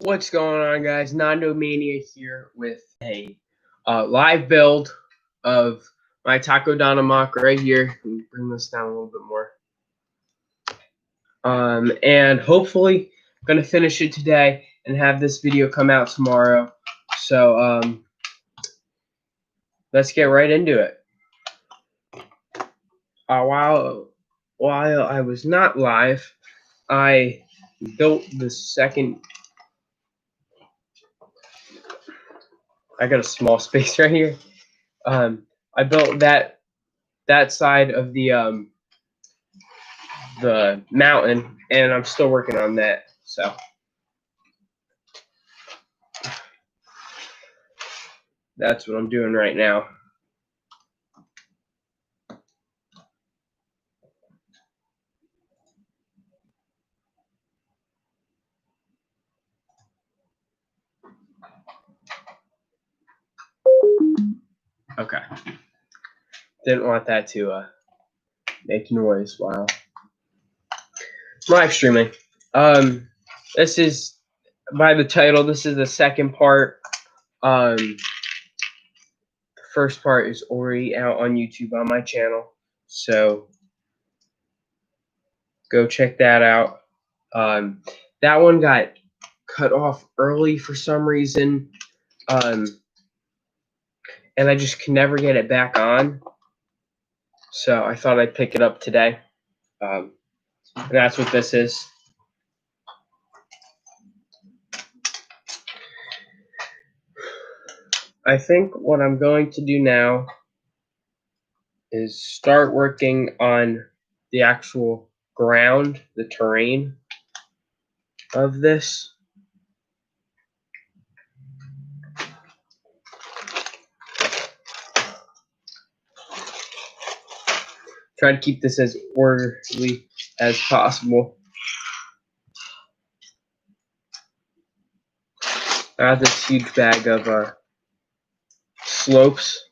What's going on, guys? Nandomania here with a live build of my takodana MOC right here. Let me bring this down a little bit more. And hopefully going to finish it today and have this video come out tomorrow. So let's get right into it. While I was not live, I built the second. I got a small space right here. I built that side of the mountain, and I'm still working on that. So that's what I'm doing right now. Okay. Didn't want that to make noise while live streaming. This is, by the title, this is the second part. The first part is already out on YouTube on my channel, so go check that out. That one got cut off early for some reason, and I just can never get it back on. So I thought I'd pick it up today. And that's what this is. I think what I'm going to do now is start working on the actual ground, the terrain of this. Try to keep this as orderly as possible. I have this huge bag of slopes.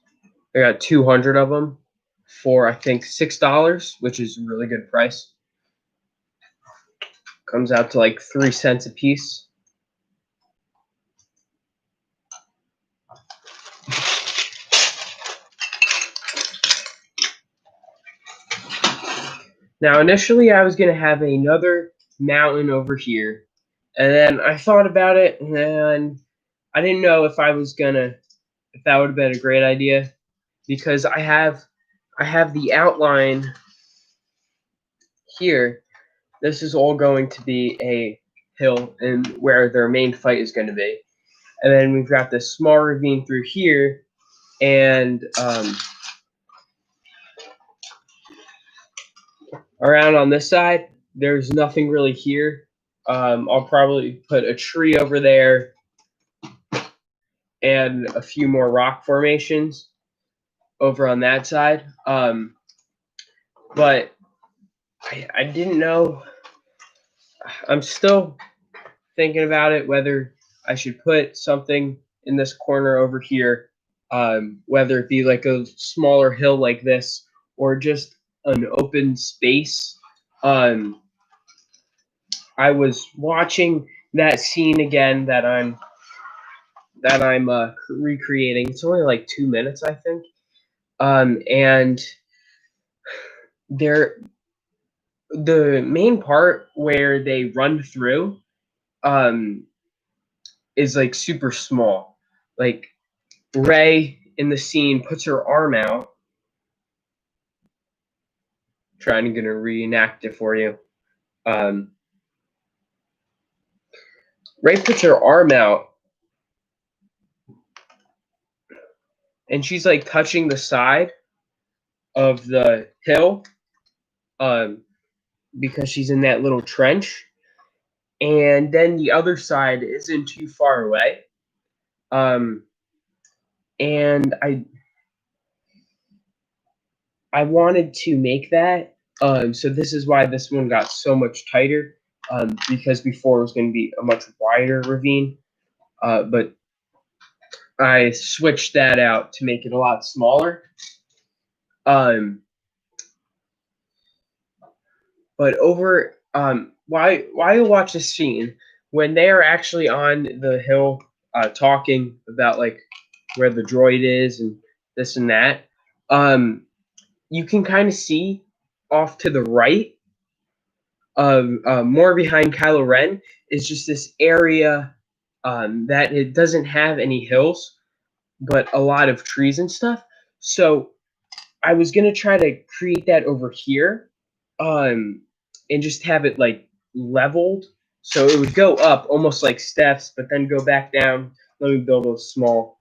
I got 200 of them for, I think, $6, which is a really good price. Comes out to like 3 cents a piece. Now, initially, I was going to have another mountain over here, and then I thought about it, and I didn't know if that would have been a great idea, because I have the outline here. This is all going to be a hill, and where their main fight is going to be, and then we've got this small ravine through here, and around on this side, there's nothing really here. I'll probably put a tree over there and a few more rock formations over on that side. But I didn't know. I'm still thinking about it, whether I should put something in this corner over here, whether it be like a smaller hill like this or just an open space. I was watching that scene again that I'm recreating. It's only like 2 minutes, I think. And the main part where they run through is like super small. Like Ray in the scene puts her arm out. Trying to reenact it for you. Ray puts her arm out, and she's like touching the side of the hill, because she's in that little trench, and then the other side isn't too far away. And I wanted to make that, so this is why this one got so much tighter, because before it was going to be a much wider ravine, but I switched that out to make it a lot smaller. But over while you watch this scene, when they are actually on the hill talking about like where the droid is and this and that, um, you can kind of see off to the right, more behind Kylo Ren, is just this area that it doesn't have any hills, but a lot of trees and stuff. So I was gonna try to create that over here, um, and just have it like leveled, so it would go up almost like steps, but then go back down. Let me build a small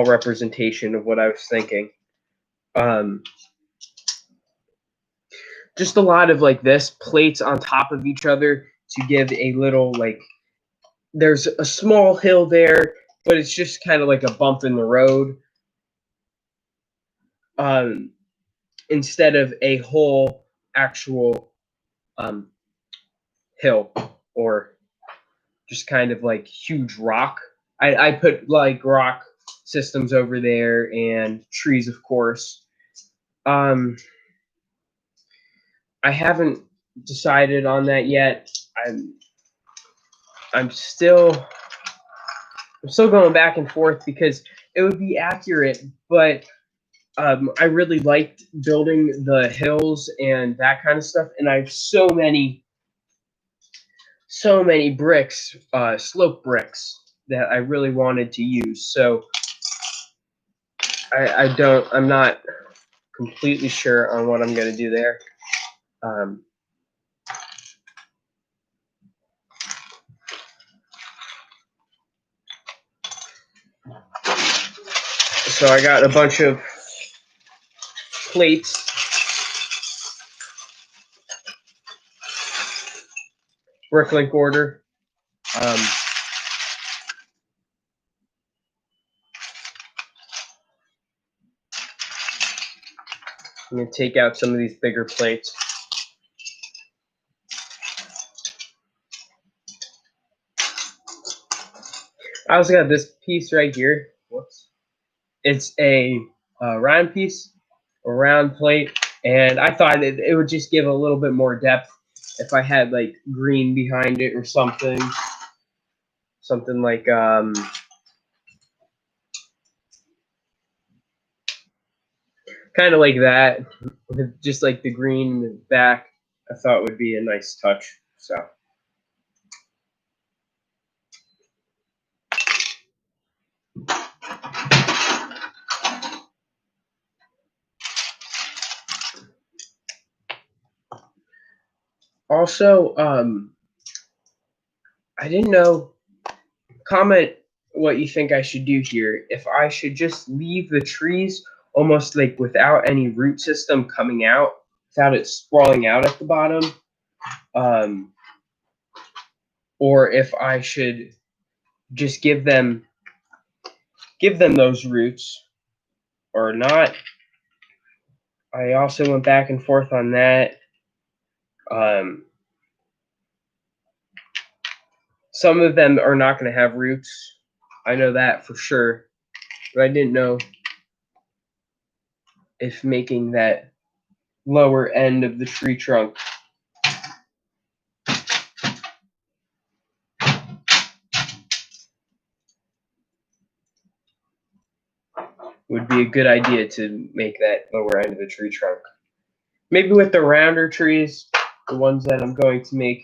representation of what I was thinking. Um, just a lot of like this plates on top of each other to give a little like there's a small hill there, but it's just kind of like a bump in the road. Um, Instead of a whole actual um, hill or just kind of like huge rock. I put like rock systems over there and trees, of course. Um, I haven't decided on that yet. I'm still I'm still going back and forth because it would be accurate, but I really liked building the hills and that kind of stuff, and I have so many bricks, slope bricks that I really wanted to use. So I'm not completely sure on what I'm going to do there. Um, so I got a bunch of plates. Bricklink order. Um, I'm going to take out some of these bigger plates. I also got this piece right here. Whoops. It's a round piece, a round plate, and I thought it would just give a little bit more depth if I had like green behind it or something. Something like kind of like that, with just like the green in the back. I thought would be a nice touch. So. Also, I didn't know. Comment what you think I should do here. If I should just leave the trees almost like without any root system coming out, without it sprawling out at the bottom, um, or if I should just give them those roots or not. I also went back and forth on that. Um, some of them are not going to have roots. I know that for sure, but I didn't know if making that lower end of the tree trunk would be a good idea to make that lower end of the tree trunk. Maybe with the rounder trees, the ones that I'm going to make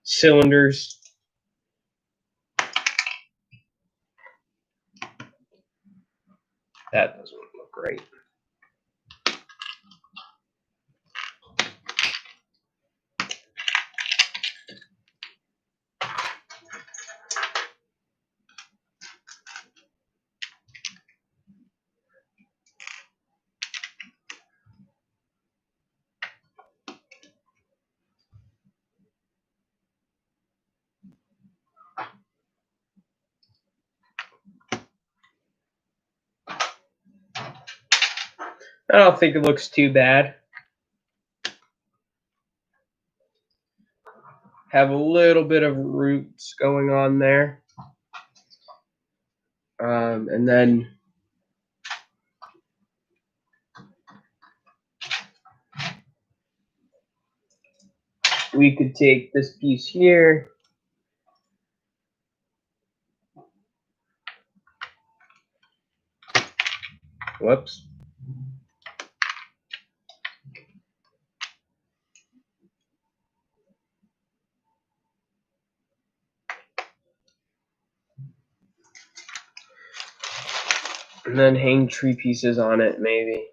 cylinders. That doesn't look great. I don't think it looks too bad. Have a little bit of roots going on there. And then we could take this piece here. Whoops. And then hang tree pieces on it, maybe.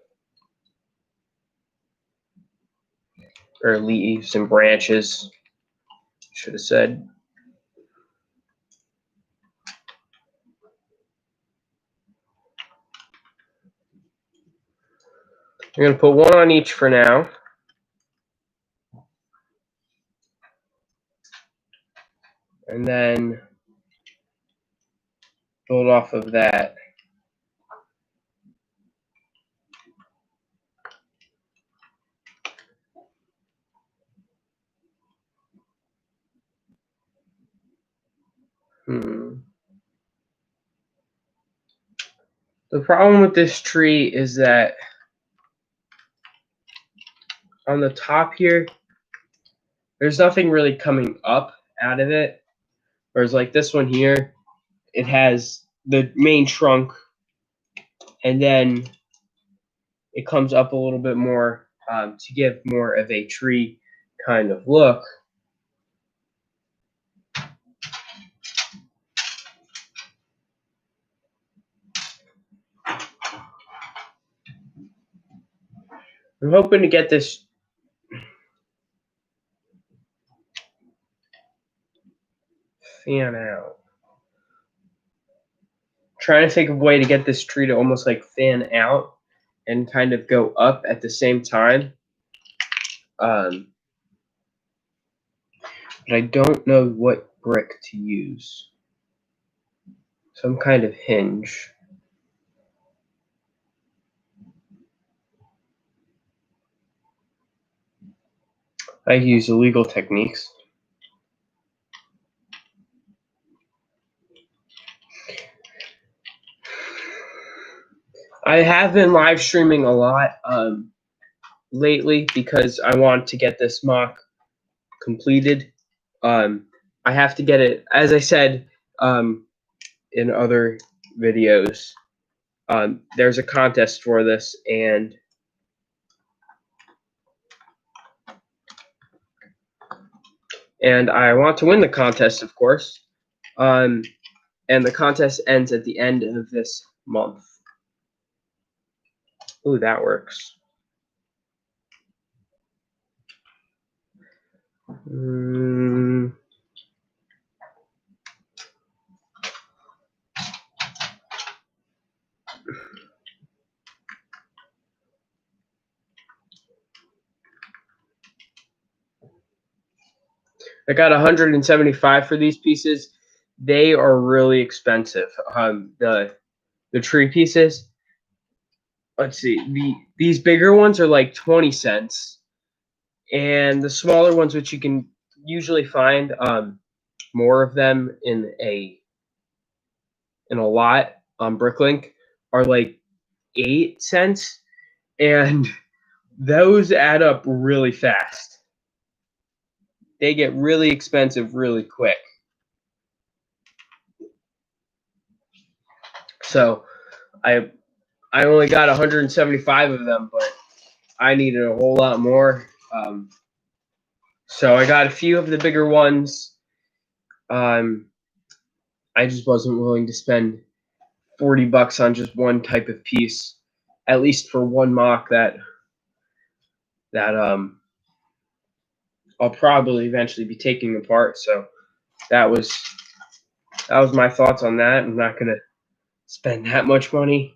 Or leaves and branches. Should have said. We're going to put one on each for now. And then build off of that. The problem with this tree is that on the top here, there's nothing really coming up out of it. Whereas like this one here, it has the main trunk, and then it comes up a little bit more to give more of a tree kind of look. I'm hoping to get this fan out. Trying to think of a way to get this tree to almost like fan out and kind of go up at the same time. But I don't know what brick to use. Some kind of hinge. I use illegal techniques. I have been live streaming a lot lately because I want to get this MOC completed. I have to get it, as I said in other videos. There's a contest for this, and I want to win the contest, of course. And the contest ends at the end of this month. Ooh, that works. I got 175 for these pieces. They are really expensive. The tree pieces. Let's see. These bigger ones are like 20 cents, and the smaller ones, which you can usually find more of them in a lot on Bricklink, are like 8 cents, and those add up really fast. They get really expensive really quick. So I only got 175 of them, but I needed a whole lot more. So I got a few of the bigger ones. I just wasn't willing to spend $40 on just one type of piece, at least for one MOC that I'll probably eventually be taking apart. So that was my thoughts on that. I'm not gonna spend that much money.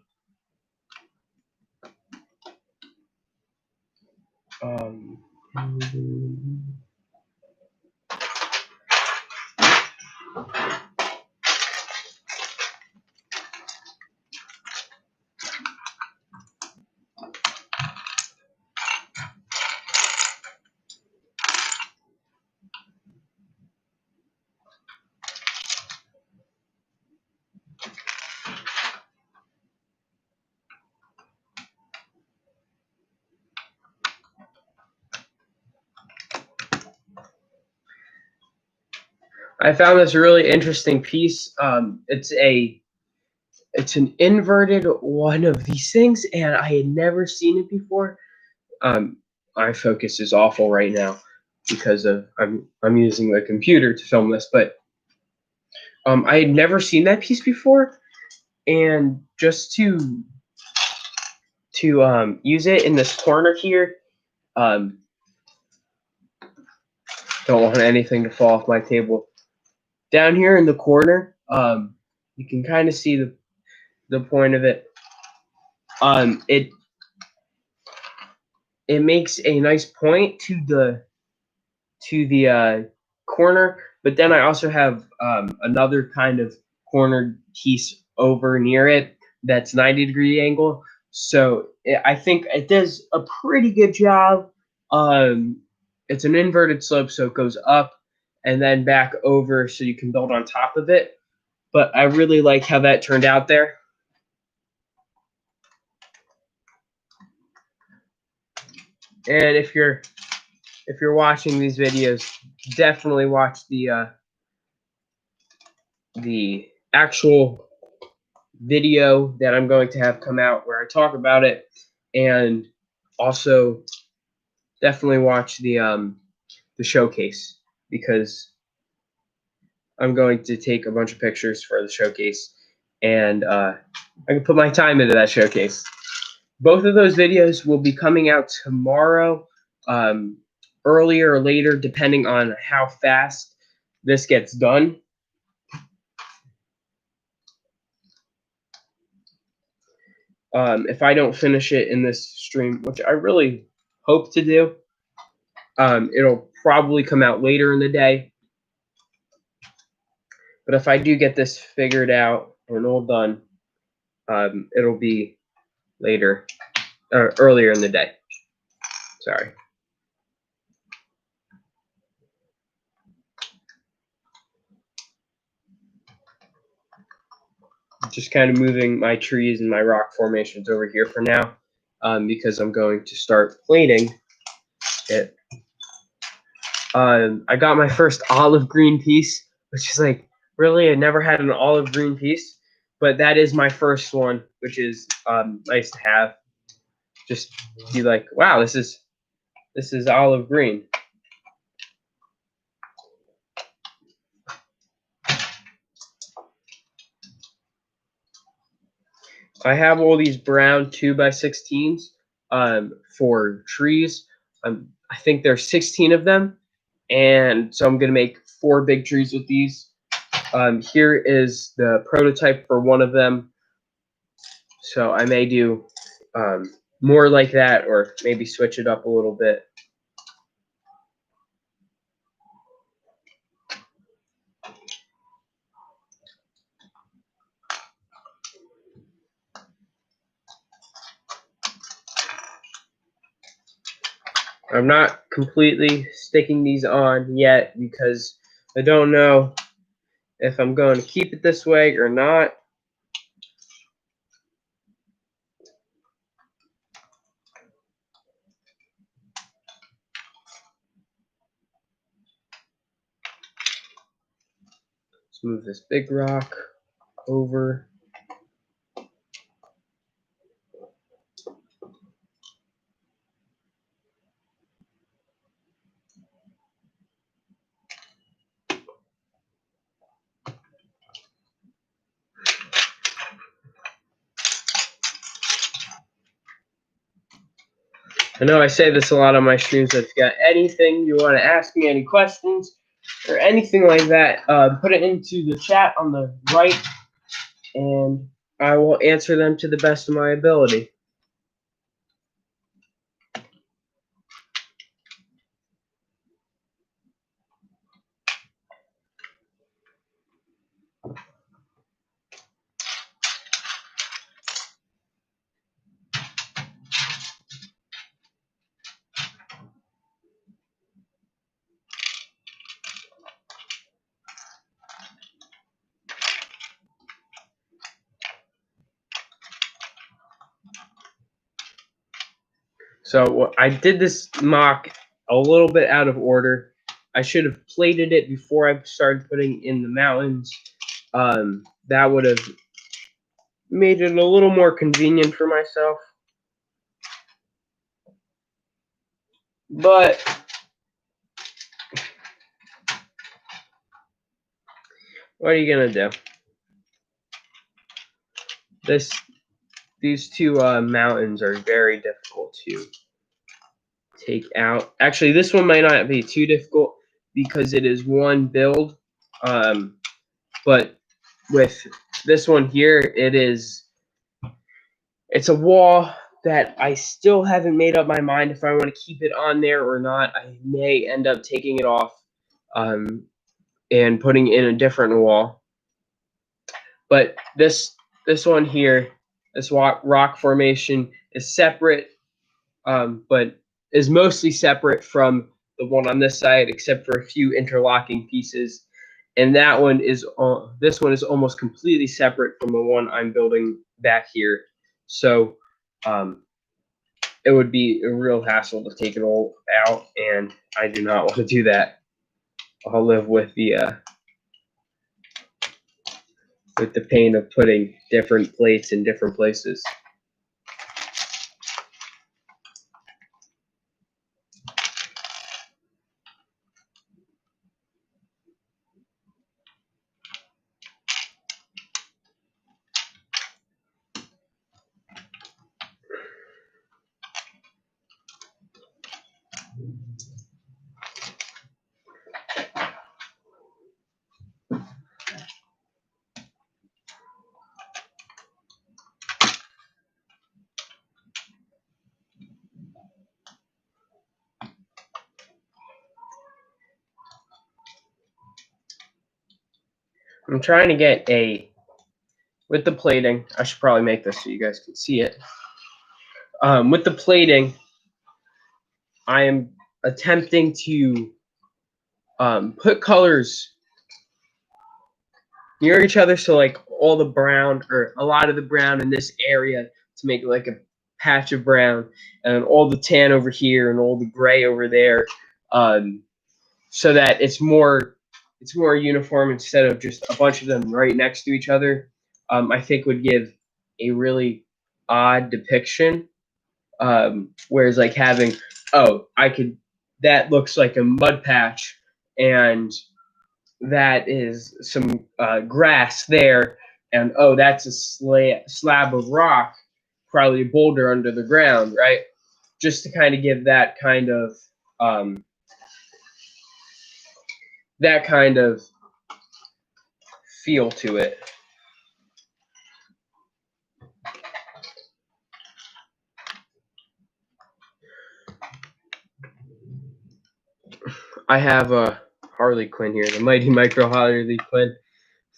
I found this really interesting piece. It's an inverted one of these things, and I had never seen it before. My focus is awful right now because of I'm using the computer to film this, but I had never seen that piece before, and just to use it in this corner here. Um, don't want anything to fall off my table. Down here in the corner, you can kind of see the point of it. It makes a nice point to the corner, but then I also have another kind of corner piece over near it that's 90-degree angle. So I think it does a pretty good job. It's an inverted slope, so it goes up and then back over, so you can build on top of it. But I really like how that turned out there. And if you're watching these videos, definitely watch the actual video that I'm going to have come out where I talk about it, and also definitely watch the showcase, because I'm going to take a bunch of pictures for the showcase, and I can put my time into that showcase. Both of those videos will be coming out tomorrow, earlier or later, depending on how fast this gets done. If I don't finish it in this stream, which I really hope to do, it'll probably come out later in the day. But if I do get this figured out and all done, it'll be later, or earlier in the day. Sorry. Just kind of moving my trees and my rock formations over here for now, because I'm going to start plating it. I got my first olive green piece, which is like, really, I never had an olive green piece, but that is my first one, which is nice to have. Just be like, wow, this is olive green. I have all these brown 2x16s for trees. I think there's 16 of them, and so I'm gonna make 4 big trees with these. Here is the prototype for one of them. So I may do more like that, or maybe switch it up a little bit. I'm not completely sticking these on yet because I don't know if I'm going to keep it this way or not. Let's move this big rock over. I know I say this a lot on my streams, but if you got anything you want to ask me, any questions or anything like that, put it into the chat on the right, and I will answer them to the best of my ability. So I did this mock a little bit out of order. I should have plated it before I started putting in the mountains. That would have made it a little more convenient for myself. But what are you gonna do? These two mountains are very difficult to take out. Actually, this one might not be too difficult because it is one build. But with this one here, it's a wall that I still haven't made up my mind if I want to keep it on there or not. I may end up taking it off and putting in a different wall. But this one here, this rock formation is separate, but is mostly separate from the one on this side, except for a few interlocking pieces. And that one is this one is almost completely separate from the one I'm building back here. So it would be a real hassle to take it all out, and I do not want to do that. I'll live with the pain of putting different plates in different places. I'm trying to get with the plating. I should probably make this so you guys can see it. With the plating, I am attempting to put colors near each other, so like all the brown or a lot of the brown in this area to make like a patch of brown, and all the tan over here and all the gray over there, so that it's more uniform instead of just a bunch of them right next to each other. I think would give a really odd depiction. Whereas like having, that looks like a mud patch, and that is some grass there, and that's a slab of rock, probably a boulder under the ground, right? Just to kind of give that kind of feel to it. I have a Harley Quinn here, the Mighty Micro Harley Quinn.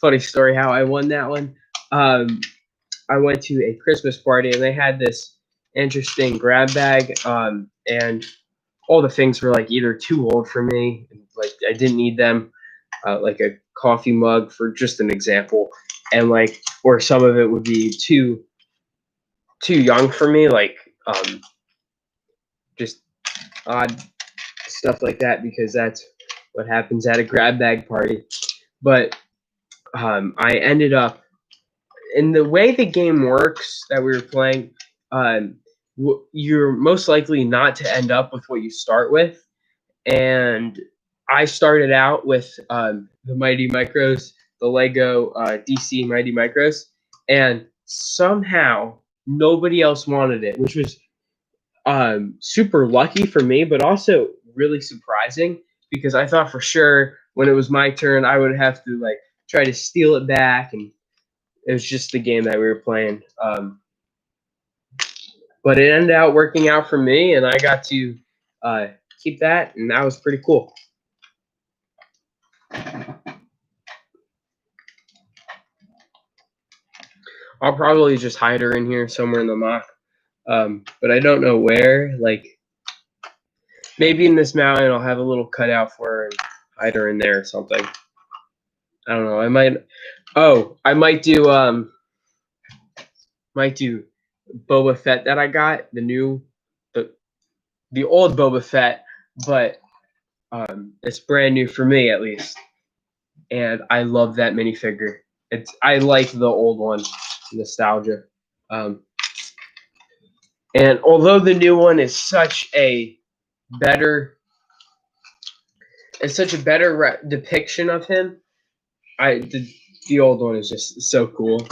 Funny story how I won that one. I went to a Christmas party and they had this interesting grab bag, and all the things were like either too old for me, like I didn't need them, like a coffee mug for just an example, and like, or some of it would be too young for me, like just odd stuff like that, because that's what happens at a grab bag party. But I ended up, in the way the game works that we were playing, you're most likely not to end up with what you start with. And I started out with the Mighty Micros, the Lego DC Mighty Micros, and somehow nobody else wanted it, which was super lucky for me, but also really surprising, because I thought for sure when it was my turn, I would have to like try to steal it back, and it was just the game that we were playing. But it ended up working out for me, and I got to keep that, and that was pretty cool. I'll probably just hide her in here somewhere in the MOC, but I don't know where. Like, maybe in this mountain I'll have a little cutout for her and hide her in there or something. I don't know. I might do Boba Fett that I got, the old Boba Fett, but It's brand new for me, at least, and I love that minifigure. I like the old one, nostalgia. Um, and although the new one is such a better, depiction of him, the old one is just so cool.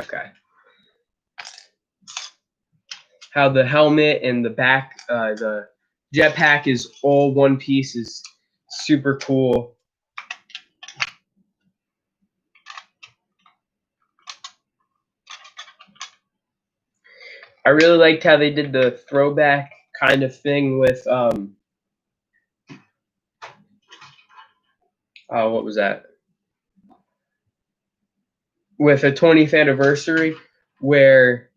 Okay. How the helmet and the back, the jetpack is all one piece is super cool. I really liked how they did the throwback kind of thing with what was that? With a 20th anniversary, where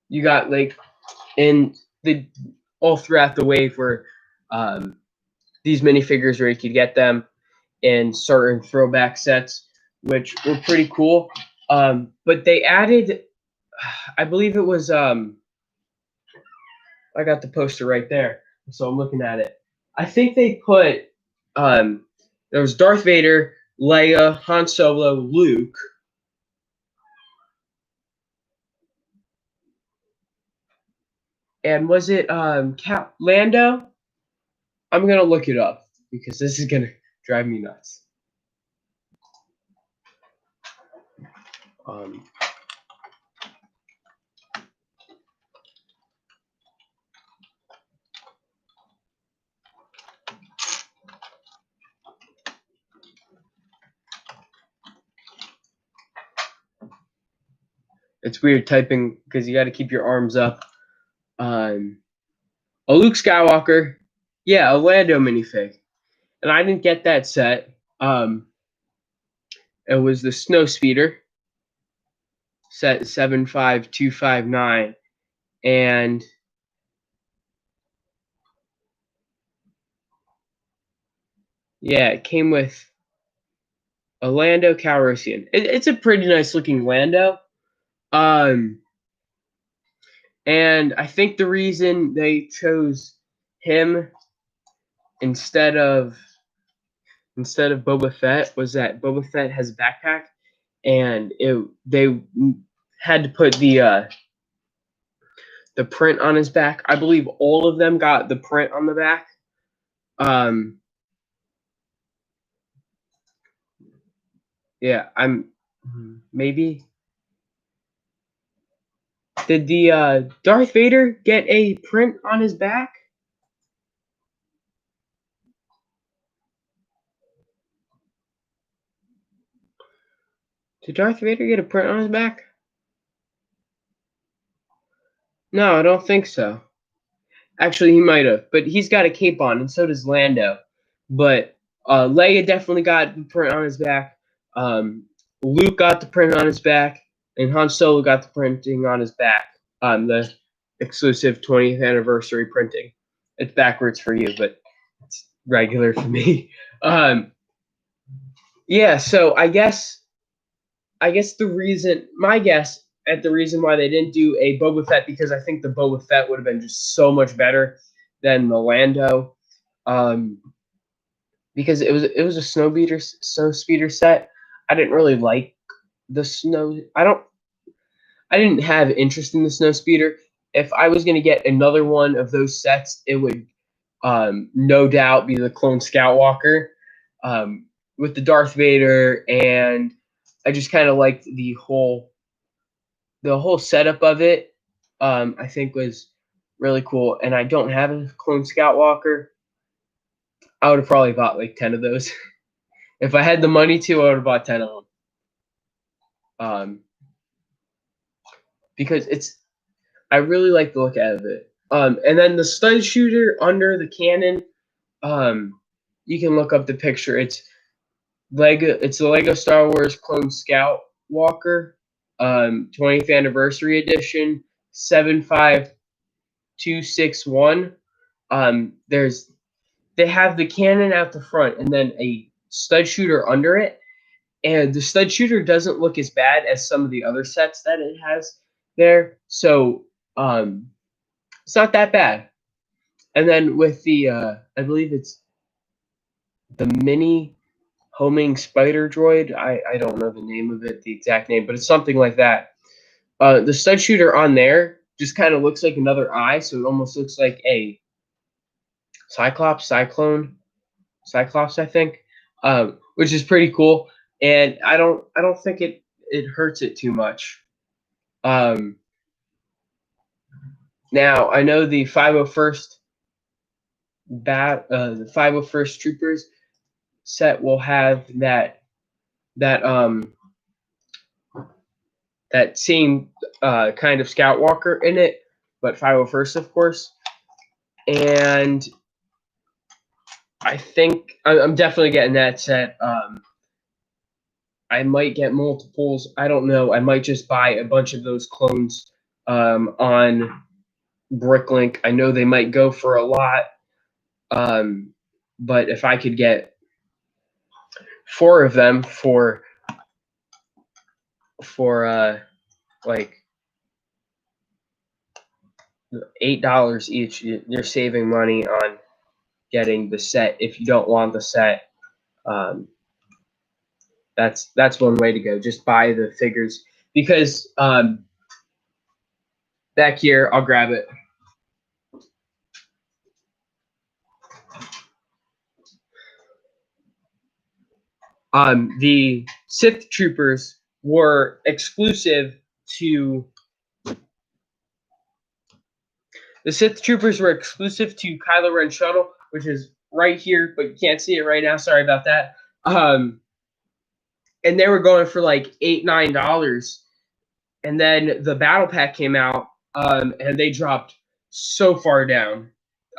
you got like in the all throughout the wave where these minifigures where you could get them in certain throwback sets, which were pretty cool. But they added, I believe it was, I got the poster right there, so I'm looking at it. I think they put, there was Darth Vader, Leia, Han Solo, Luke. And was it Lando? I'm going to look it up because this is going to drive me nuts. It's weird typing because you got to keep your arms up. A Luke Skywalker, yeah, a Lando minifig, and I didn't get that set. It was the Snow Speeder set 75259, and yeah, it came with a Lando Calrissian. It's a pretty nice looking Lando. And I think the reason they chose him instead of Boba Fett was that Boba Fett has a backpack, and they had to put the print on his back. I believe all of them got the print on the back. Yeah, maybe. Did the Darth Vader get a print on his back? Did Darth Vader get a print on his back? No, I don't think so. Actually, he might have, but he's got a cape on, and so does Lando. But Leia definitely got the print on his back. Luke got the print on his back, and Han Solo got the printing on his back. The exclusive 20th anniversary printing. It's backwards for you, but it's regular for me. Yeah, so I guess my guess at the reason why they didn't do a Boba Fett, because I think the Boba Fett would have been just so much better than the Lando, because it was a snow speeder set. I didn't really like the snow. I didn't have interest in the snow speeder. If I was gonna get another one of those sets, it would no doubt be the Clone Scoutwalker, with the Darth Vader, and I just kind of liked the whole setup of it. I think was really cool, and I don't have a Clone Scoutwalker. I would have probably bought like 10 of those. If I had the money to, I would have bought 10 of them. Because I really like the look of it. And then the stun shooter under the cannon, you can look up the picture. It's the Lego Star Wars Clone Scout Walker, 20th anniversary edition, 75261. They have the cannon out the front and then a stud shooter under it, and the stud shooter doesn't look as bad as some of the other sets that it has there. So it's not that bad. And then with the I believe it's the mini homing spider droid. I don't know the name of it, the exact name, but it's something like that. The stud shooter on there just kind of looks like another eye, so it almost looks like a Cyclops, I think, which is pretty cool. And I don't think it hurts it too much. Now I know the 501st the 501st Troopers set will have that that same kind of Scout Walker in it, but 501st, of course. And I think I'm definitely getting that set. I might get multiples. I don't know. I might just buy a bunch of those clones on Bricklink. I know they might go for a lot, but if I could get 4 of them for like $8 each, you're saving money on getting the set. If you don't want the set, that's one way to go. Just buy the figures, because back here, I'll grab it. The Sith Troopers were exclusive to Kylo Ren Shuttle, which is right here, but you can't see it right now. Sorry about that. And they were going for like $8, $9, and then the Battle Pack came out, and they dropped so far down.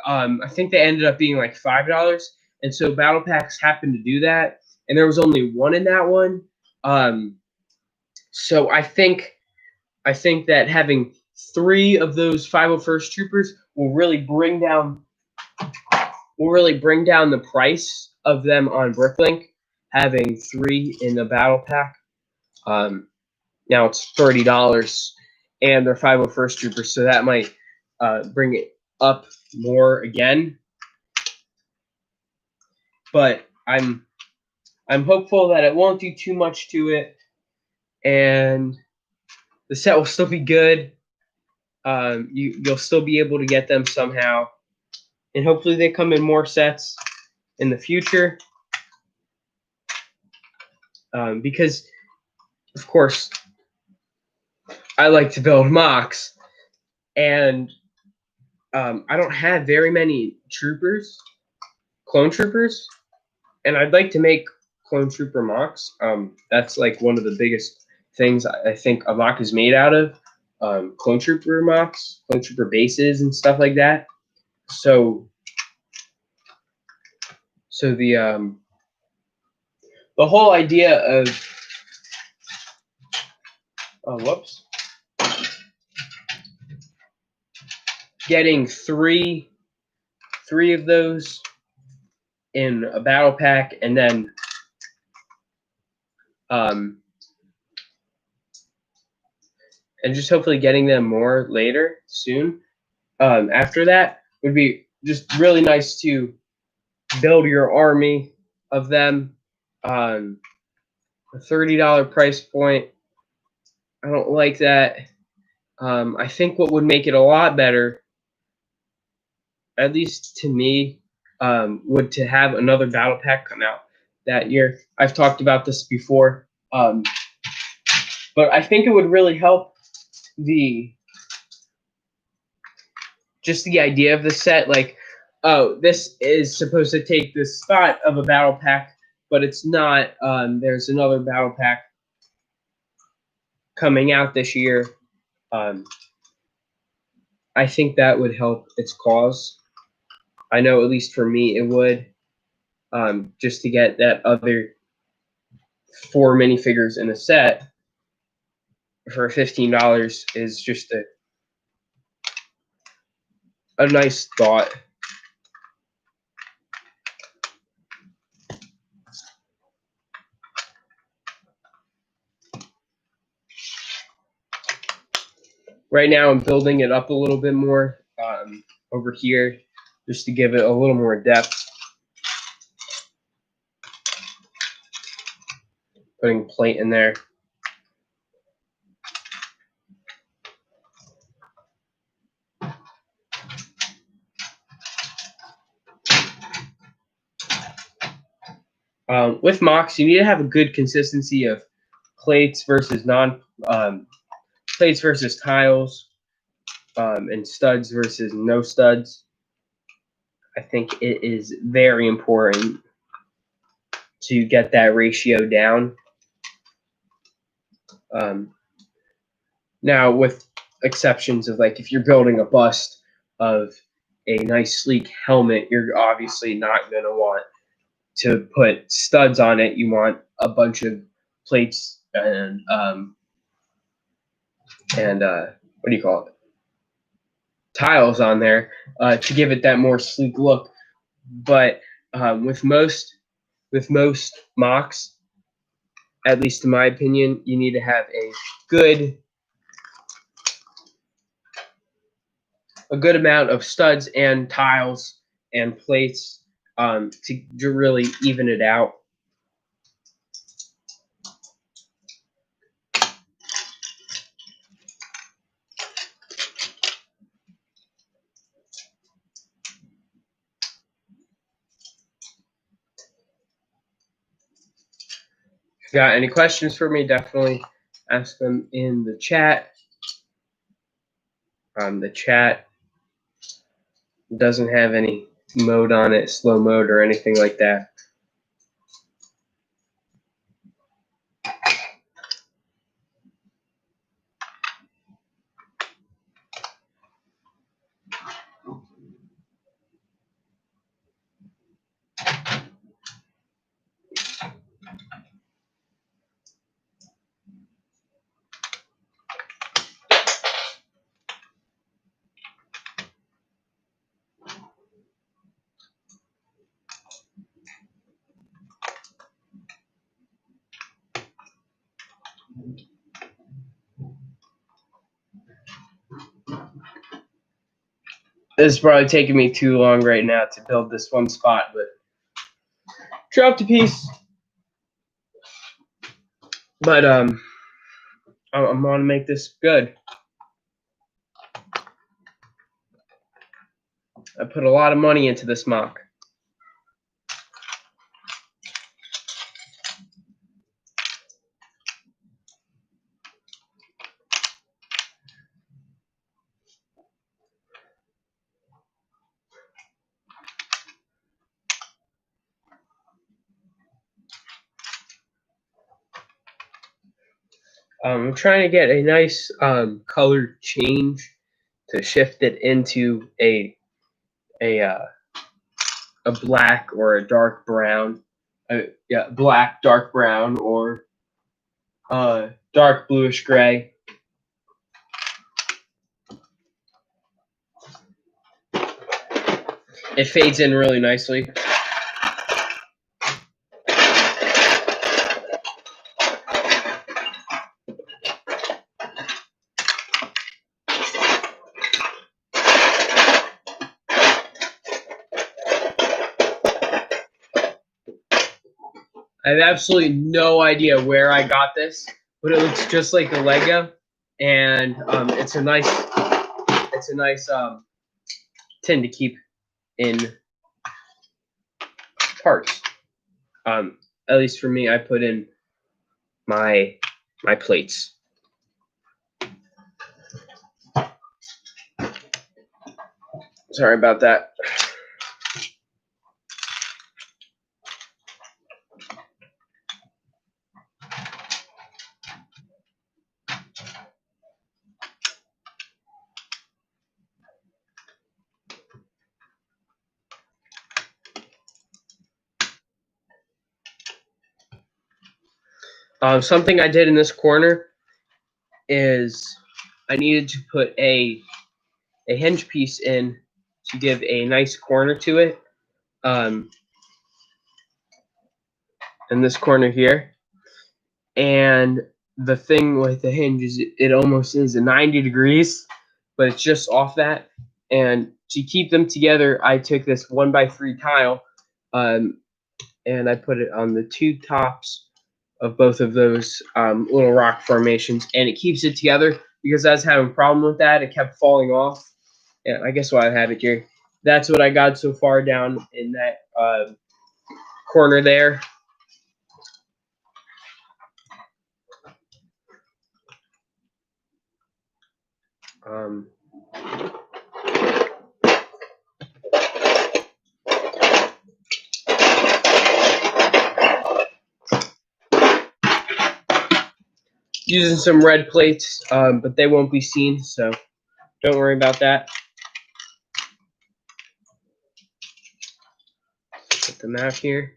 I think they ended up being like $5, and so Battle Packs happened to do that, and there was only one in that one. So I think that having 3 of those 501st Troopers will really bring down the price of them on Bricklink. Having 3 in the Battle Pack, now it's $30, and they're 501st Troopers, so that might bring it up more again. But I'm hopeful that it won't do too much to it, and the set will still be good. You'll still be able to get them somehow, and hopefully they come in more sets in the future. Because, of course, I like to build MOCs, and I don't have very many clone troopers, and I'd like to make clone trooper MOCs. That's like one of the biggest things I think a MOC is made out of. Clone trooper MOCs, clone trooper bases, and stuff like that. So the whole idea of getting three of those in a battle pack, and then and just hopefully getting them more later soon. After that would be just really nice to build your army of them. A $30 price point, I don't like that. I think what would make it a lot better, at least to me, would to have another battle pack come out that year. I've talked about this before, but I think it would really help just the idea of the set. Like, oh, this is supposed to take the spot of a battle pack, but it's not. There's another battle pack coming out this year. I think that would help its cause. I know, at least for me, it would. Just to get that other 4 minifigures in a set for $15 is just a nice thought. Right now I'm building it up a little bit more over here just to give it a little more depth. Putting plate in there. With MOCs, you need to have a good consistency of plates versus plates versus tiles, and studs versus no studs. I think it is very important to get that ratio down. Now, with exceptions of like if you're building a bust of a nice sleek helmet, you're obviously not going to want to put studs on it. You want a bunch of plates and what do you call it? Tiles on there to give it that more sleek look. But with most MOCs, at least in my opinion, you need to have a good amount of studs and tiles and plates to really even it out. If you got any questions for me, definitely ask them in the chat. The chat doesn't have any mode on it, slow mode or anything like that. This is probably taking me too long right now to build this one spot, but dropped a piece. But I'm gonna make this good. I put a lot of money into this MOC. I'm trying to get a nice color change to shift it into a black or a dark brown. Yeah, black, dark brown, or dark bluish gray. It fades in really nicely. I have absolutely no idea where I got this, but it looks just like the Lego, and it's a nice tin to keep in parts. At least for me, I put in my plates. Sorry about that. Something I did in this corner is I needed to put a hinge piece in to give a nice corner to it. In this corner here, and the thing with the hinge is it almost is a 90 degrees, but it's just off that. And to keep them together, I took this 1x3 tile, and I put it on the two tops of both of those little rock formations, and it keeps it together because I was having a problem with that. It kept falling off. Yeah, I guess why I have it here. That's what I got so far down in that corner there. Using some red plates, but they won't be seen, so don't worry about that. Put them out here.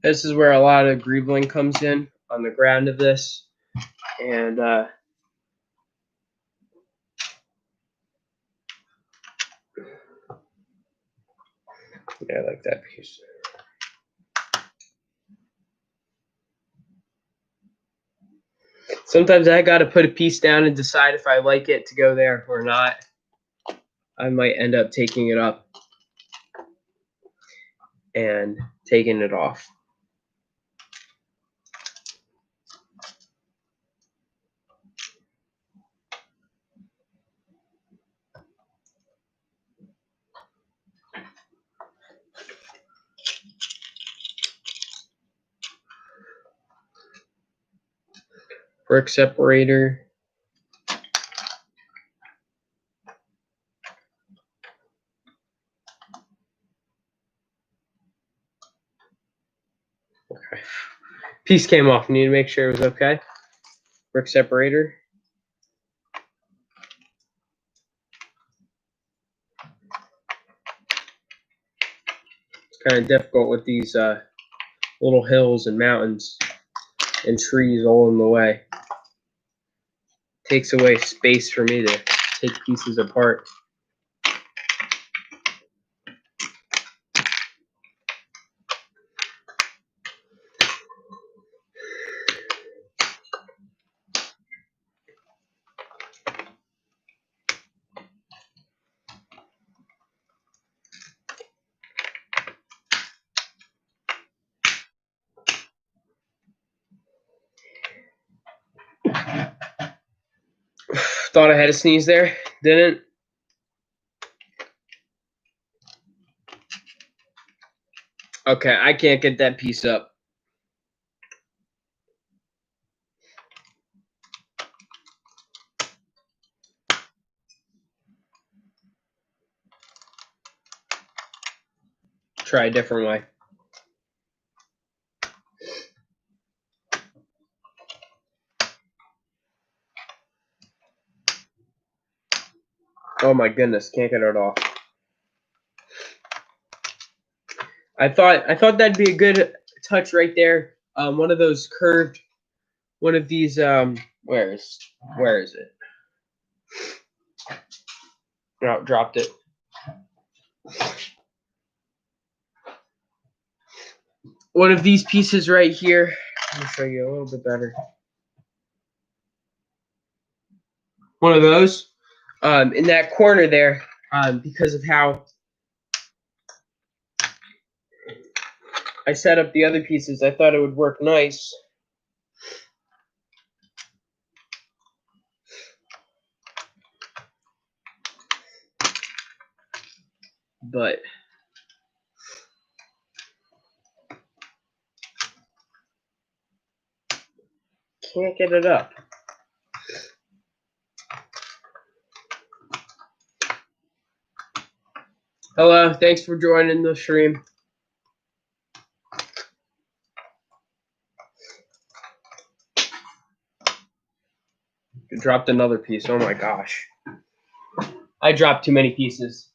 This is where a lot of greebling comes in on the ground of this, and yeah, I like that piece. Sometimes I got to put a piece down and decide if I like it to go there or not. I might end up taking it up and taking it off. Brick separator. Okay. Piece came off. Need to make sure it was okay. Brick separator. It's kind of difficult with these little hills and mountains and trees all in the way. Takes away space for me to take pieces apart. Thought I had a sneeze there. Didn't. Okay, I can't get that piece up. Try a different way. Oh my goodness, can't get it off. I thought that'd be a good touch right there. One of those curved, one of these where is it? Oh, dropped it. One of these pieces right here. Let me show you a little bit better. One of those in that corner there, because of how I set up the other pieces, I thought it would work nice. But can't get it up. Hello, thanks for joining the stream. dropped another piece. Oh my gosh. I dropped too many pieces.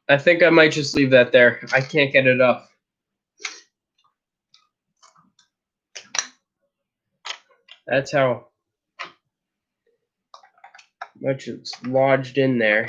I think I might just leave that there. I can't get it up. That's how much it's lodged in there.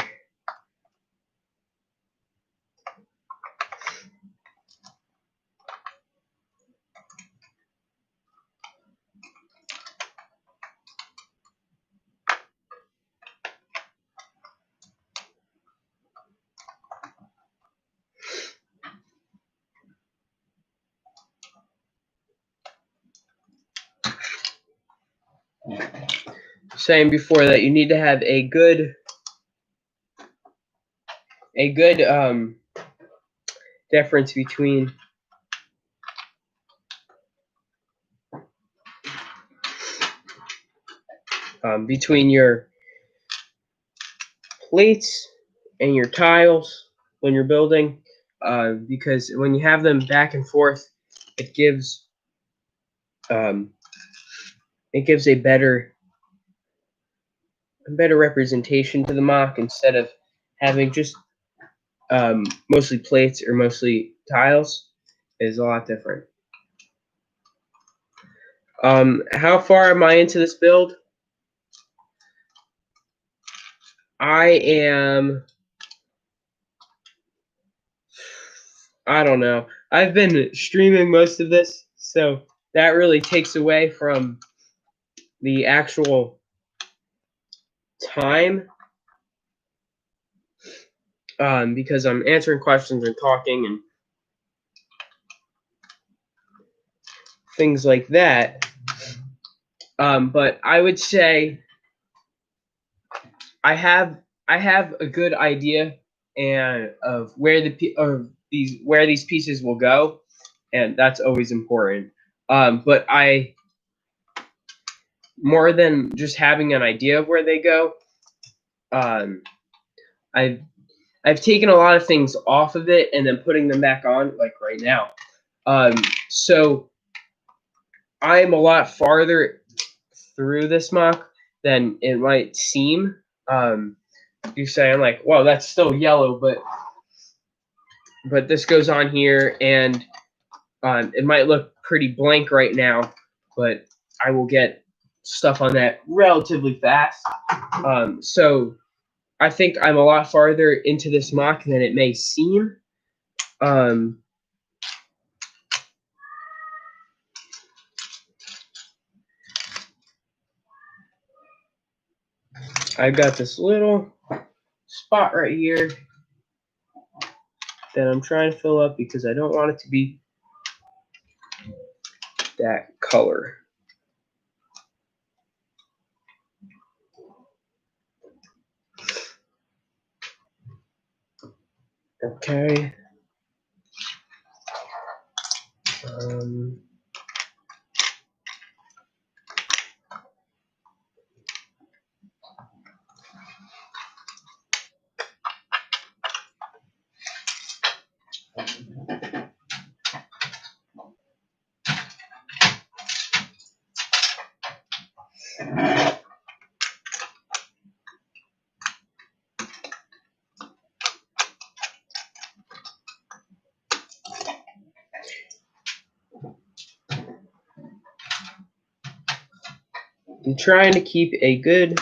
Saying before that you need to have a good difference between your plates and your tiles when you're building, because when you have them back and forth, it gives a better representation to the MOC instead of having just mostly plates or mostly tiles. Is a lot different. How far am I into this build? I don't know. I've been streaming most of this, so that really takes away from the actual time, because I'm answering questions and talking and things like that. But I would say I have a good idea and of where these pieces will go, and that's always important. But more than just having an idea of where they go, I've taken a lot of things off of it and then putting them back on, like right now. So I'm a lot farther through this MOC than it might seem. You say, I'm like, well, that's still yellow, but this goes on here, and it might look pretty blank right now, but I will get stuff on that relatively fast. So I think I'm a lot farther into this MOC than it may seem. I've got this little spot right here that I'm trying to fill up because I don't want it to be that color. Okay. I'm trying to keep a good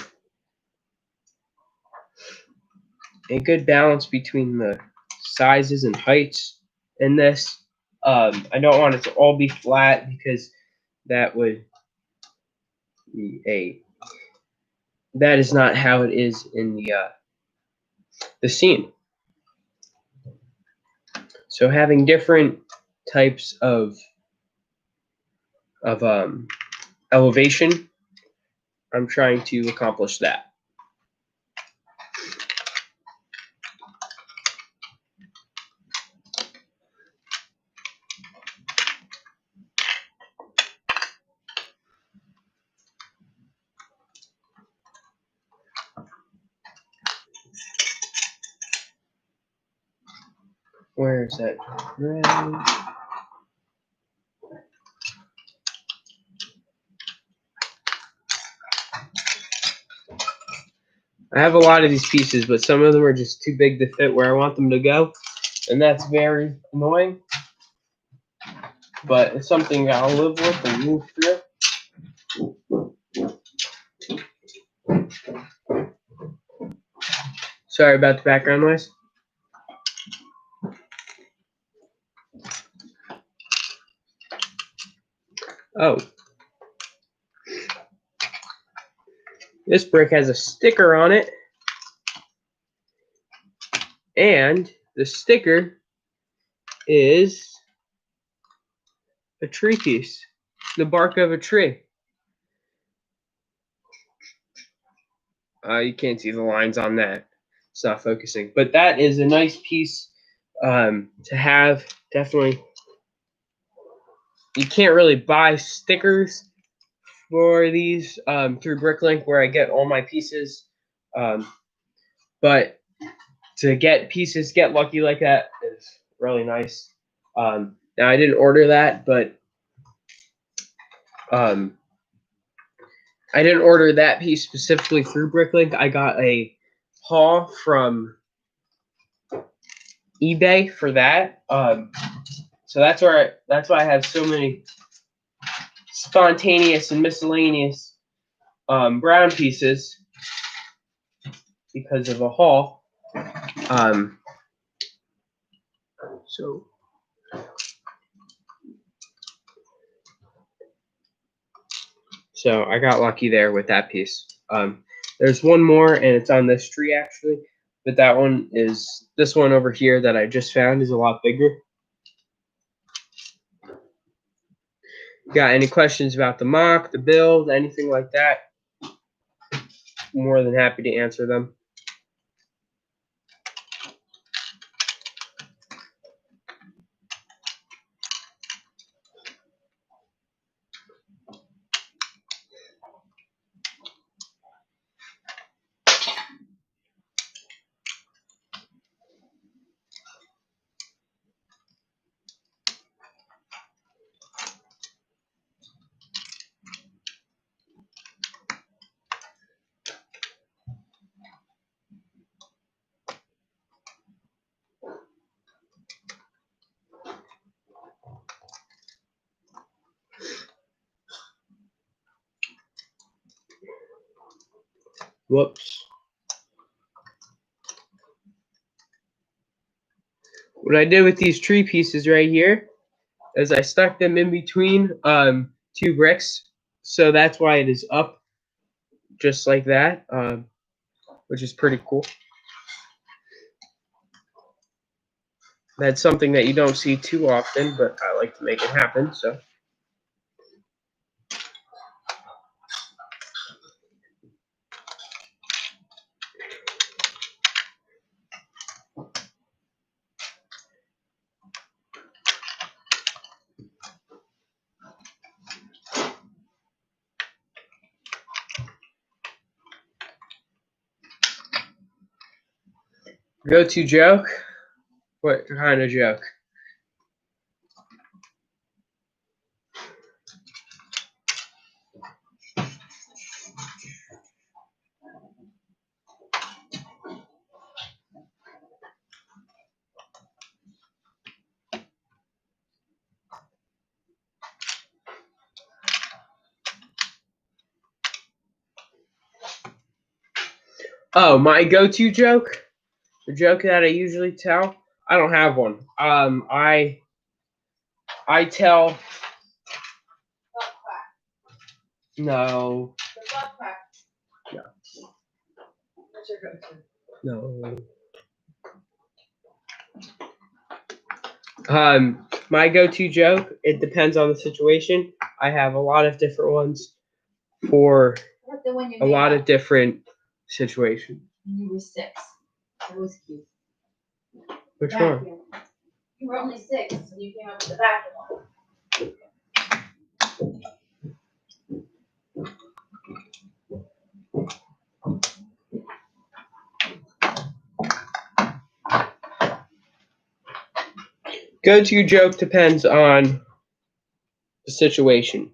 balance between the sizes and heights in this. I don't want it to all be flat because that would be that is not how it is in the scene. So having different types of elevation, I'm trying to accomplish that. Where is that? I have a lot of these pieces, but some of them are just too big to fit where I want them to go, and that's very annoying. But it's something I'll live with and move through. Sorry about the background noise. Oh. This brick has a sticker on it. And the sticker is a tree piece. The bark of a tree. You can't see the lines on that. It's not focusing. But that is a nice piece to have. Definitely. You can't really buy stickers for these through Bricklink where I get all my pieces. But to get pieces, get lucky like that is really nice. Now, I didn't order that, but I didn't order that piece specifically through Bricklink. I got a haul from eBay for that. So that's why I have so many spontaneous and miscellaneous brown pieces because of a haul. So I got lucky there with that piece. There's one more, and it's on this tree actually, but that one is this one over here that I just found is a lot bigger. Got any questions about the MOC, the build, anything like that? More than happy to answer them. Whoops. What I did with these tree pieces right here is I stuck them in between two bricks, so that's why it is up just like that, which is pretty cool. That's something that you don't see too often, but I like to make it happen, so. Go-to joke? What kind of joke? Oh, my go-to joke? The joke that I usually tell? I don't have one. I tell. No. No. What's your go-to? No. My go-to joke, it depends on the situation. I have a lot of different ones for a lot of different situations. You were 6. That was cute. Which one? You were only 6 when you came up with the vacuum. Go-to joke depends on the situation.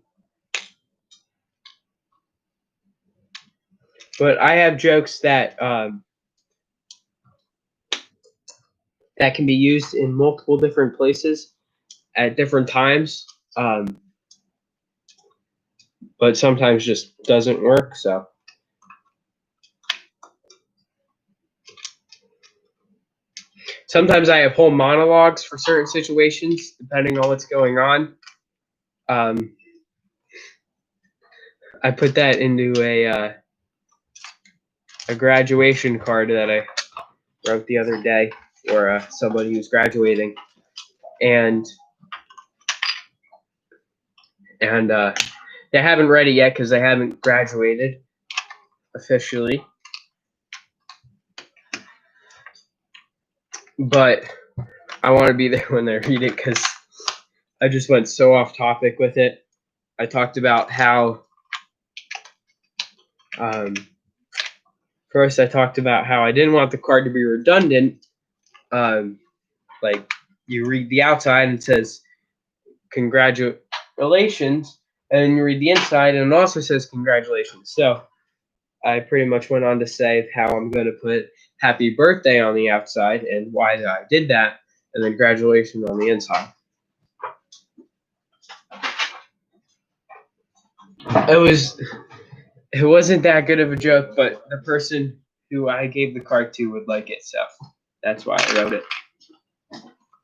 But I have jokes that that can be used in multiple different places at different times, but sometimes just doesn't work. So sometimes I have whole monologues for certain situations, depending on what's going on. I put that into a graduation card that I wrote the other day for somebody who's graduating, and they haven't read it yet because they haven't graduated officially. But I want to be there when they read it because I just went so off topic with it. I talked about how first I talked about how I didn't want the card to be redundant. Like you read the outside and it says congratulations, and then you read the inside and it also says congratulations. So I pretty much went on to say how I'm going to put happy birthday on the outside and why I did that, and then graduation on the inside. It wasn't that good of a joke, but the person who I gave the card to would like it, so that's why I wrote it.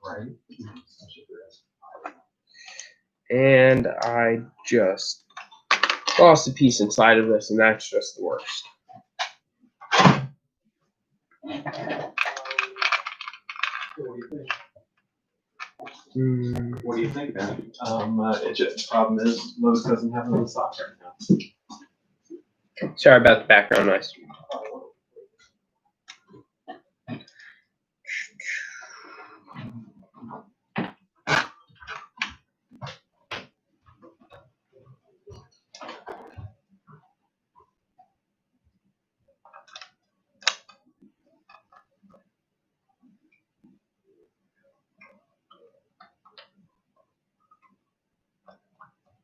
Right. And I just lost a piece inside of this, and that's just the worst. What do you think, man? The problem is Lowe's doesn't have them in stock right now. Sorry about the background noise.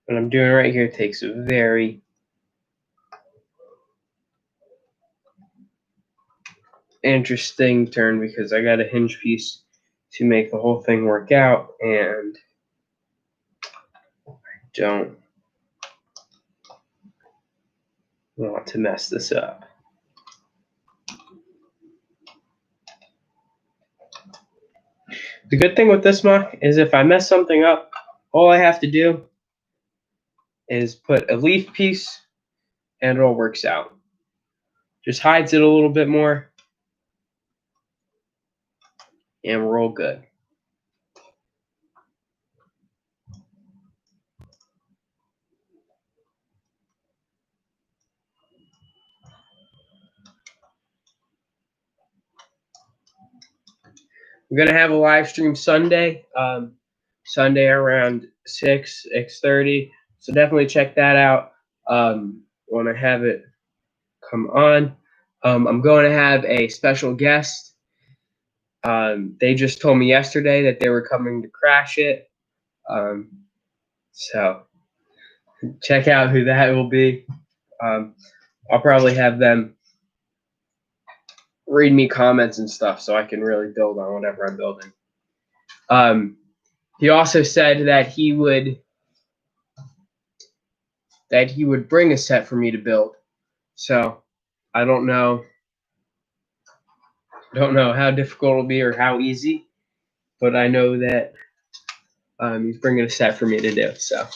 What I'm doing right here takes a very interesting turn because I got a hinge piece to make the whole thing work out, and I don't want to mess this up. The good thing with this MOC is if I mess something up, all I have to do is put a leaf piece and it all works out. Just hides it a little bit more and we're all good. We're gonna have a live stream Sunday, Sunday around 6:30. So definitely check that out when I have it come on. I'm going to have a special guest. They just told me yesterday that they were coming to crash it. So check out who that will be. I'll probably have them read me comments and stuff so I can really build on whatever I'm building. He also said that he would bring a set for me to build. So I don't know how difficult it'll be or how easy, but I know that he's bringing a set for me to do. So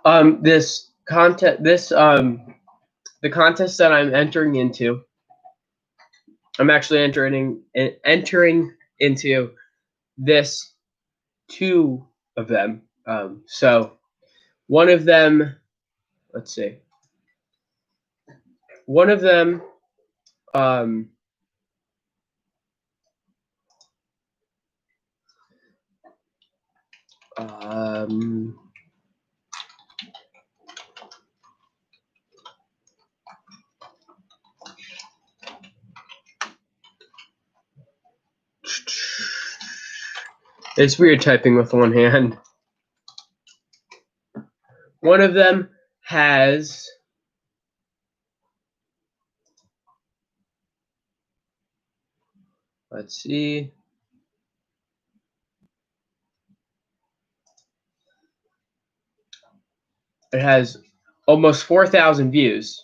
This contest, the contest that I'm entering into, I'm actually entering into this two of them. So one of them, let's see, one of them, um, um, it's weird typing with one hand. One of them has, let's see, it has almost 4,000 views.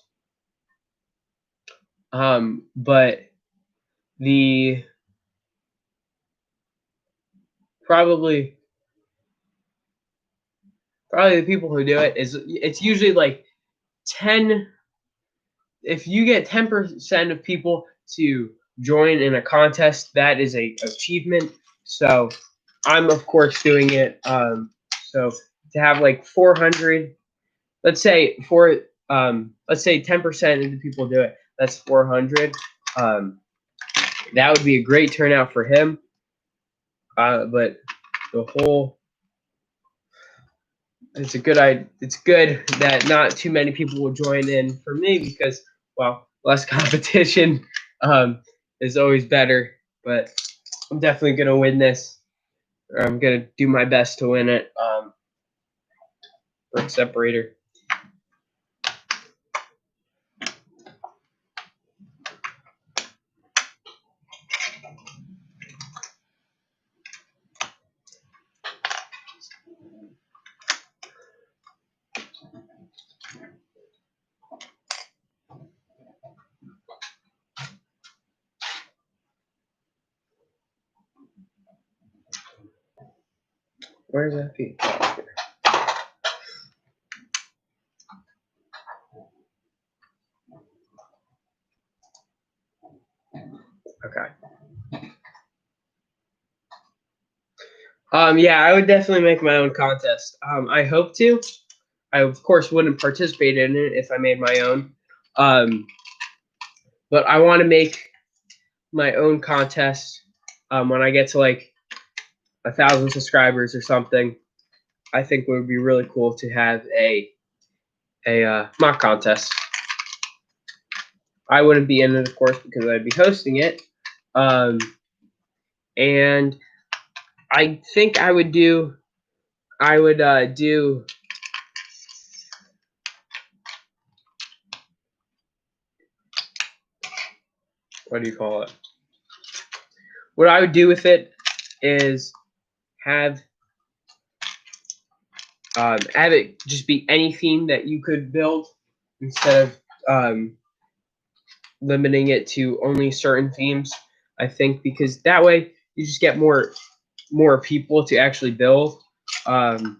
But the probably the people who do it it's usually like 10. If you get 10% of people to join in a contest, that is a achievement. So I'm of course doing it. So to have like 400, let's say 10% of the people do it. That's 400. That would be a great turnout for him. But the whole it's good that not too many people will join in for me because, well, less competition is always better. But I'm definitely gonna win this. Or I'm gonna do my best to win it. Brick separator. Where's that piece? Okay. Yeah, I would definitely make my own contest. I hope to. I of course wouldn't participate in it if I made my own. But I want to make my own contest when I get to like 1,000 subscribers or something. I think it would be really cool to have a mock contest. I wouldn't be in it, of course, because I'd be hosting it. And I think I would do. What do you call it? What I would do with it is have it just be any theme that you could build instead of limiting it to only certain themes. I think because that way you just get more people to actually build. I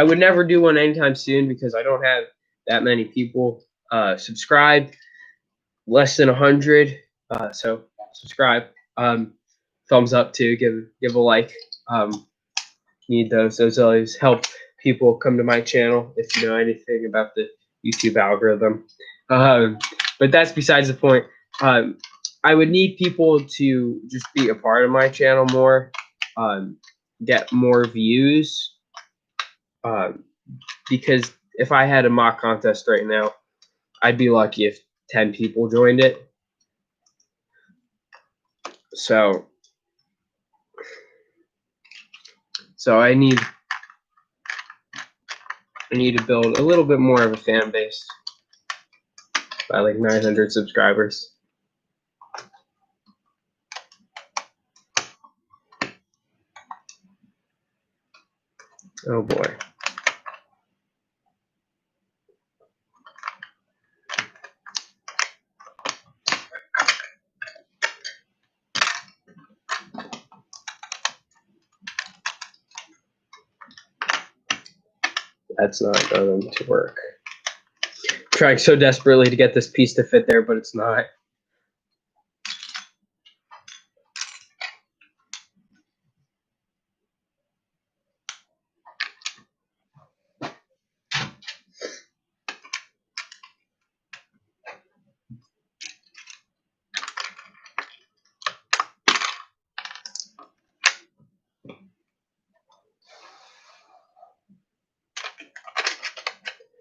would never do one anytime soon because I don't have that many people subscribe, less than 100. So subscribe, thumbs up too, give a like. Need those. Those always help people come to my channel if you know anything about the YouTube algorithm. But that's besides the point. I would need people to just be a part of my channel more, get more views. Because if I had a mock contest right now, I'd be lucky if 10 people joined it. So I need to build a little bit more of a fan base by like 900 subscribers. Oh boy. That's not going to work. Trying so desperately to get this piece to fit there, but it's not.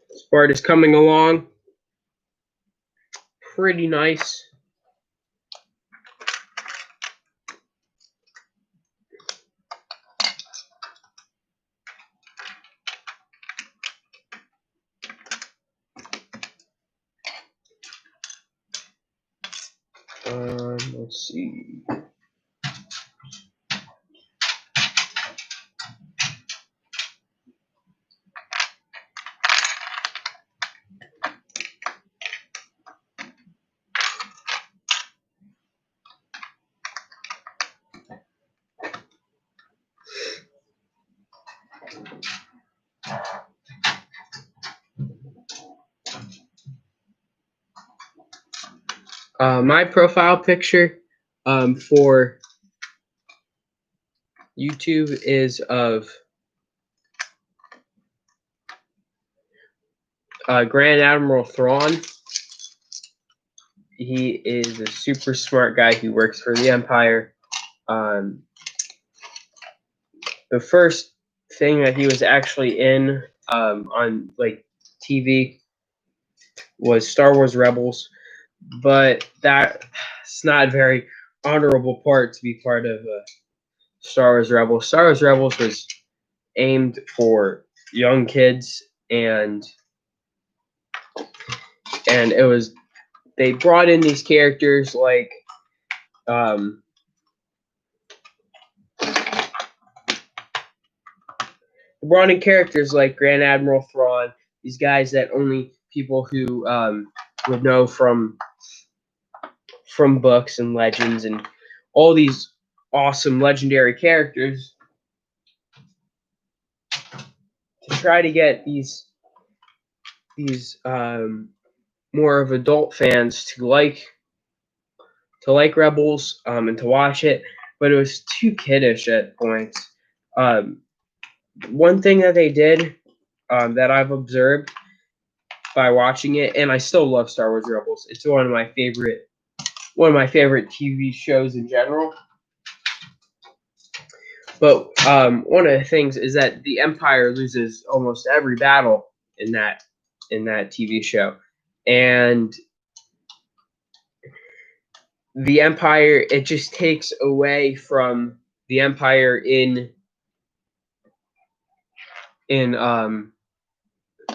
This part is coming along pretty nice. Let's see. My profile picture for YouTube is of Grand Admiral Thrawn. He is a super smart guy who works for the Empire. The first thing that he was actually in on like TV was Star Wars Rebels, but that's not a very honorable part to be part of Star Wars Rebels. Star Wars Rebels was aimed for young kids, and it was, they brought in these characters like Grand Admiral Thrawn, these guys that only people who would know from books and legends, and all these awesome legendary characters, to try to get these more of adult fans to like Rebels and to watch it, but it was too kiddish at points. One thing that they did that I've observed by watching it, and I still love Star Wars Rebels. It's one of my favorite TV shows in general. But one of the things is that the Empire loses almost every battle in that TV show, and the Empire, it just takes away from the Empire in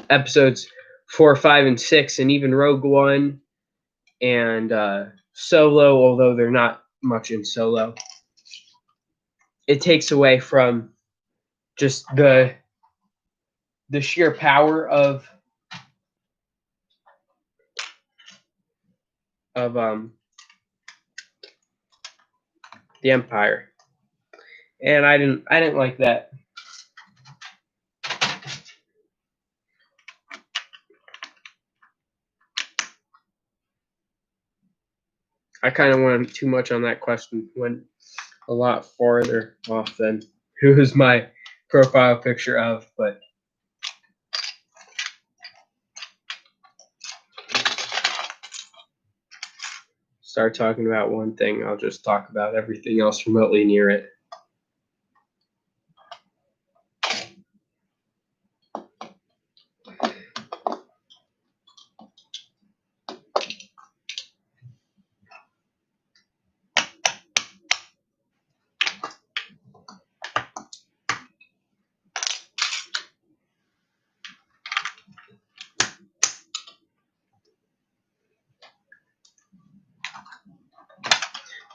episodes 4, 5, and 6, and even Rogue One and Solo, although they're not much in Solo. It takes away from just the sheer power of the Empire, and I didn't like that. I kind of went too much on that question. Went a lot farther off than who was my profile picture of, but start talking about one thing, I'll just talk about everything else remotely near it.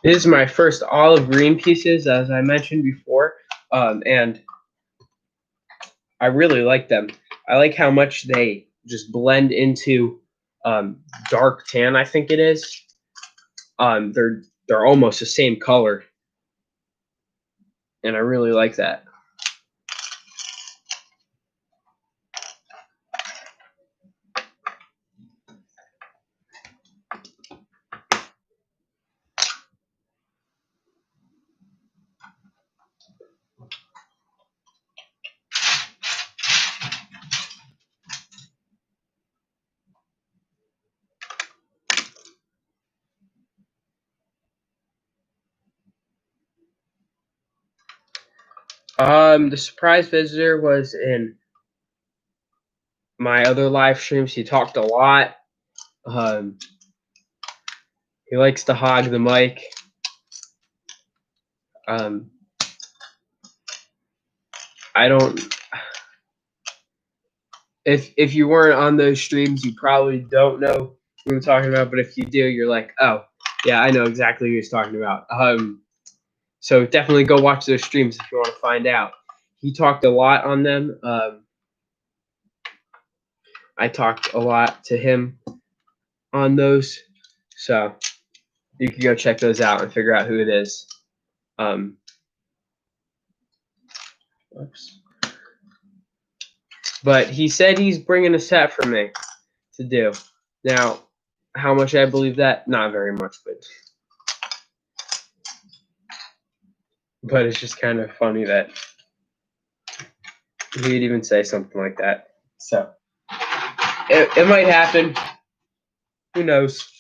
This is my first olive green pieces, as I mentioned before, and I really like them. I like how much they just blend into dark tan, I think it is. They're almost the same color, and I really like that. The surprise visitor was in my other live streams. He talked a lot. He likes to hog the mic. I don't. If you weren't on those streams, you probably don't know who I'm talking about. But if you do, you're like, oh, yeah, I know exactly who he's talking about. So definitely go watch those streams if you want to find out. He talked a lot on them. I talked a lot to him on those, so you can go check those out and figure out who it is. Oops. But he said he's bringing a set for me to do. Now, how much I believe that? Not very much, but it's just kind of funny that he'd even say something like that. So it might happen. Who knows?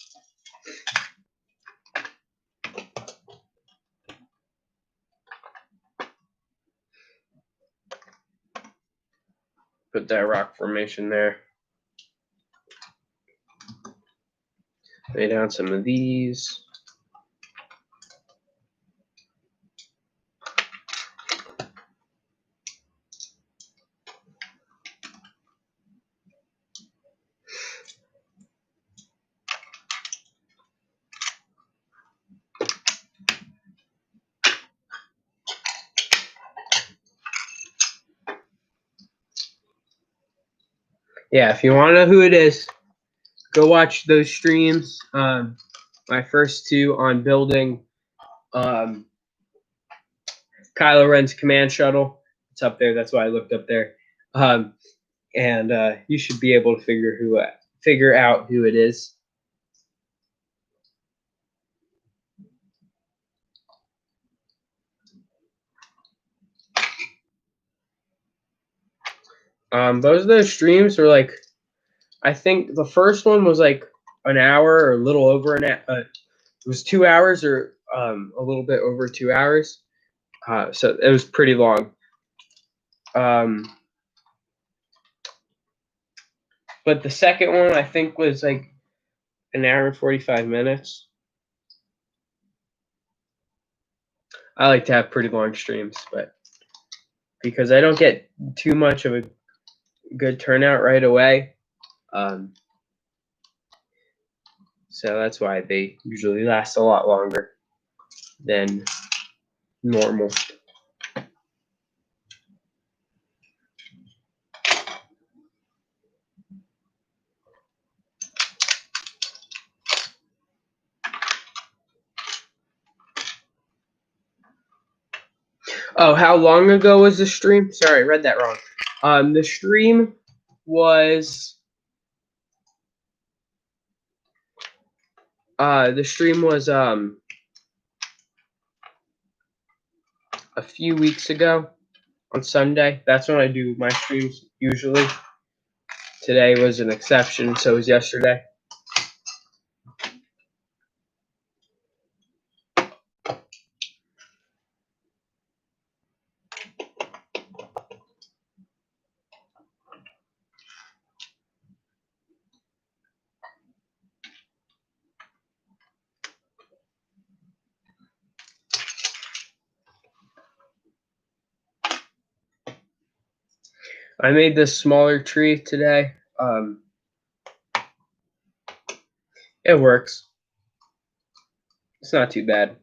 Put that rock formation there. Lay down some of these. Yeah, if you want to know who it is, go watch those streams. My first two on building Kylo Ren's command shuttle. It's up there. That's why I looked up there. And you should be able to figure out who it is. Both of those streams were like, I think the first one was like an hour or a little over an hour. It was 2 hours or a little bit over 2 hours. So it was pretty long. But the second one I think was like an hour and 45 minutes. I like to have pretty long streams, but because I don't get too much of a good turnout right away. So that's why they usually last a lot longer than normal. Oh, how long ago was the stream? Sorry, I read that wrong. The stream was a few weeks ago on Sunday. That's when I do my streams usually. Today was an exception, so was yesterday. I made this smaller tree today. It works. It's not too bad.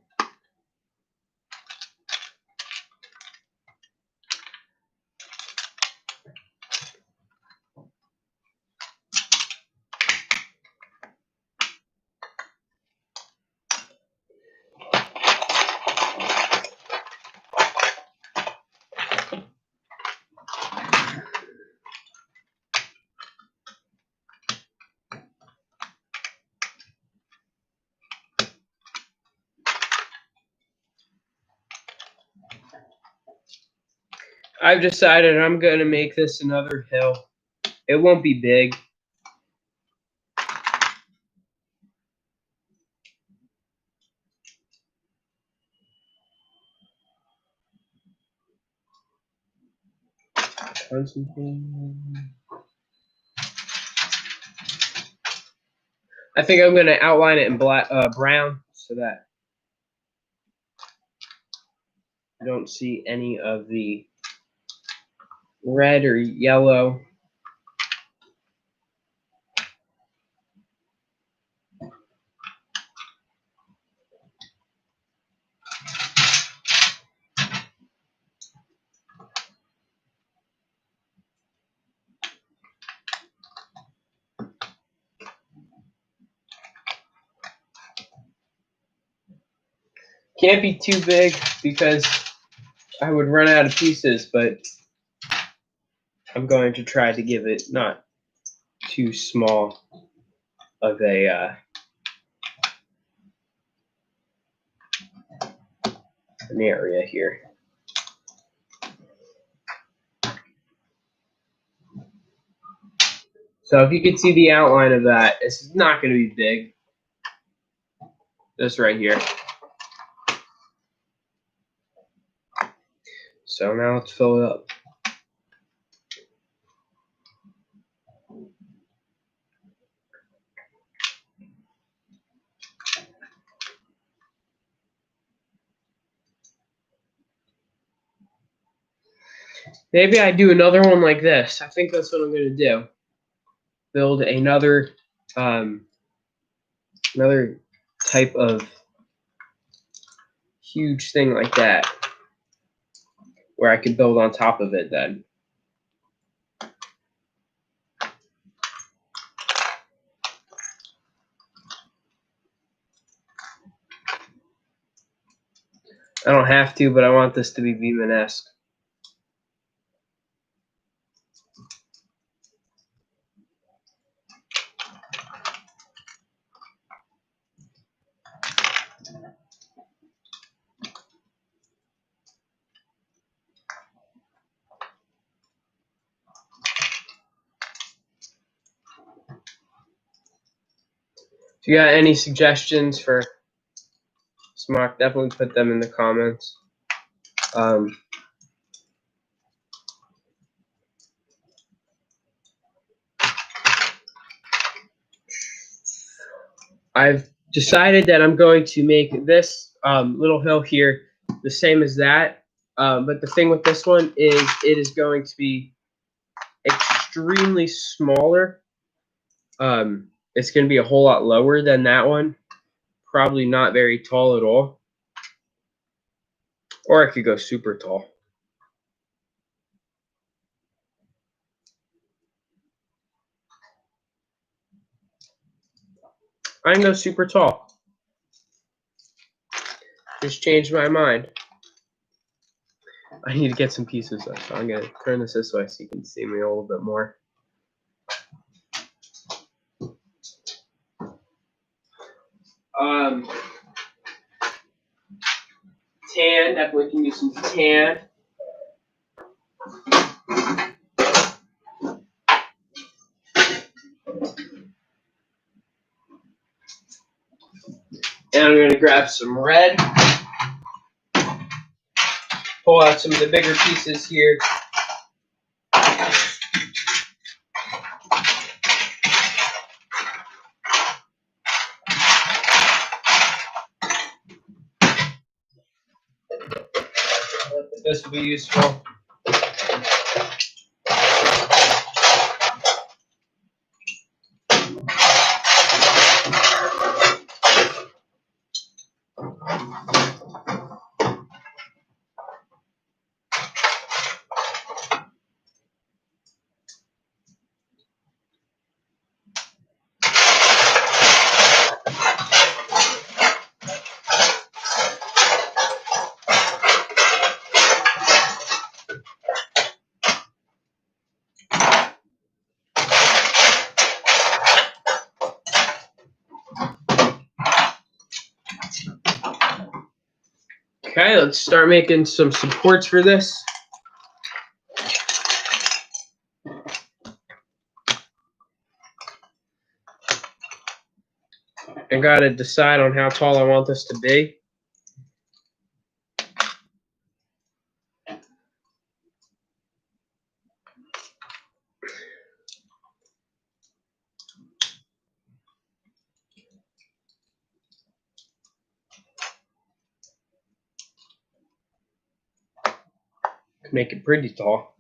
I've decided I'm going to make this another hill. It won't be big. I think I'm going to outline it in black, brown, so that I don't see any of the red or yellow. Can't be too big because I would run out of pieces, but I'm going to try to give it not too small of a an area here. So if you can see the outline of that, it's not going to be big. This right here. So now let's fill it up. Maybe I do another one like this. I think that's what I'm going to do. Build another another type of huge thing like that, where I could build on top of it then. I don't have to, but I want this to be Beeman-esque. If you got any suggestions for MOC, definitely put them in the comments. I've decided that I'm going to make this little hill here the same as that. But the thing with this one is it is going to be extremely smaller. It's going to be a whole lot lower than that one. Probably not very tall at all. Or I could go super tall. I can go super tall. Just changed my mind. I need to get some pieces though, so I'm going to turn this way so you can see me a little bit more. Tan, definitely can use some tan. And I'm going to grab some red. Pull out some of the bigger pieces here. This will be useful. Okay, let's start making some supports for this. I gotta decide on how tall I want this to be. Make it pretty tall.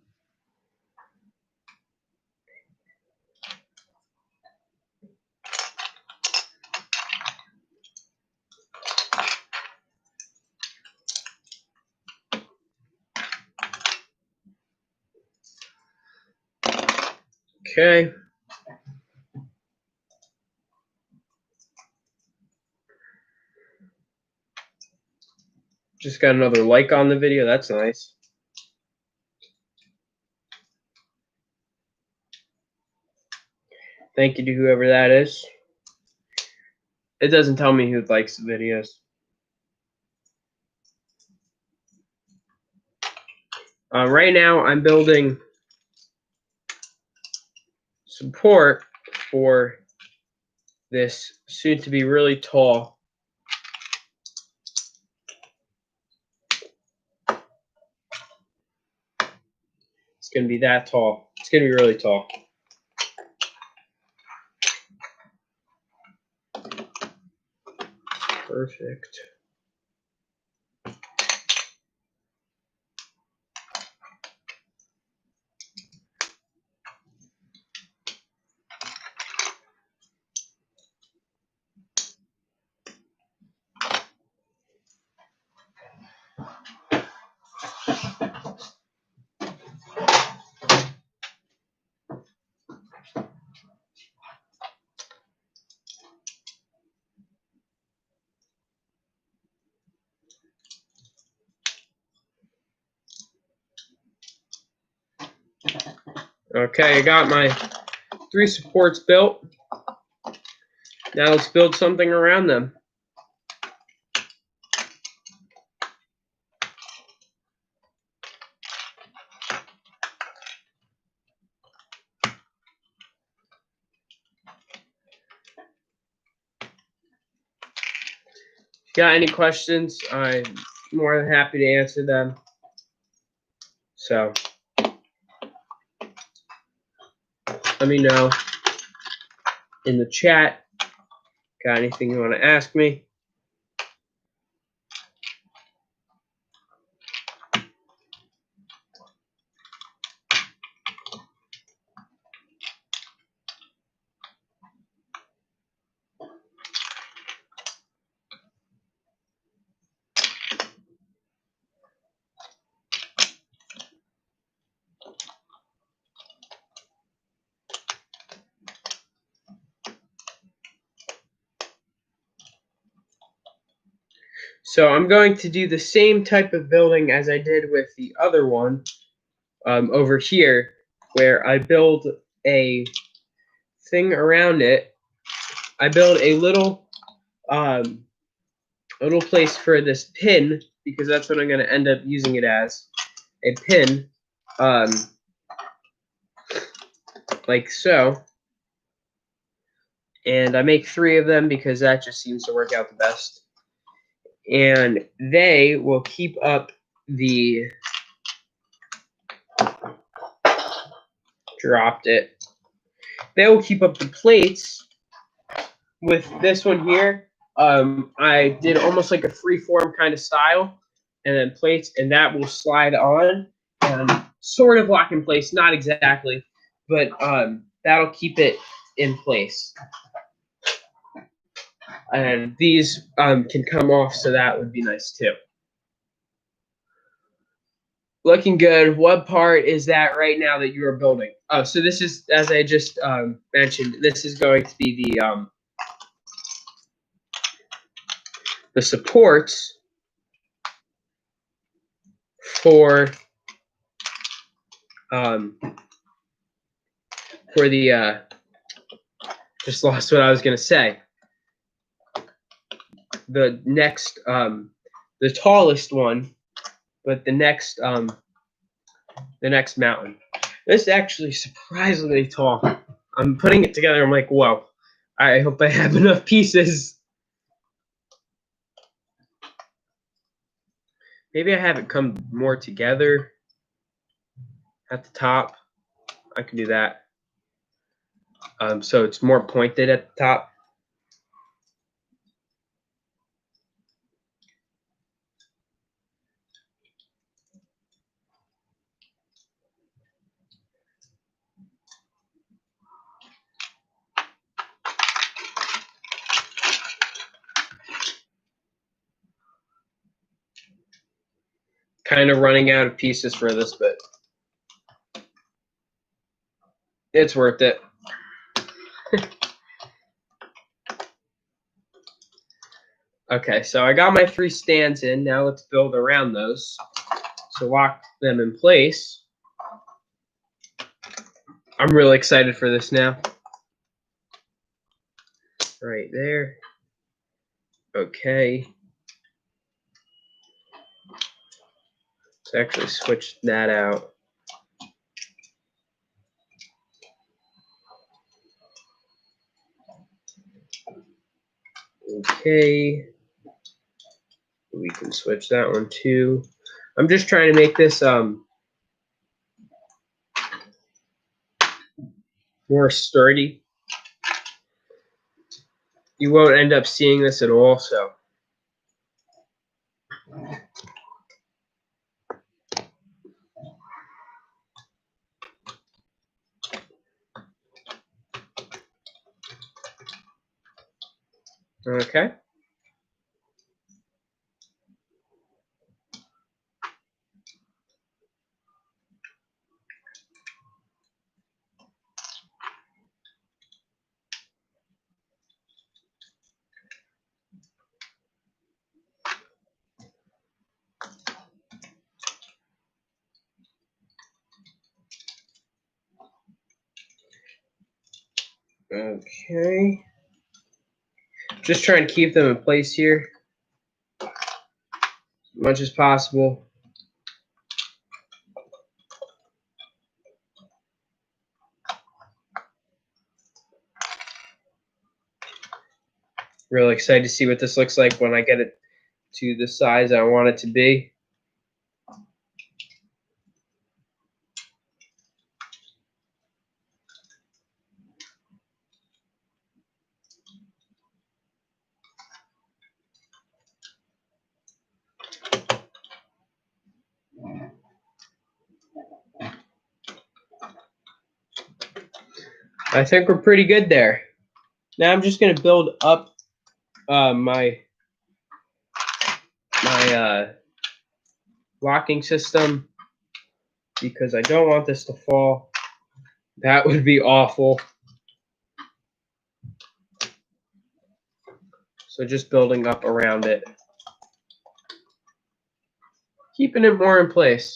Okay. Just got another like on the video. That's nice. Thank you to whoever that is. It doesn't tell me who likes the videos. Right now, I'm building support for this soon-to-be really tall It's going to be that tall. It's going to be really tall. Perfect. Okay, I got my 3 supports built. Now let's build something around them. If you got any questions, I'm more than happy to answer them. So let me know in the chat. Got anything you want to ask me? So I'm going to do the same type of building as I did with the other one over here, where I build a thing around it. I build a little place for this pin, because that's what I'm going to end up using it as, a pin, like so. And I make 3 of them because that just seems to work out the best. And they will keep up the, dropped it. They will keep up the plates. With this one here, I did almost like a free-form kind of style, and then plates, and that will slide on and sort of lock in place, not exactly, but that'll keep it in place. And these can come off, so that would be nice too. Looking good. What part is that right now that you are building? Oh, so this is, as I just mentioned, this is going to be the supports for the just lost what I was gonna say. The next the tallest one, but the next mountain. This is actually surprisingly tall. I'm putting it together, I'm like, whoa, I hope I have enough pieces Maybe I have it come more together at the top. I can do that. So it's more pointed at the top. Kind of running out of pieces for this, but it's worth it. Okay, so I got my 3 stands in. Now let's build around those. So lock them in place. I'm really excited for this now. Right there. Okay. Let's actually switch that out. Okay. We can switch that one too. I'm just trying to make this more sturdy. You won't end up seeing this at all, so. Okay. Okay. Just trying to keep them in place here as much as possible. Really excited to see what this looks like when I get it to the size I want it to be. I think we're pretty good there. Now I'm just going to build up my locking system because I don't want this to fall. That would be awful. So just building up around it. Keeping it more in place.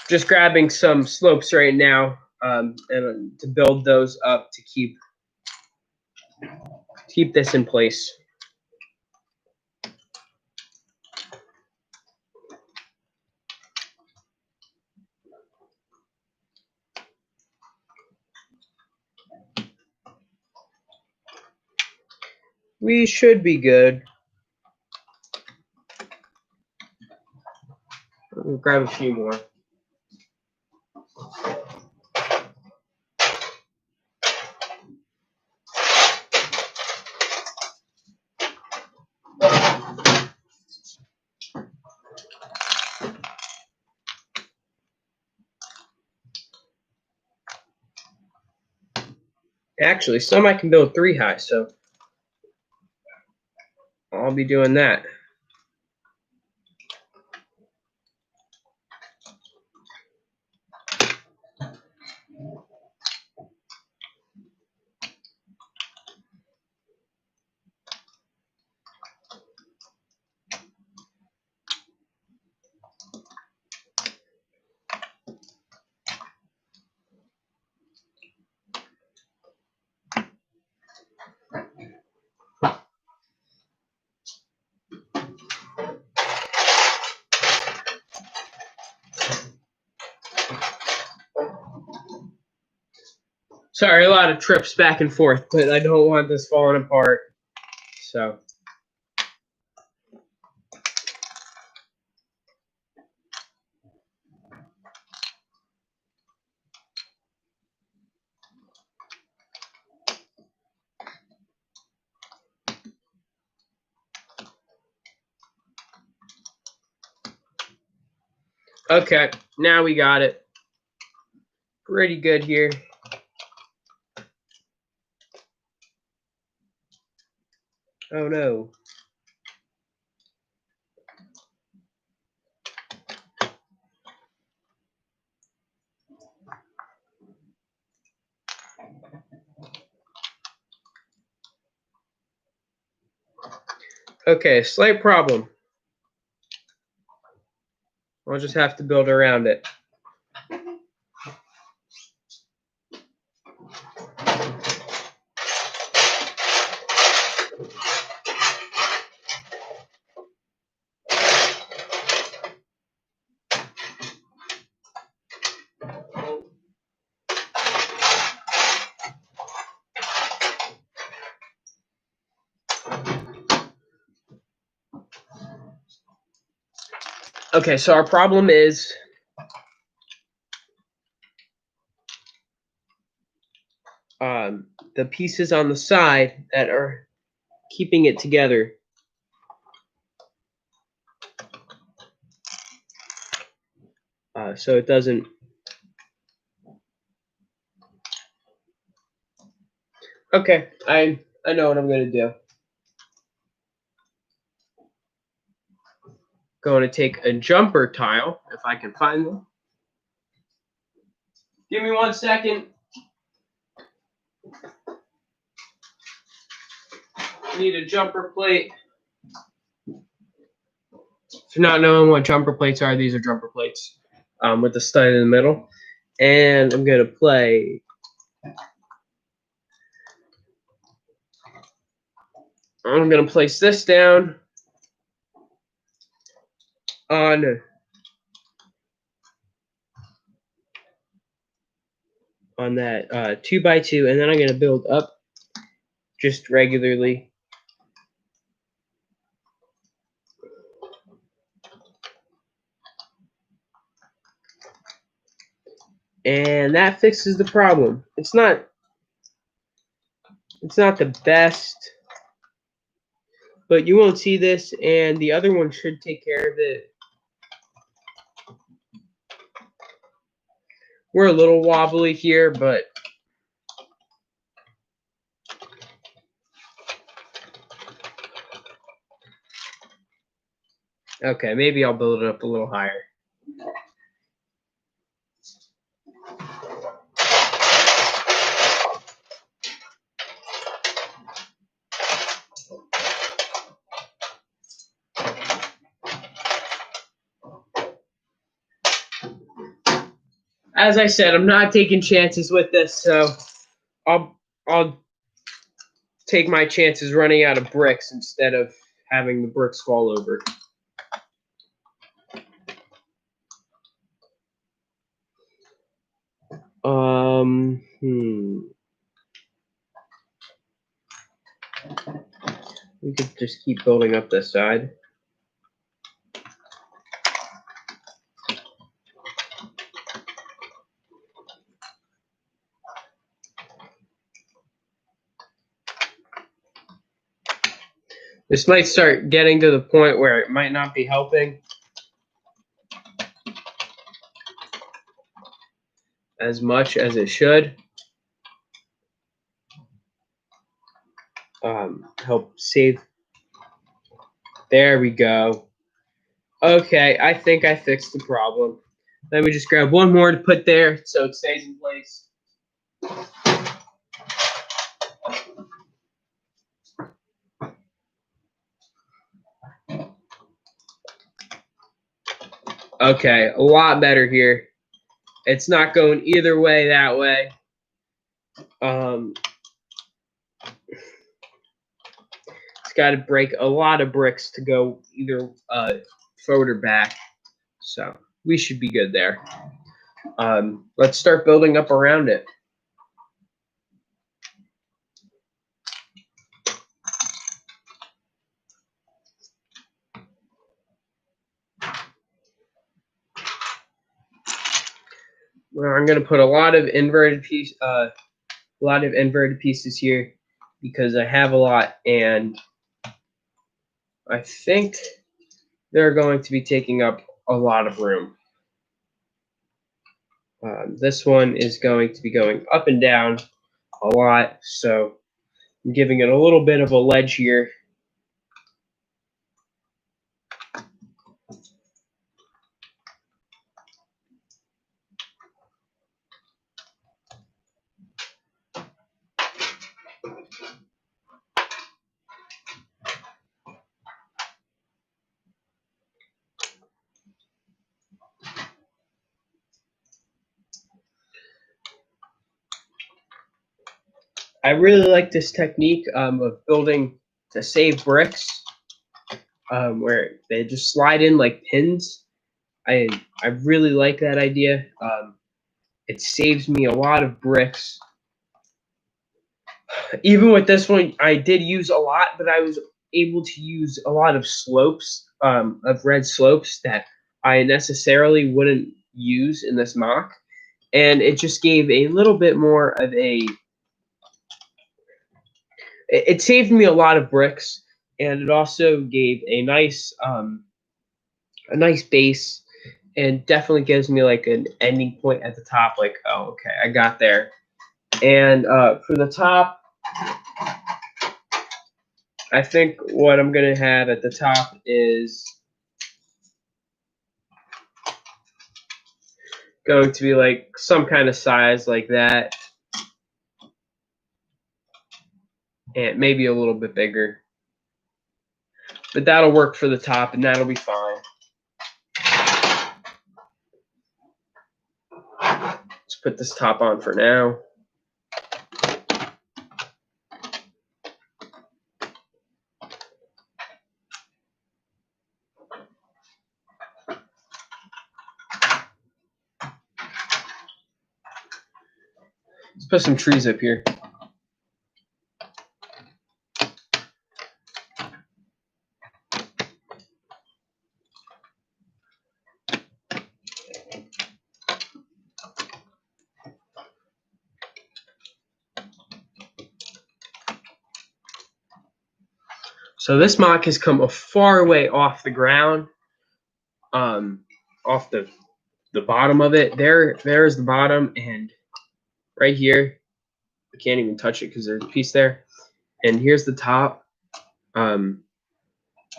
Just grabbing some slopes right now and to build those up to keep this in place. We should be good. We'll grab a few more. Actually, some I can build 3 high, so I'll be doing that. Sorry, a lot of trips back and forth, but I don't want this falling apart. So. Okay, now we got it. Pretty good here. Oh no. Okay, slight problem. I'll just have to build around it. Okay, so our problem is the pieces on the side that are keeping it together. So it doesn't. Okay, I know what I'm gonna do. Going to take a jumper tile if I can find them. Give me 1 second. Need a jumper plate. If you're not knowing what jumper plates are, these are jumper plates with the stud in the middle. And I'm going to play. I'm going to place this down on that 2x2, and then I'm going to build up just regularly. And that fixes the problem. It's not the best, but you won't see this, and the other one should take care of it. We're a little wobbly here, but okay, maybe I'll build it up a little higher. As I said, I'm not taking chances with this, so I'll take my chances running out of bricks instead of having the bricks fall over. We could just keep building up this side. This might start getting to the point where it might not be helping as much as it should. Help save. There we go. Okay, I think I fixed the problem. Let me just grab one more to put there so it stays in place. Okay, a lot better here. It's not going either way that way. It's got to break a lot of bricks to go either forward or back. So we should be good there. Let's start building up around it. I'm gonna put a lot of inverted pieces here because I have a lot, and I think they're going to be taking up a lot of room. This one is going to be going up and down a lot, so I'm giving it a little bit of a ledge here. I really like this technique of building to save bricks, where they just slide in like pins. I really like that idea. It saves me a lot of bricks. Even with this one, I did use a lot, but I was able to use a lot of slopes, of red slopes that I necessarily wouldn't use in this MOC, and it just gave a little bit more of a. It saved me a lot of bricks, and it also gave a nice base, and definitely gives me like an ending point at the top. Like, oh, okay, I got there. And for the top, I think what I'm gonna have at the top is going to be like some kind of size like that, and maybe a little bit bigger. But that'll work for the top, and that'll be fine. Let's put this top on for now. Let's put some trees up here. So this MOC has come a far way off the ground, off the bottom of it. There's the bottom, and right here, I can't even touch it because there's a piece there. And here's the top.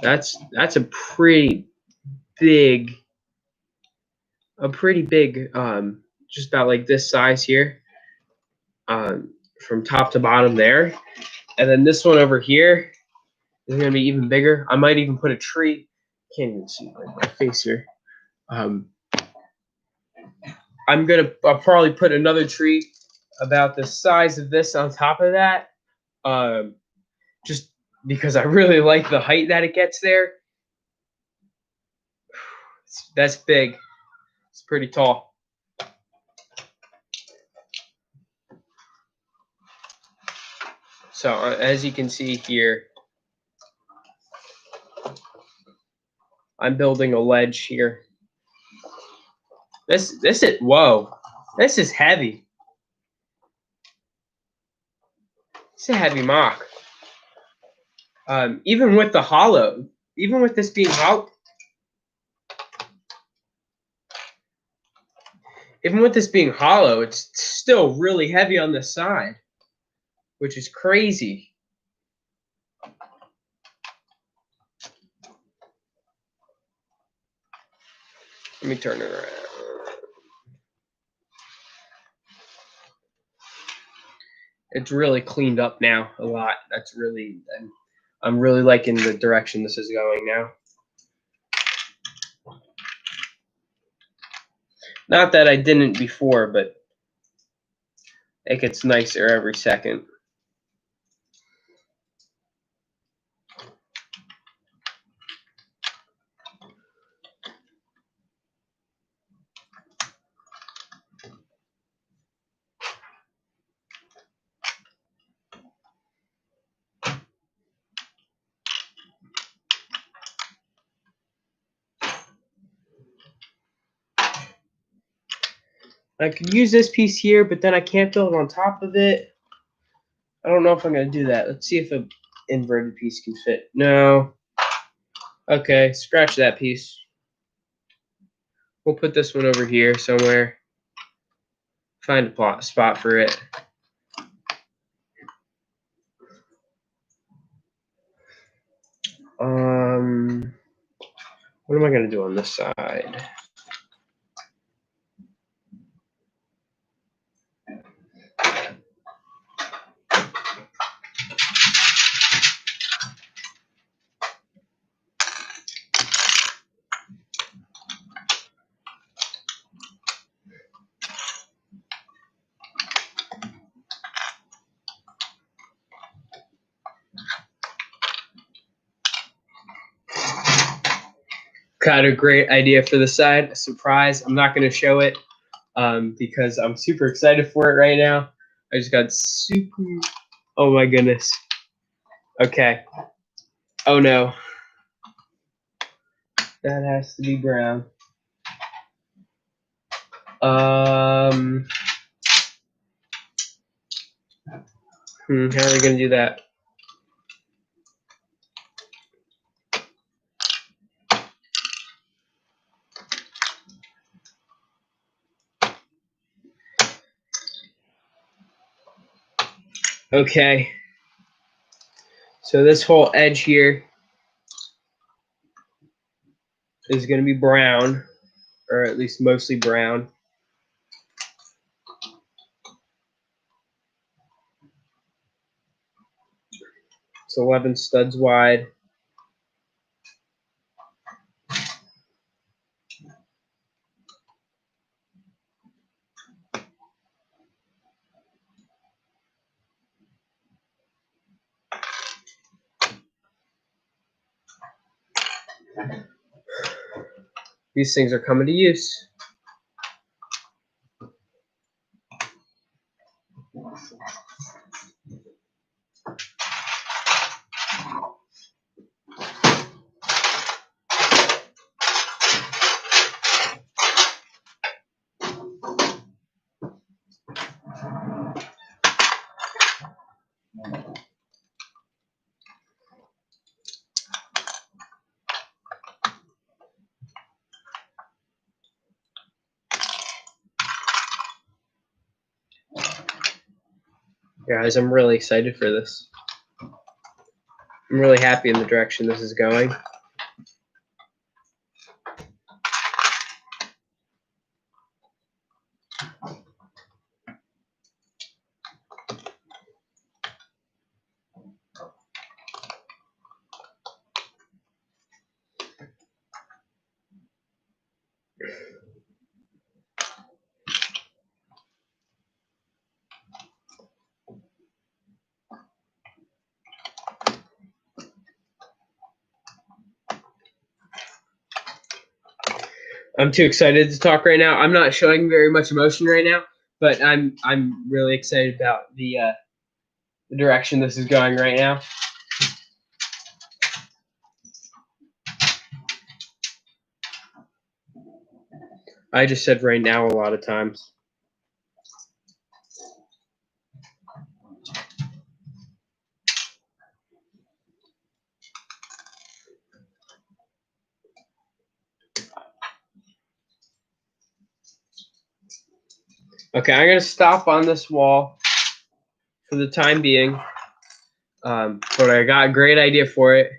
That's a pretty big, just about like this size here, from top to bottom there. And then this one over here is gonna be even bigger. I might even put a tree. Can't even see my face here. I'll probably put another tree about the size of this on top of that, just because I really like the height that it gets there. That's big. It's pretty tall. So as you can see here, I'm building a ledge here. This is heavy. It's a heavy MOC. Even with the hollow, even with this being hollow, it's still really heavy on the side, which is crazy. Let me turn it around. It's really cleaned up now a lot. I'm really liking the direction this is going now. Not that I didn't before, but it gets nicer every second. I could use this piece here, but then I can't build on top of it. I don't know if I'm going to do that. Let's see if an inverted piece can fit. No. Okay, scratch that piece. We'll put this one over here somewhere. Find a plot spot for it. What am I going to do on this side? Got a great idea for the side. A surprise. I'm not going to show it because I'm super excited for it right now. I just got super. Oh my goodness. Okay. Oh no. That has to be brown. How are we going to do that? Okay. So this whole edge here is going to be brown, or at least mostly brown. It's 11 studs wide. These things are coming to use. Guys, I'm really excited for this. I'm really happy in the direction this is going. I'm too excited to talk right now. I'm not showing very much emotion right now, but I'm really excited about the direction this is going right now. I just said right now a lot of times. Okay, I'm going to stop on this wall for the time being, but I got a great idea for it.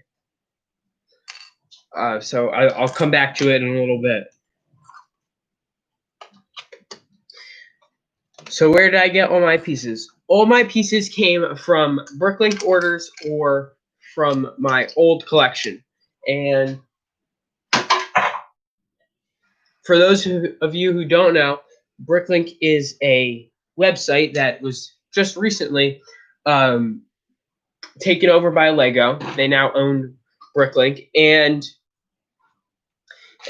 So I'll come back to it in a little bit. So where did I get all my pieces? All my pieces came from Bricklink orders or from my old collection. And for those of you who don't know, Bricklink is a website that was just recently taken over by Lego. They now own Bricklink, and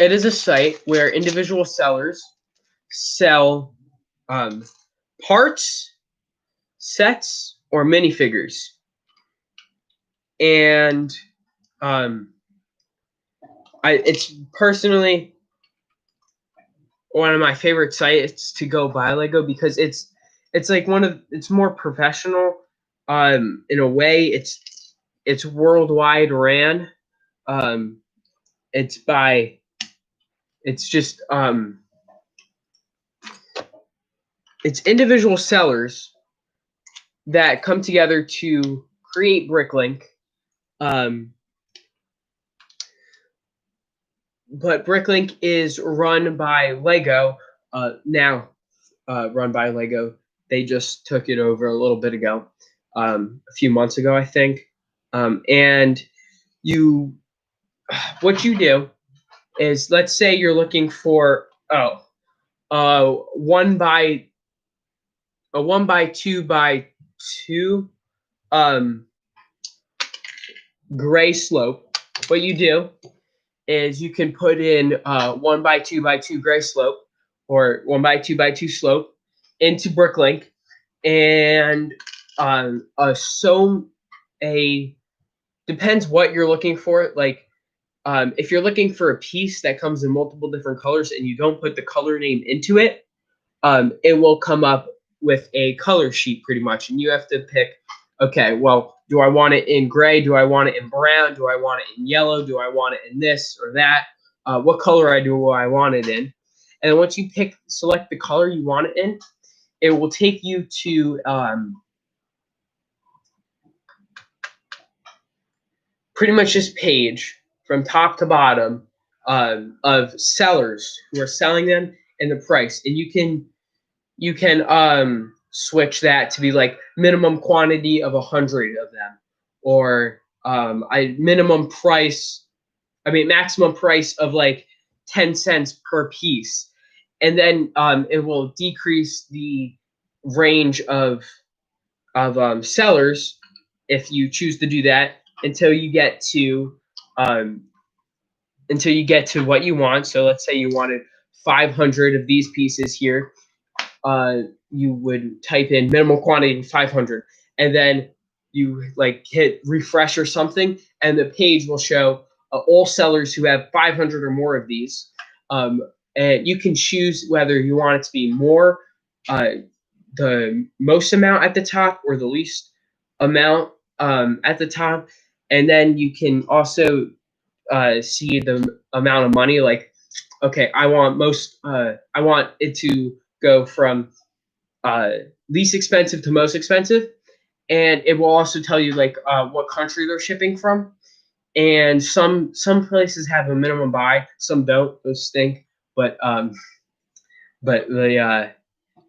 it is a site where individual sellers sell parts, sets, or minifigures. And it's personally one of my favorite sites to go buy Lego because it's like it's more professional. In a way, it's worldwide ran. Um, it's by it's just it's individual sellers that come together to create Bricklink. But Bricklink is run by Lego now. Run by Lego. They just took it over a little bit ago, a few months ago, I think. And what you do is, let's say you're looking for one by 2 by 2 gray slope. What you do is you can put in 1 by 2 by 2 gray slope or 1 by 2 by 2 slope into Bricklink, and depends what you're looking for. Like if you're looking for a piece that comes in multiple different colors and you don't put the color name into it, it will come up with a color sheet pretty much, and you have to pick. Okay, well, do I want it in gray? Do I want it in brown? Do I want it in yellow? Do I want it in this or that? What color do I want it in? And then once you select the color you want it in, it will take you to pretty much this page from top to bottom of sellers who are selling them and the price. And you can switch that to be like minimum quantity of 100 of them, or maximum price of like 10 cents per piece. And then it will decrease the range of sellers if you choose to do that until you get to what you want. So let's say you wanted 500 of these pieces here. You would type in minimum quantity 500, and then you like hit refresh or something, and the page will show all sellers who have 500 or more of these. And you can choose whether you want it to be more, the most amount at the top, or the least amount at the top. And then you can also see the amount of money. Like, okay, I want it to go from least expensive to most expensive, and it will also tell you like what country they're shipping from. And some places have a minimum buy, some don't. Those stink. But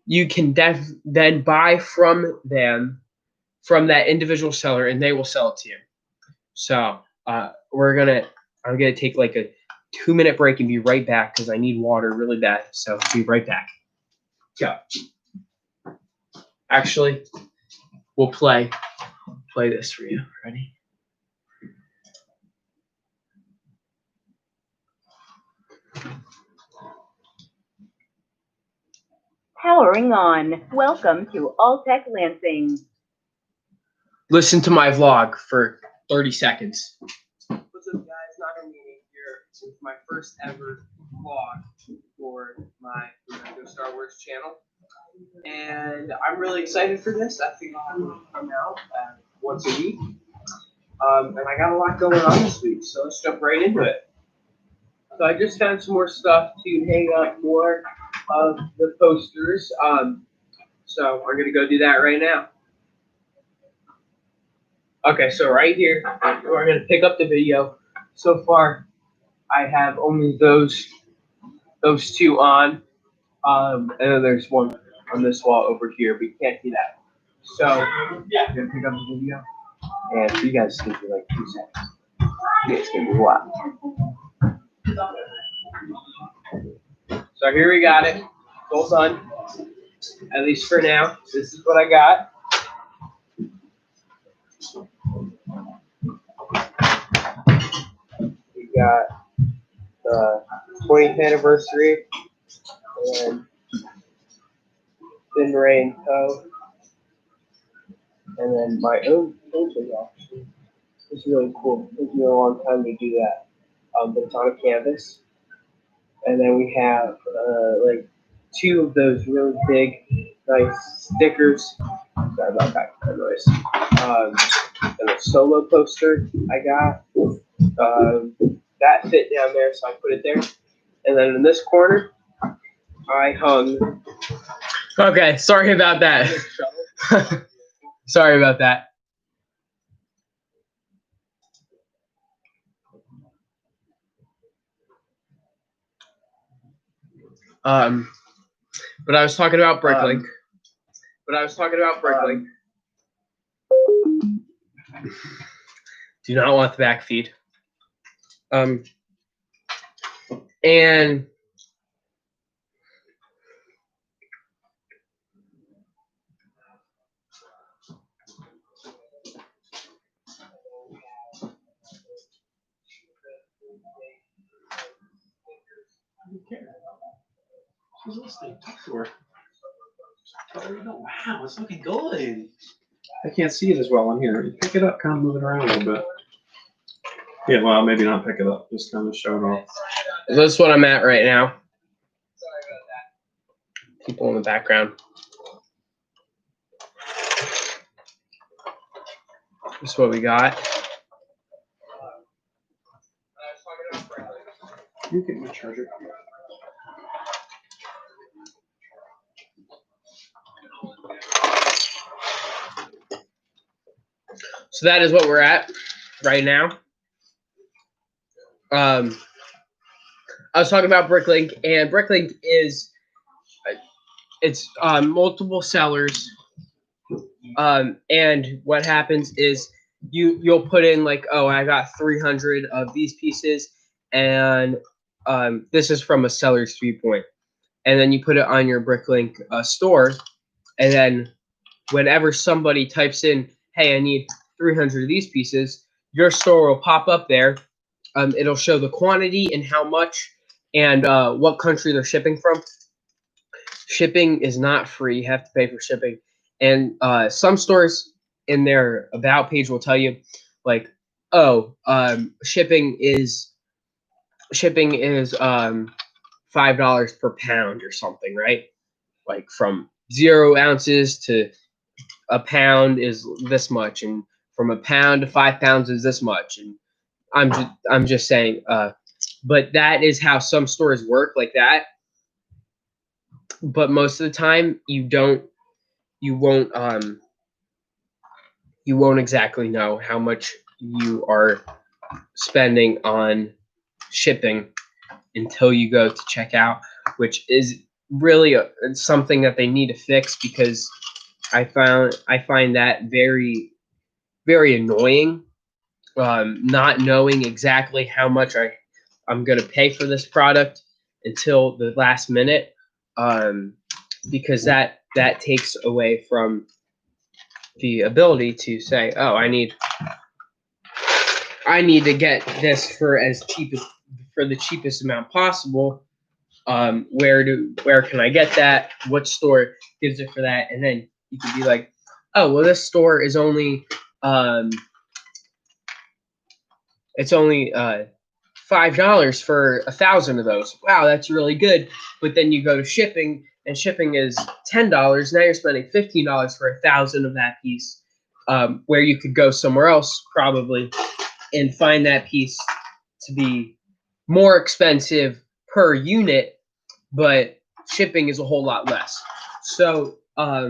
you can then buy from that individual seller, and they will sell it to you. So I'm gonna take like a 2-minute break and be right back because I need water really bad. So be right back. Go. Actually, we'll play this for you. Ready? Powering on. Welcome to Alltech Lansing. Listen to my vlog for 30 seconds. What's up, guys? Naga Meaning here with my first ever vlog for my Lego Star Wars channel. And I'm really excited for this. I think I'll have it come out once a week. And I got a lot going on this week, so let's jump right into it. So I just found some more stuff to hang up more of the posters. So we're gonna go do that right now. Okay, so right here, we're gonna pick up the video. So far, I have only those two on, and then there's one on this wall over here, but you can't see that. So yeah, I'm gonna pick up the video, and you guys can do like 2 seconds. It's gonna be wild. So here we got it. It's all done, at least for now. This is what I got. We got the 20th anniversary and Thin Ray & Co. And then my own painting, actually. It's really cool. It took me a long time to do that. But it's on a canvas. and then we have like 2 of those really big, nice stickers. Sorry about background noise. And a solo poster I got. That fit down there, so I put it there. And then in this corner, I hung. Okay, sorry about that. Sorry about that. But I was talking about Bricklink. Do not want the back feed. And She's listening. Talk to her. Wow, it's looking good. I can't see it as well on here. You pick it up, kind of move it around a little bit. Yeah, well, maybe not pick it up. Just kind of show it off. that's what I'm at right now. People in the background. That's what we got. You get my charger. So that is what we're at right now. I was talking about Bricklink, and Bricklink is it's multiple sellers. And what happens is you'll put in like, oh, I got 300 of these pieces, and this is from a seller's viewpoint, and then you put it on your Bricklink store, and then whenever somebody types in, hey, I need 300 of these pieces, your store will pop up there. It'll show the quantity and how much and what country they're shipping from. Shipping is not free. You have to pay for shipping. And some stores in their about page will tell you, like, oh, shipping is $5 per pound or something, right? Like from 0 ounces to a pound is this much, and from a pound to 5 pounds is this much. And I'm just saying, but that is how some stores work, like that. But most of the time, you won't exactly know how much you are spending on shipping until you go to checkout, which is really something that they need to fix, because I find that very, very annoying. Not knowing exactly how much I'm going to pay for this product until the last minute, because that takes away from the ability to say, oh, I need to get this for the cheapest amount possible. Where can I get that? What store gives it for that? And then you can be like, oh, well, this store is only it's only $5 for 1,000 of those. Wow, that's really good. But then you go to shipping, and shipping is $10. Now you're spending $15 for 1,000 of that piece, where you could go somewhere else probably and find that piece to be more expensive per unit, but shipping is a whole lot less. So I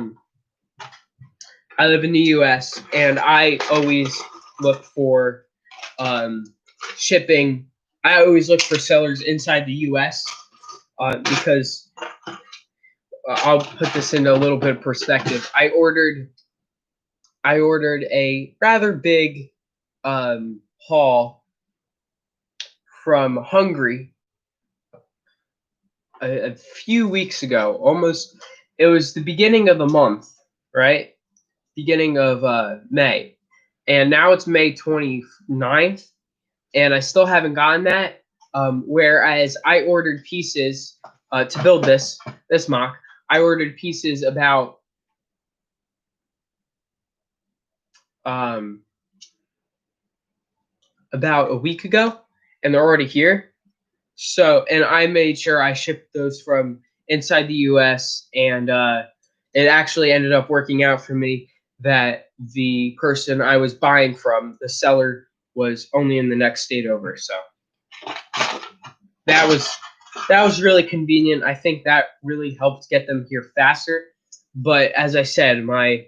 live in the U.S. and I always look for shipping. I always look for sellers inside the U.S. Because I'll put this into a little bit of perspective. I ordered a rather big haul from Hungary a few weeks ago. It was the beginning of the month, right? Beginning of May. And now it's May 29th, and I still haven't gotten that. Whereas I ordered pieces to build this MOC. I ordered pieces about a week ago, and they're already here. So, and I made sure I shipped those from inside the U.S. and it actually ended up working out for me that the person I was buying from, the seller, was only in the next state over. So that was really convenient. I think that really helped get them here faster. But as I said, my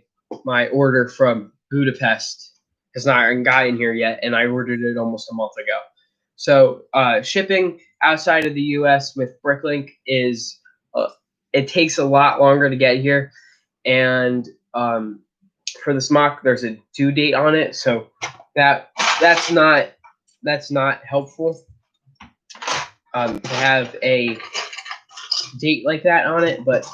order from Budapest has not gotten here yet, and I ordered it almost a month ago. So shipping outside of the U.S. with Bricklink is it takes a lot longer to get here, and for this MOC, there's a due date on it, so that's not helpful to have a date like that on it, but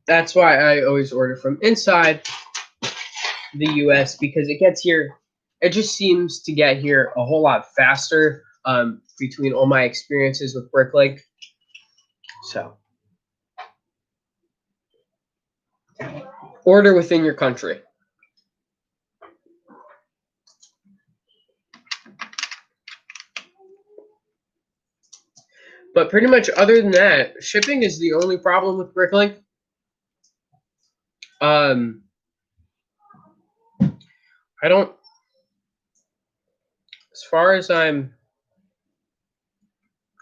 that's why I always order from inside the U.S. because it gets here. It just seems to get here a whole lot faster between all my experiences with Bricklink. So, order within your country. But pretty much other than that, shipping is the only problem with Bricklink. I don't, as far as I'm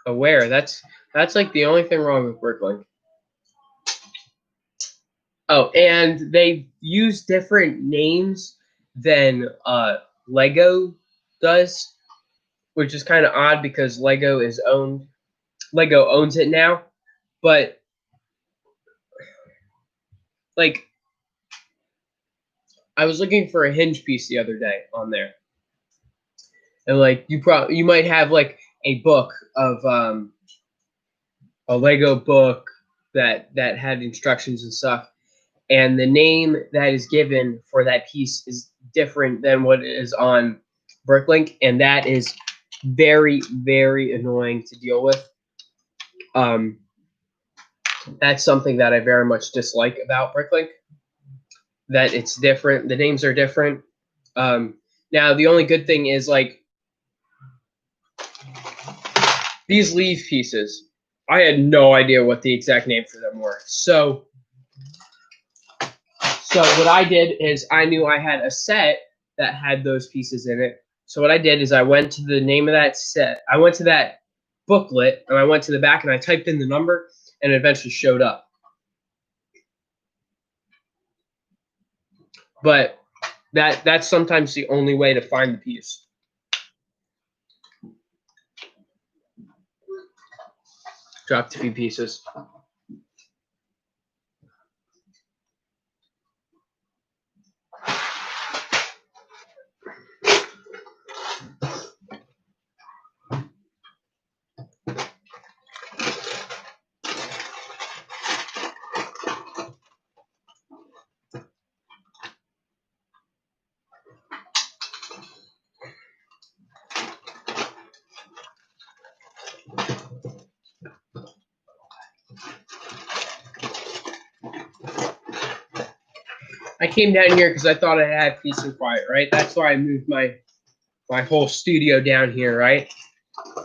aware, that's like the only thing wrong with Bricklink. Oh, and they use different names than Lego does, which is kind of odd because Lego owns it now. But like, I was looking for a hinge piece the other day on there, and like you might have like a book of a Lego book that had instructions and stuff, and the name that is given for that piece is different than what is on Bricklink, and that is very, very annoying to deal with. That's something that I very much dislike about Bricklink, that it's different. The names are different. Now, the only good thing is, like, these leaf pieces, I had no idea what the exact name for them were. So what I did is I knew I had a set that had those pieces in it. So what I did is I went to the name of that set. I went to that booklet, and I went to the back, and I typed in the number, and it eventually showed up. But that's sometimes the only way to find the piece. Dropped a few pieces. I came down here because I thought I had peace and quiet, right? That's why I moved my whole studio down here, right?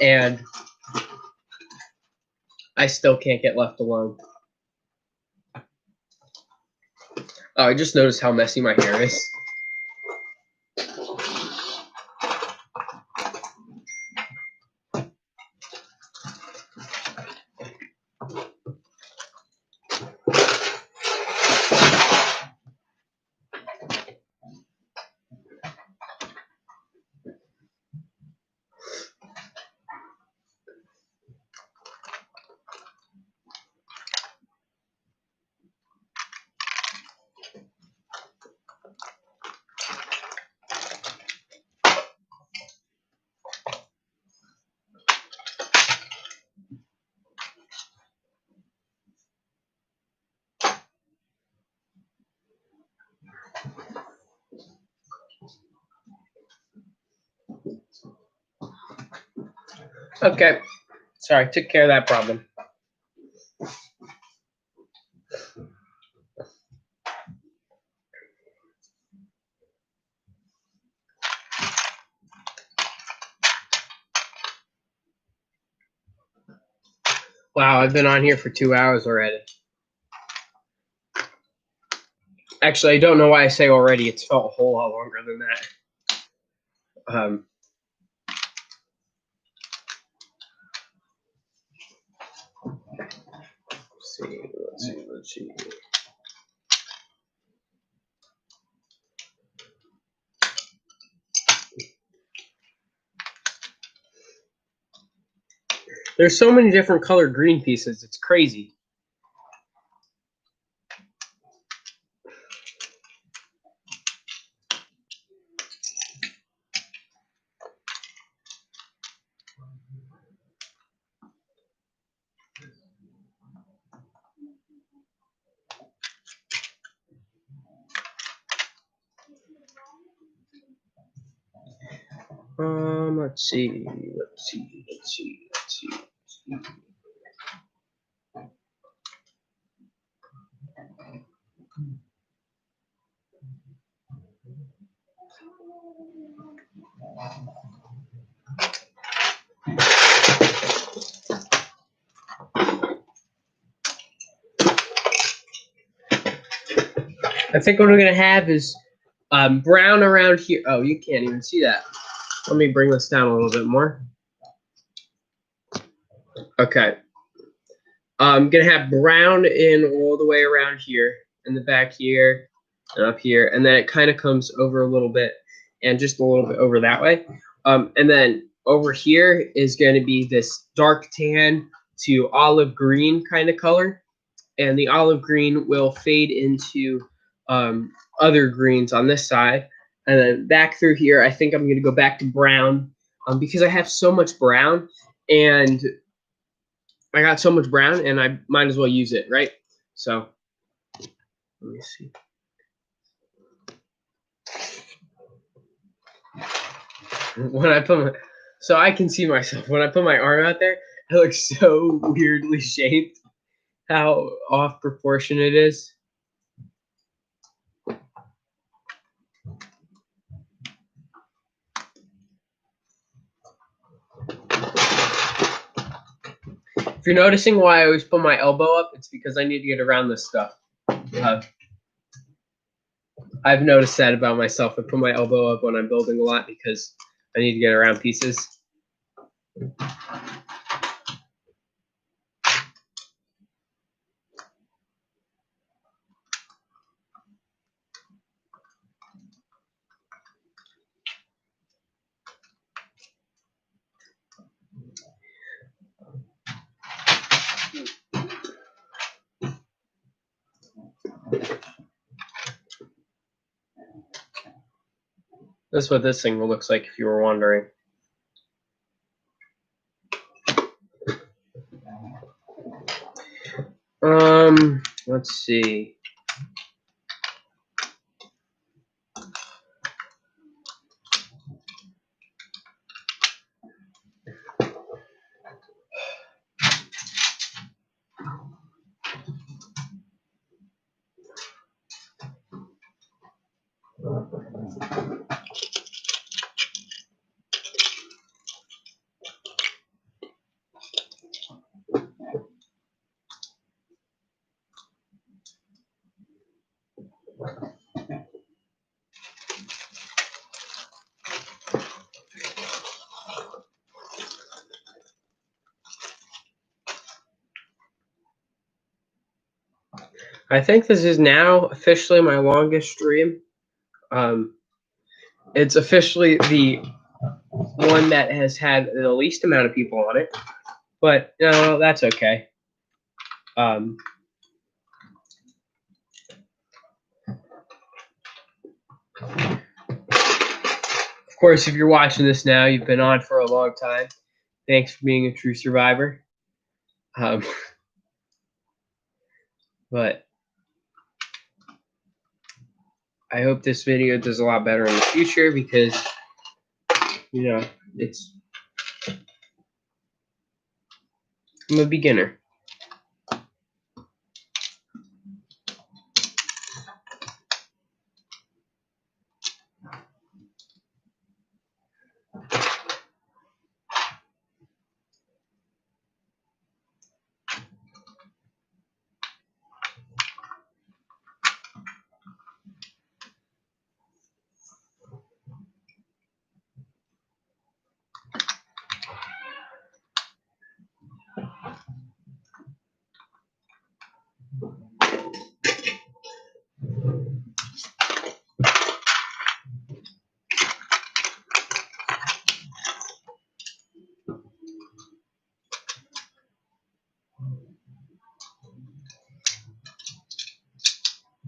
And I still can't get left alone. Oh, I just noticed how messy my hair is. Okay. Sorry, took care of that problem. Wow, I've been on here for 2 hours already. Actually, I don't know why I say already. It's felt a whole lot longer than that. Let's see. There's so many different colored green pieces. It's crazy. Let's see. I think what we're gonna have is brown around here. Oh, you can't even see that. Let me bring this down a little bit more. Okay. I'm gonna have brown in all the way around here, in the back here, and up here, and then it kind of comes over a little bit, and just a little bit over that way. And then over here is going to be this dark tan to olive green kind of color, and the olive green will fade into other greens on this side, and then back through here, I think I'm going to go back to brown because I have so much brown, and I got so much brown, and I might as well use it, right? So let me see. When I put so I can see myself. When I put my arm out there, it looks so weirdly shaped. How off proportion it is. If you're noticing why I always put my elbow up, it's because I need to get around this stuff. I've noticed that about myself. I put my elbow up when I'm building a lot because I need to get around pieces. That's what this thing looks like if you were wondering. Let's see. I think this is now officially my longest stream. It's officially the one that has had the least amount of people on it, but no, that's okay. Of course, if you're watching this now, you've been on for a long time. Thanks for being a true survivor. But I hope this video does a lot better in the future because, you know, I'm a beginner.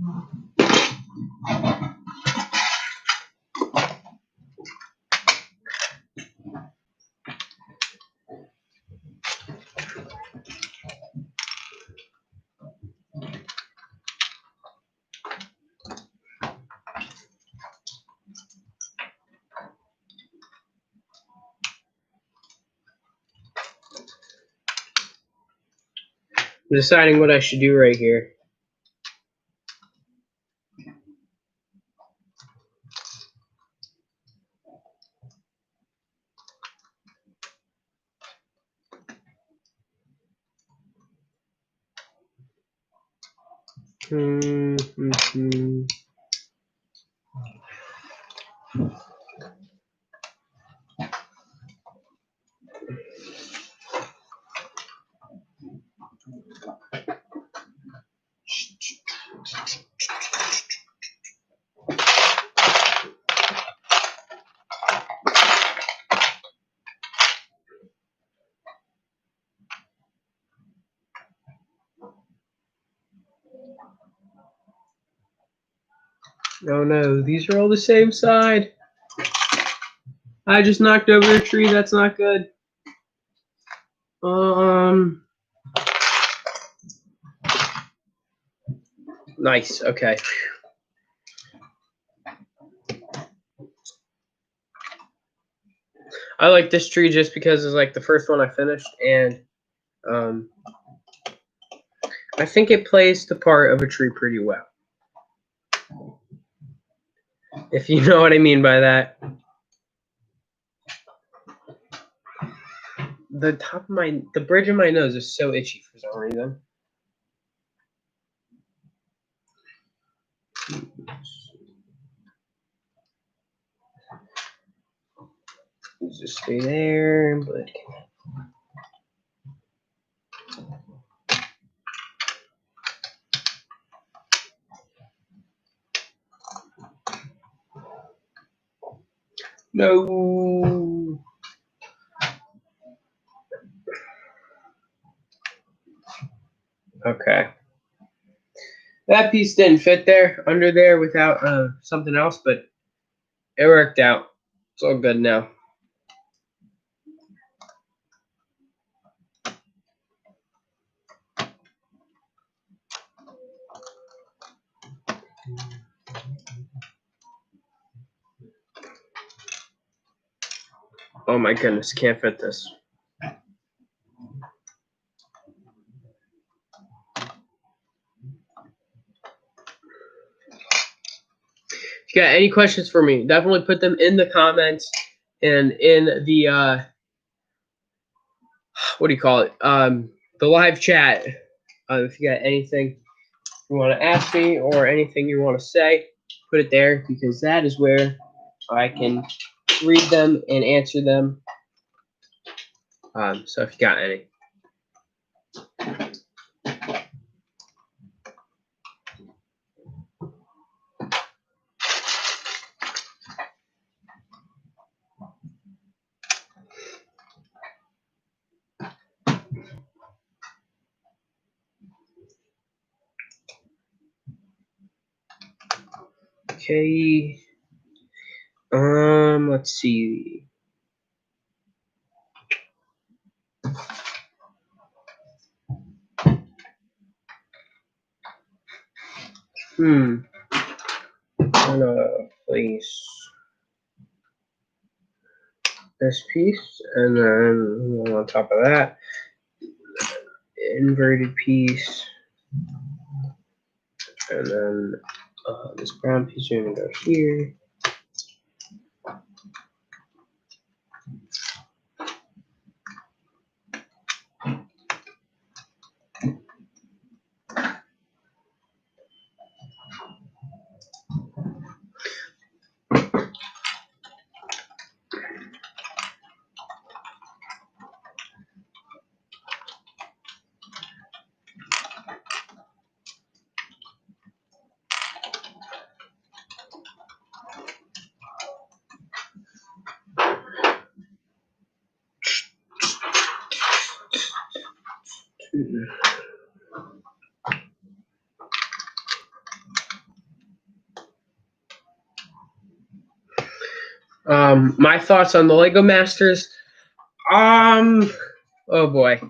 I'm deciding what I should do right here. Oh no, these are all the same side. I just knocked over a tree. That's not good. Nice. Okay. I like this tree just because it's like the first one I finished, and I think it plays the part of a tree pretty well. If you know what I mean by that. The bridge of my nose is so itchy for some reason. Just stay there, but no. Okay. That piece didn't fit there, under there, without something else, but it worked out. It's all good now. Oh my goodness, can't fit this. If you got any questions for me, definitely put them in the comments and in the what do you call it? The live chat. If you got anything you want to ask me or anything you want to say, put it there, because that is where I can read them and answer them. So if you got any. Okay. Let's see. I'm gonna place this piece, and then on top of that, inverted piece, and then this brown piece is gonna go here. My thoughts on the Lego Masters. Oh boy.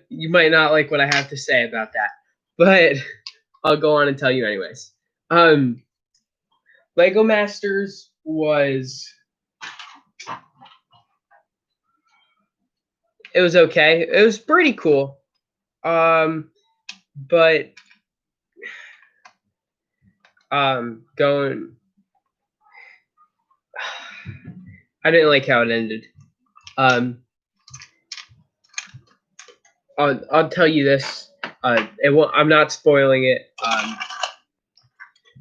You might not like what I have to say about that, but I'll go on and tell you anyways. Lego Masters was okay. It was pretty cool. But going I didn't like how it ended. I'll tell you this. I'm not spoiling it.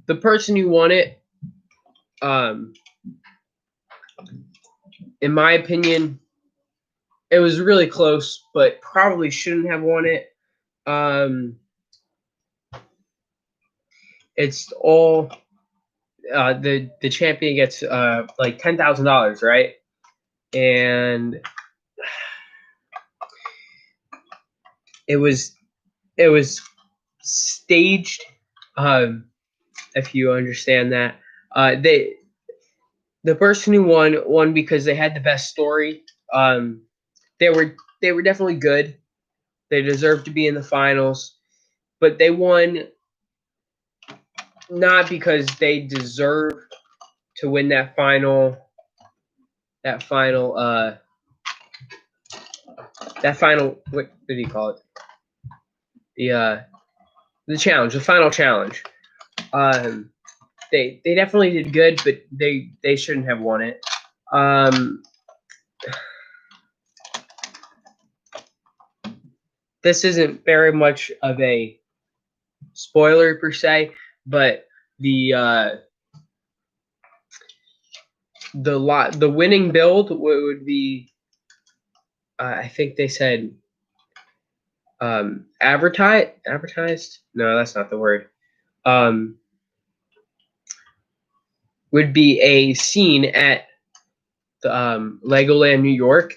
The person who won it, in my opinion, it was really close, but probably shouldn't have won it. It's all the champion gets like $10,000, right? And it was staged. If you understand that, the person who won because they had the best story. They were definitely good. They deserved to be in the finals, but they won not because they deserved to win that final. What do you call it? The challenge, the final challenge. They definitely did good, but they shouldn't have won it. This isn't very much of a spoiler per se, but the winning build would be, I think they said, advertised. No, that's not the word. Would be a scene at the Legoland, New York,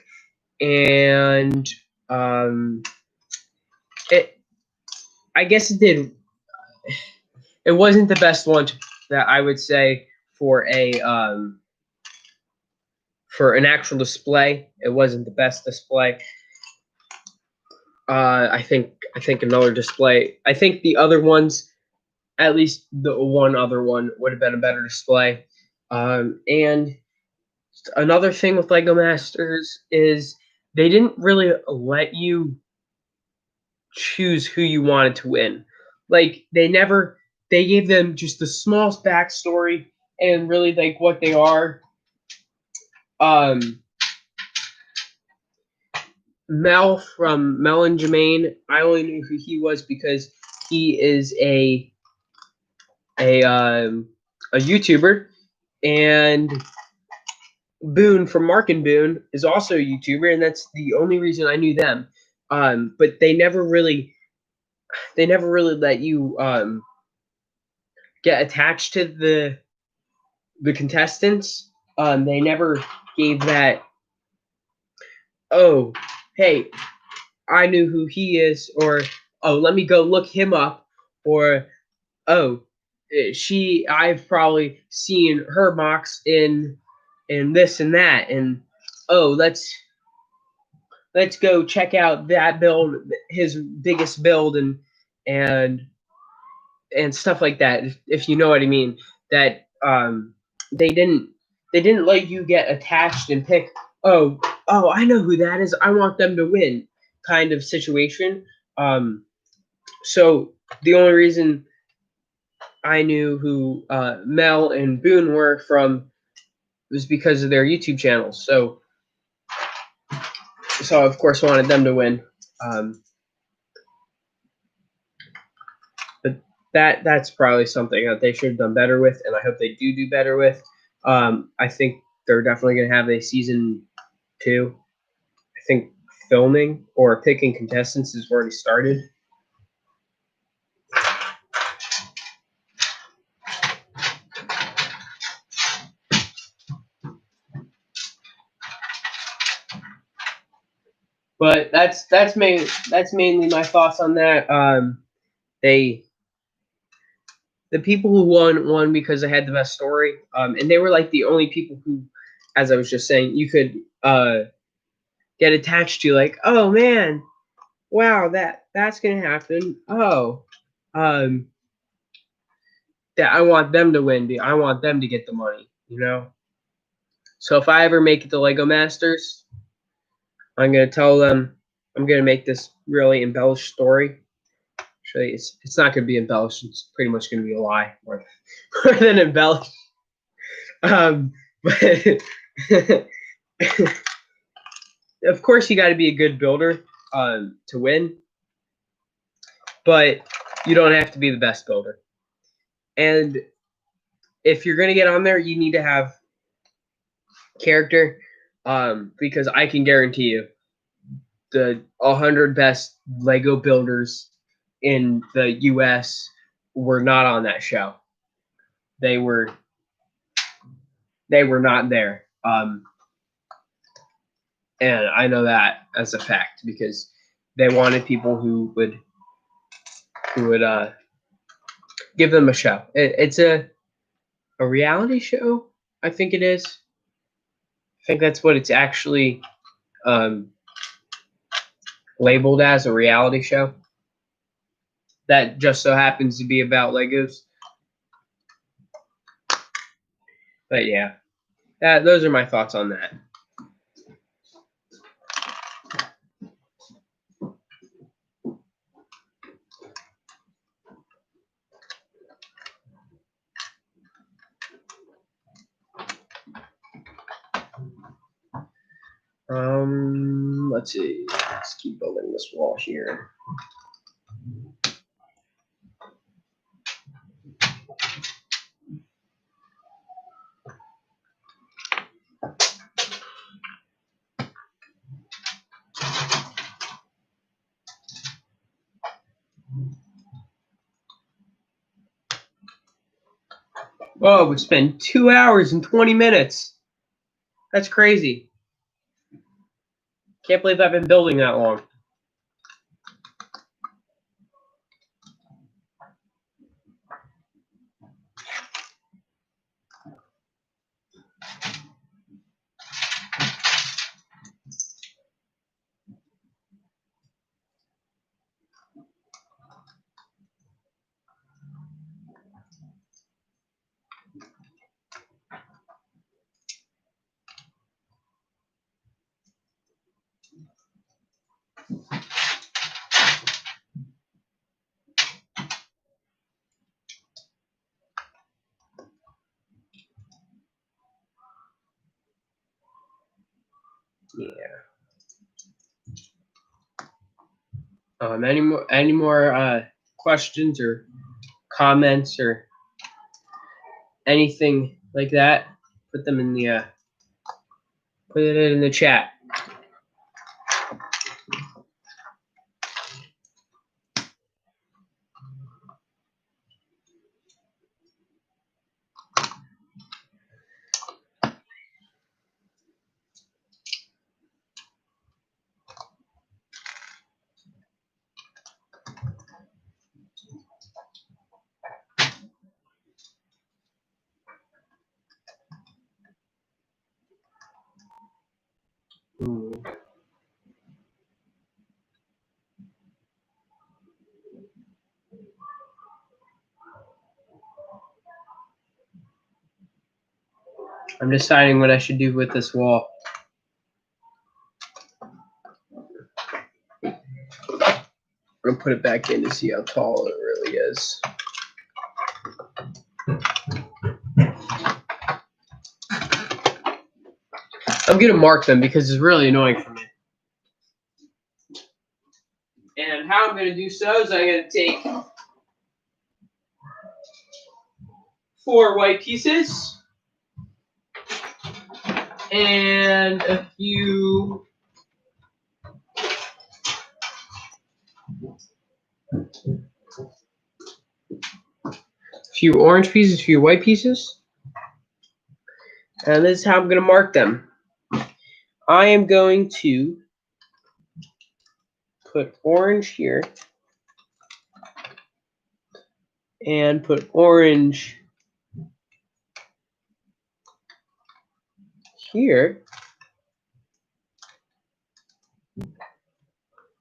and I guess it did. It wasn't the best one that I would say for an actual display. It wasn't the best display. I think another display. I think the other ones, at least the one other one, would have been a better display. And another thing with Lego Masters is they didn't really let you choose who you wanted to win. Like they gave them just the smallest backstory and really like what they are. Mel from Mel and Jermaine, I only knew who he was because he is a YouTuber, and Boone from Mark and Boone is also a YouTuber, and that's the only reason I knew them. But they never really let you get attached to the contestants. They never gave that. Oh, hey, I knew who he is, or oh, let me go look him up, or oh, I've probably seen her MOCs in this and that, and oh, let's go check out that build, his biggest build, and stuff like that. If you know what I mean, that they didn't let you get attached and pick. Oh, I know who that is. I want them to win, kind of situation. So the only reason I knew who Mel and Boone were from was because of their YouTube channels. So I of course wanted them to win. But that's probably something that they should have done better with, and I hope they do better with. I think they're definitely going to have a season 2. I think filming or picking contestants has already started. But that's mainly my thoughts on that. The people who won because they had the best story, and they were like the only people who as I was just saying, you could get attached to, like, oh man, wow, that's gonna happen. Oh, that I want them to win. I want them to get the money. So if I ever make it to Lego Masters, I'm gonna tell them I'm gonna make this really embellished story. Actually, it's not gonna be embellished. It's pretty much gonna be a lie more than embellished. But of course, you got to be a good builder to win, but you don't have to be the best builder. And if you're gonna get on there, you need to have character, because I can guarantee you, the 100 best Lego builders in the U.S. were not on that show. They were not there. And I know that as a fact because they wanted people who would give them a show. It's a reality show. I think it is. I think that's what it's actually labeled as, a reality show. That just so happens to be about Legos. But yeah, those are my thoughts on that. Let's see. Let's keep building this wall here. Whoa, we spent 2 hours and 20 minutes. That's crazy. Can't believe I've been building that long. Yeah. Any more questions or comments or anything like that? Put them in the put it in the chat. Ooh. I'm deciding what I should do with this wall. I'm gonna put it back in to see how tall it really is. I'm gonna mark them because it's really annoying for me. And how I'm gonna do so is I'm gonna take 4 white pieces and a few orange pieces, a few white pieces, and this is how I'm going to mark them. I am going to put orange here and put orange here.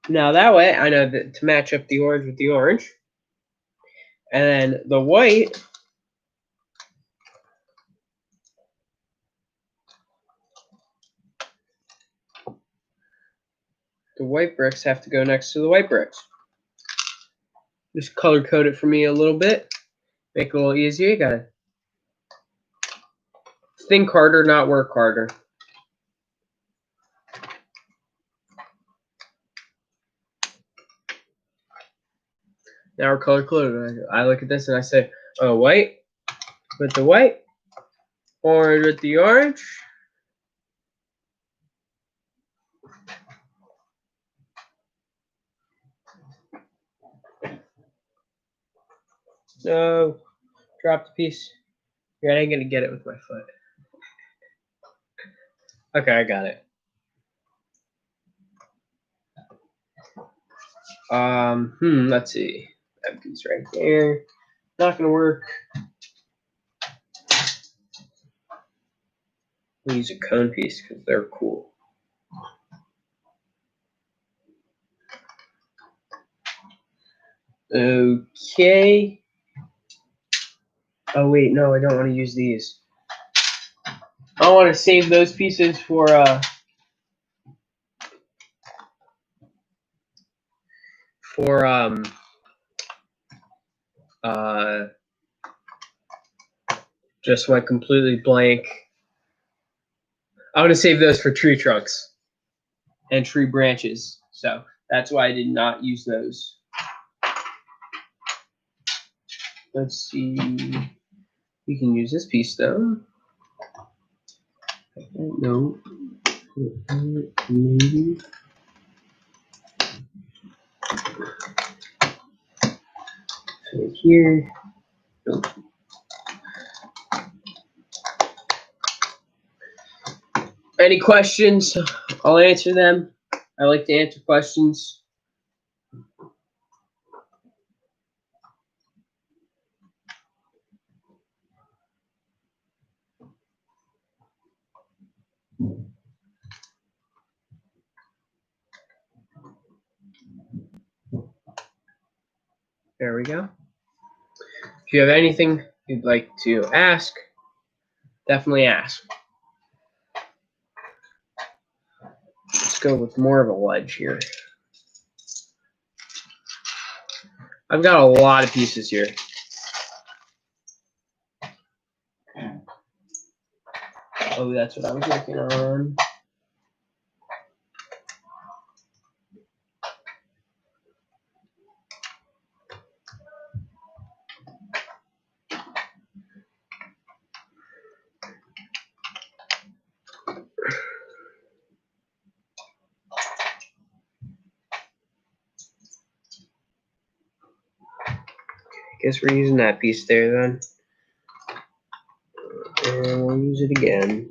Now that way, I know that to match up the orange with the orange. And then the white, the white bricks have to go next to the white bricks. Just color code it for me a little bit. Make it a little easier. You gotta think harder, not work harder. Now we're color coded. I look at this and I say, oh, white with the white, orange with the orange. No, drop the piece. You're not gonna get it with my foot. Okay, I got it. Let's see. That piece right there. Not gonna work. We'll use a cone piece because they're cool. Okay. Oh wait, no, I don't want to use these. I want to save those pieces for just went completely blank. I want to save those for tree trunks and tree branches. So that's why I did not use those. Let's see. We can use this piece though. No. Maybe. Right here. Nope. Any questions? I'll answer them. I like to answer questions. There we go. If you have anything you'd like to ask, definitely ask. Let's go with more of a ledge here. I've got a lot of pieces here. Oh, that's what I was working on. Guess we're using that piece there then. And we'll use it again.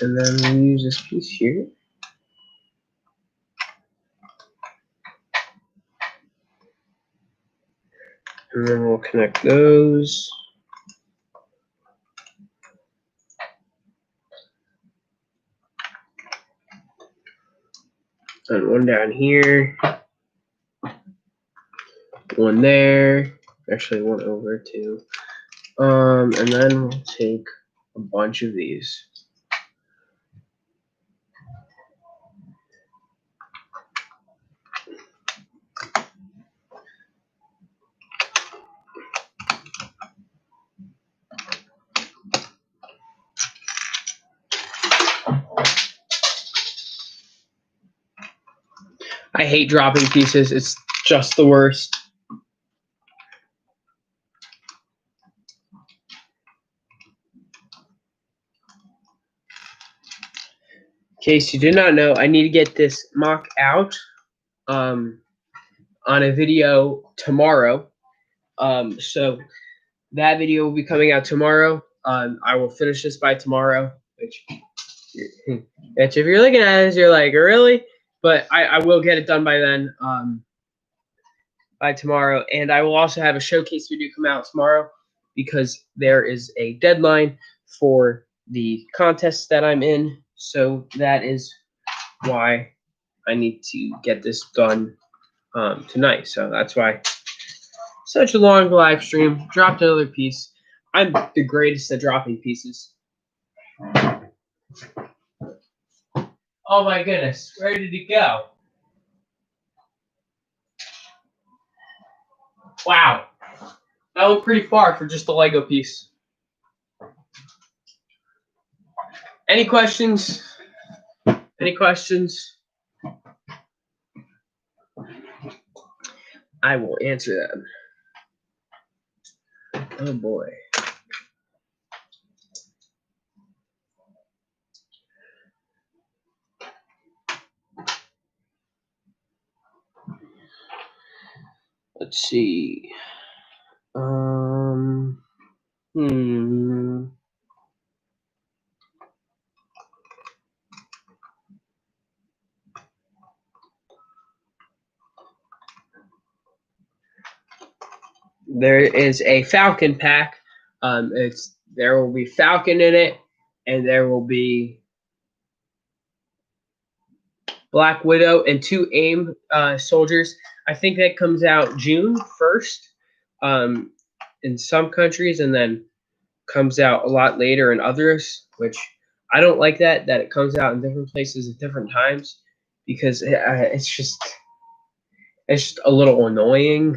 And then we'll use this piece here. And then we'll connect those. And one down here. One there. Actually, one over too. And then we'll take a bunch of these. I hate dropping pieces. It's just the worst. In case you did not know, I need to get this MOC out on a video tomorrow. So that video will be coming out tomorrow. I will finish this by tomorrow. Which if you're looking at this, you're like, really? But I will get it done by then. by tomorrow. And I will also have a showcase video come out tomorrow because there is a deadline for the contest that I'm in. So that is why I need to get this done tonight. So that's why such a long live stream. Dropped another piece. I'm the greatest at dropping pieces. Oh my goodness, where did it go? Wow, that went pretty far for just a Lego piece. Any questions? Any questions? I will answer them. Oh boy. Let's see. There is a Falcon pack. There will be Falcon in it, and there will be Black Widow and 2 AIM soldiers. I think that comes out June 1st in some countries, and then comes out a lot later in others, which I don't like that it comes out in different places at different times, because it's just a little annoying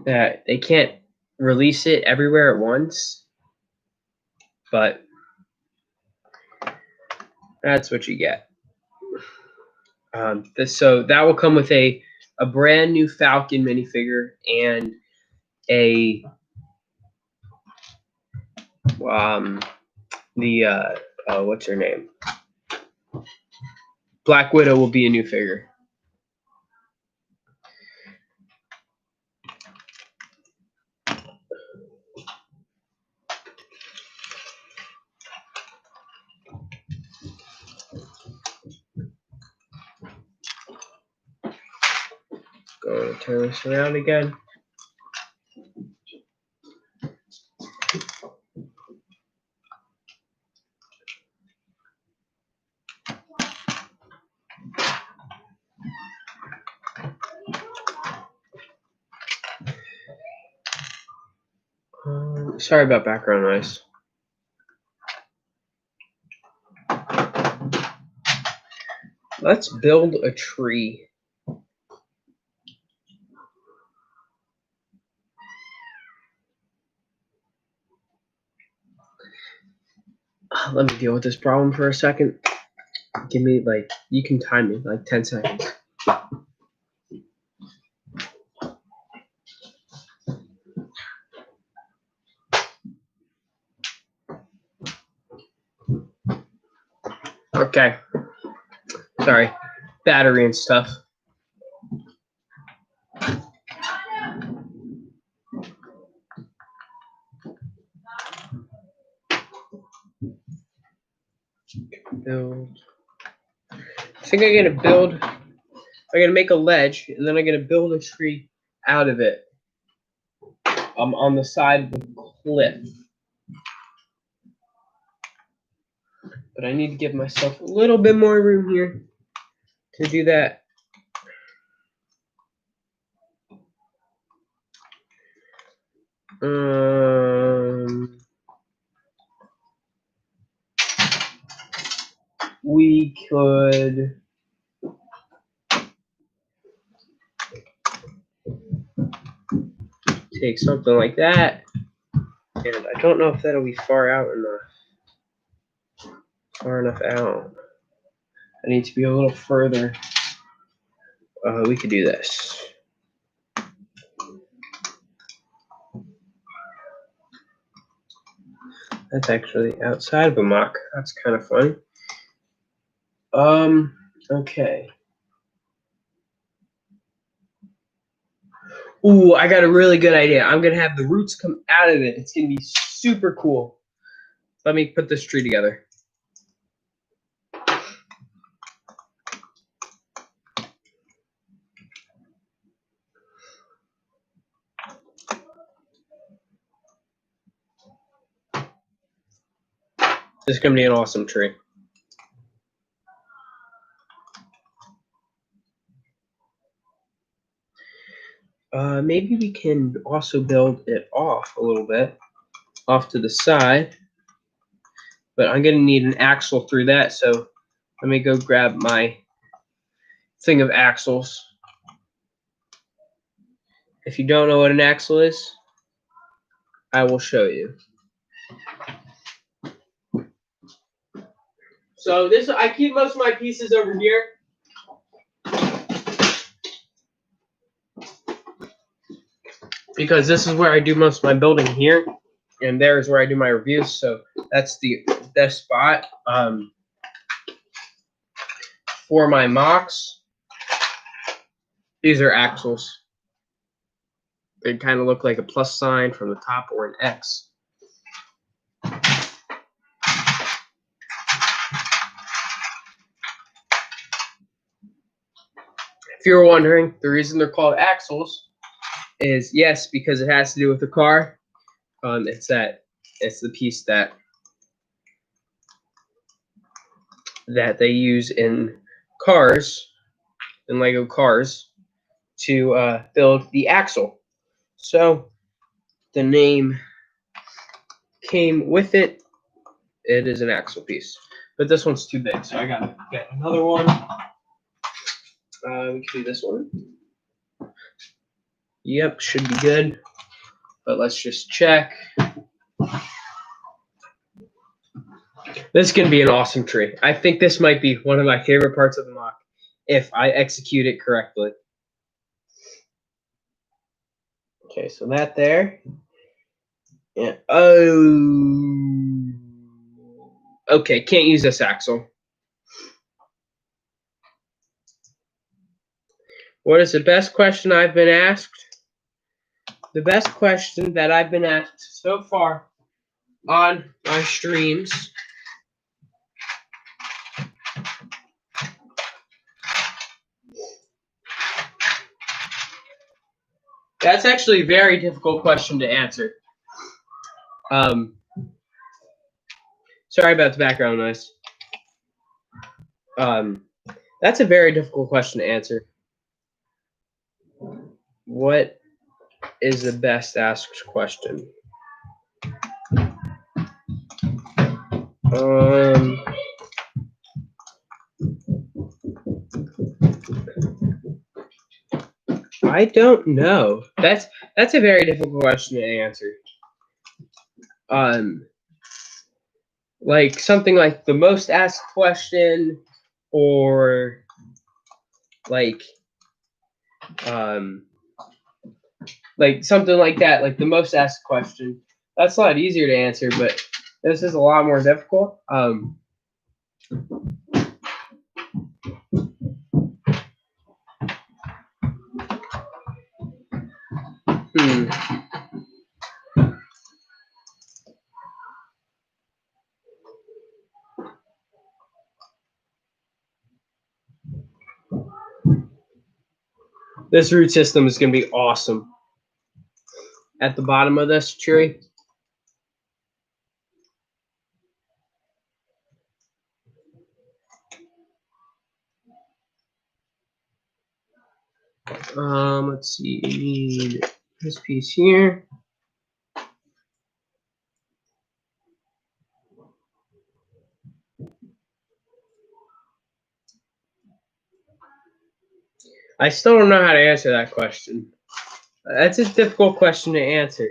that they can't release it everywhere at once, but that's what you get. So that will come with a brand new Falcon minifigure and a what's her name? Black Widow will be a new figure. Going to turn this around again. Sorry about background noise. Let's build a tree. Let me deal with this problem for a second. Give me, you can time me, 10 seconds. Okay. Sorry. Battery and stuff. Build. I think I'm gonna make a ledge, and then I'm gonna build a tree out of it. On the side of the cliff. But I need to give myself a little bit more room here to do that. We could take something like that, and I don't know if that'll be far enough out. I need to be a little further. We could do this. That's actually outside of a MOC. That's kind of fun. Okay. Ooh, I got a really good idea. I'm gonna have the roots come out of it. It's gonna be super cool. Let me put this tree together. This is going to be an awesome tree. Maybe we can also build it off a little bit, off to the side. But I'm going to need an axle through that, so let me go grab my thing of axles. If you don't know what an axle is, I will show you. So I keep most of my pieces over here. Because this is where I do most of my building here, and there is where I do my reviews. So that's the best spot. For my MOCs, these are axles. They kind of look like a plus sign from the top or an X. If you're wondering, the reason they're called axles is, yes, because it has to do with the car. It's the piece that they use in cars, in Lego cars, to build the axle. So the name came with it. It is an axle piece, but this one's too big, so I gotta get another one. We can do this one. Yep, should be good. But let's just check. This is going to be an awesome tree. I think this might be one of my favorite parts of the MOC if I execute it correctly. Okay, so that there. Yeah. Oh. Okay, can't use this axle. What is the best question I've been asked? The best question that I've been asked so far on my streams that's actually a very difficult question to answer. Sorry about the background noise. That's a very difficult question to answer. What is the best asked question? I don't know. That's a very difficult question to answer. Like something like the most asked question, or like something like that, like the most asked question. That's a lot easier to answer, but this is a lot more difficult. This root system is going to be awesome. At the bottom of this tree, let's see, we need this piece here. I still don't know how to answer that question. That's a difficult question to answer.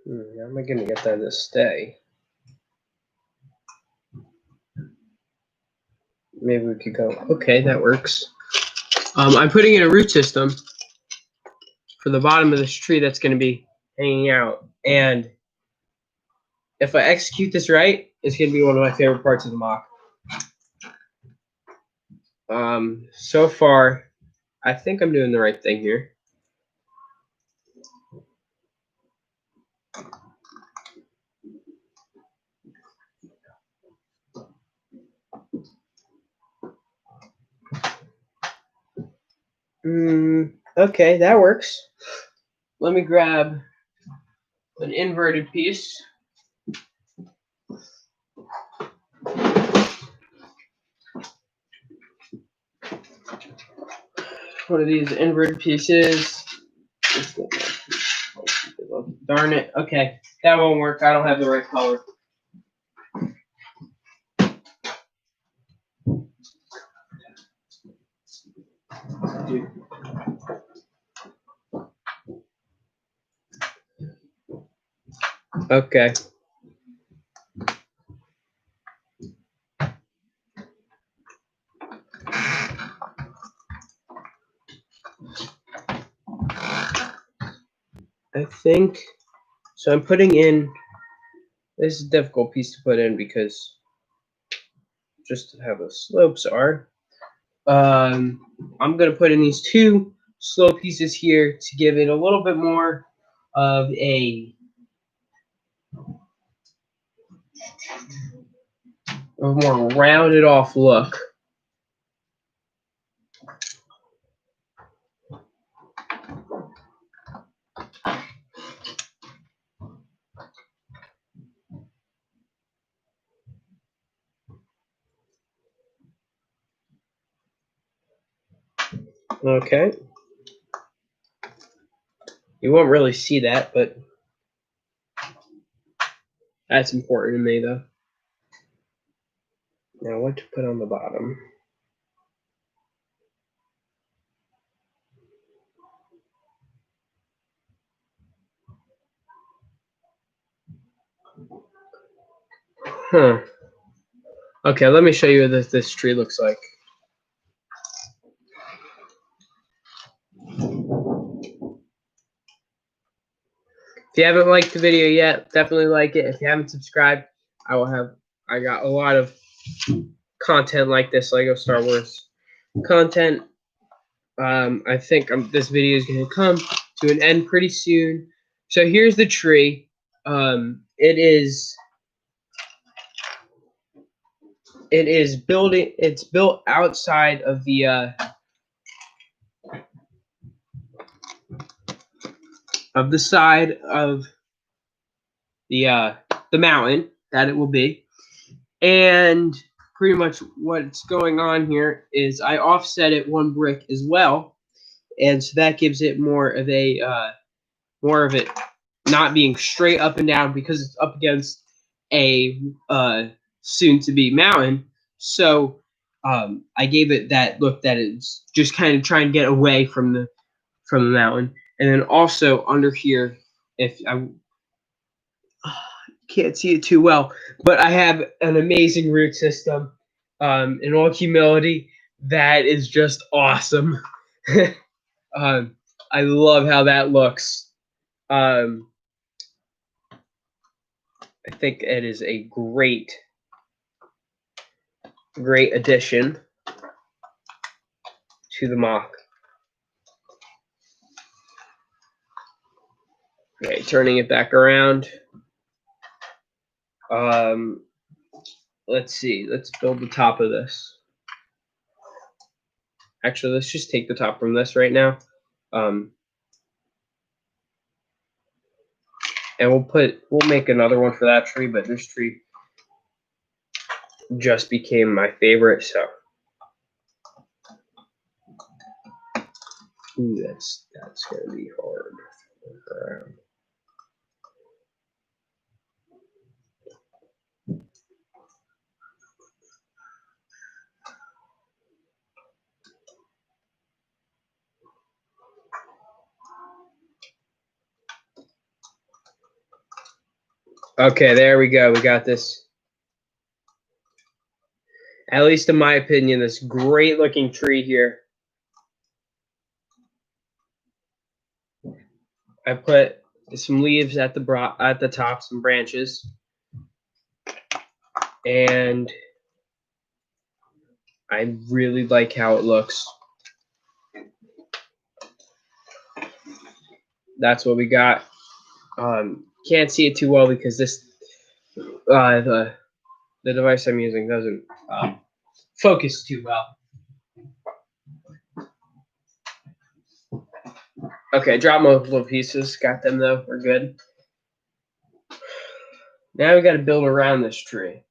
How am I going to get that to stay? Maybe we could go, okay, that works. I'm putting in a root system for the bottom of this tree that's going to be hanging out. And if I execute this right, it's going to be one of my favorite parts of the MOC. So far, I think I'm doing the right thing here. Okay, that works. Let me grab an inverted piece. One of these inverted pieces. Darn it. Okay, that won't work. I don't have the right color. Okay. I think so. I'm putting in. This is a difficult piece to put in because just how the slopes are. I'm gonna put in these two slope pieces here to give it a little bit more of a more rounded off look. Okay. You won't really see that, but that's important to me, though. Now, what to put on the bottom? Huh. Okay, let me show you what this tree looks like. If you haven't liked the video yet, definitely like it. If you haven't subscribed, I got a lot of content like this, Lego Star Wars content. I think this video is going to come to an end pretty soon. So here's the tree. It's built outside of the side of the mountain that it will be. And pretty much what's going on here is I offset it one brick as well, and so that gives it more of it not being straight up and down because it's up against a soon to be mountain. So I gave it that look that it's just kind of trying to get away from the mountain. And then also under here, if I can't see it too well, but I have an amazing root system. In all humility, that is just awesome. I love how that looks. I think it is a great addition to the MOC. Okay, turning it back around. Let's see. Let's build the top of this. Actually, let's just take the top from this right now. And we'll make another one for that tree, but this tree just became my favorite, so. Ooh, that's gonna be hard. Okay, there we go. We got this. At least in my opinion, this great looking tree here. I put some leaves at the top, some branches, and I really like how it looks. That's what we got. Can't see it too well because this the device I'm using doesn't focus too well. Okay, drop multiple pieces. Got them though. We're good. Now we got to build around this tree.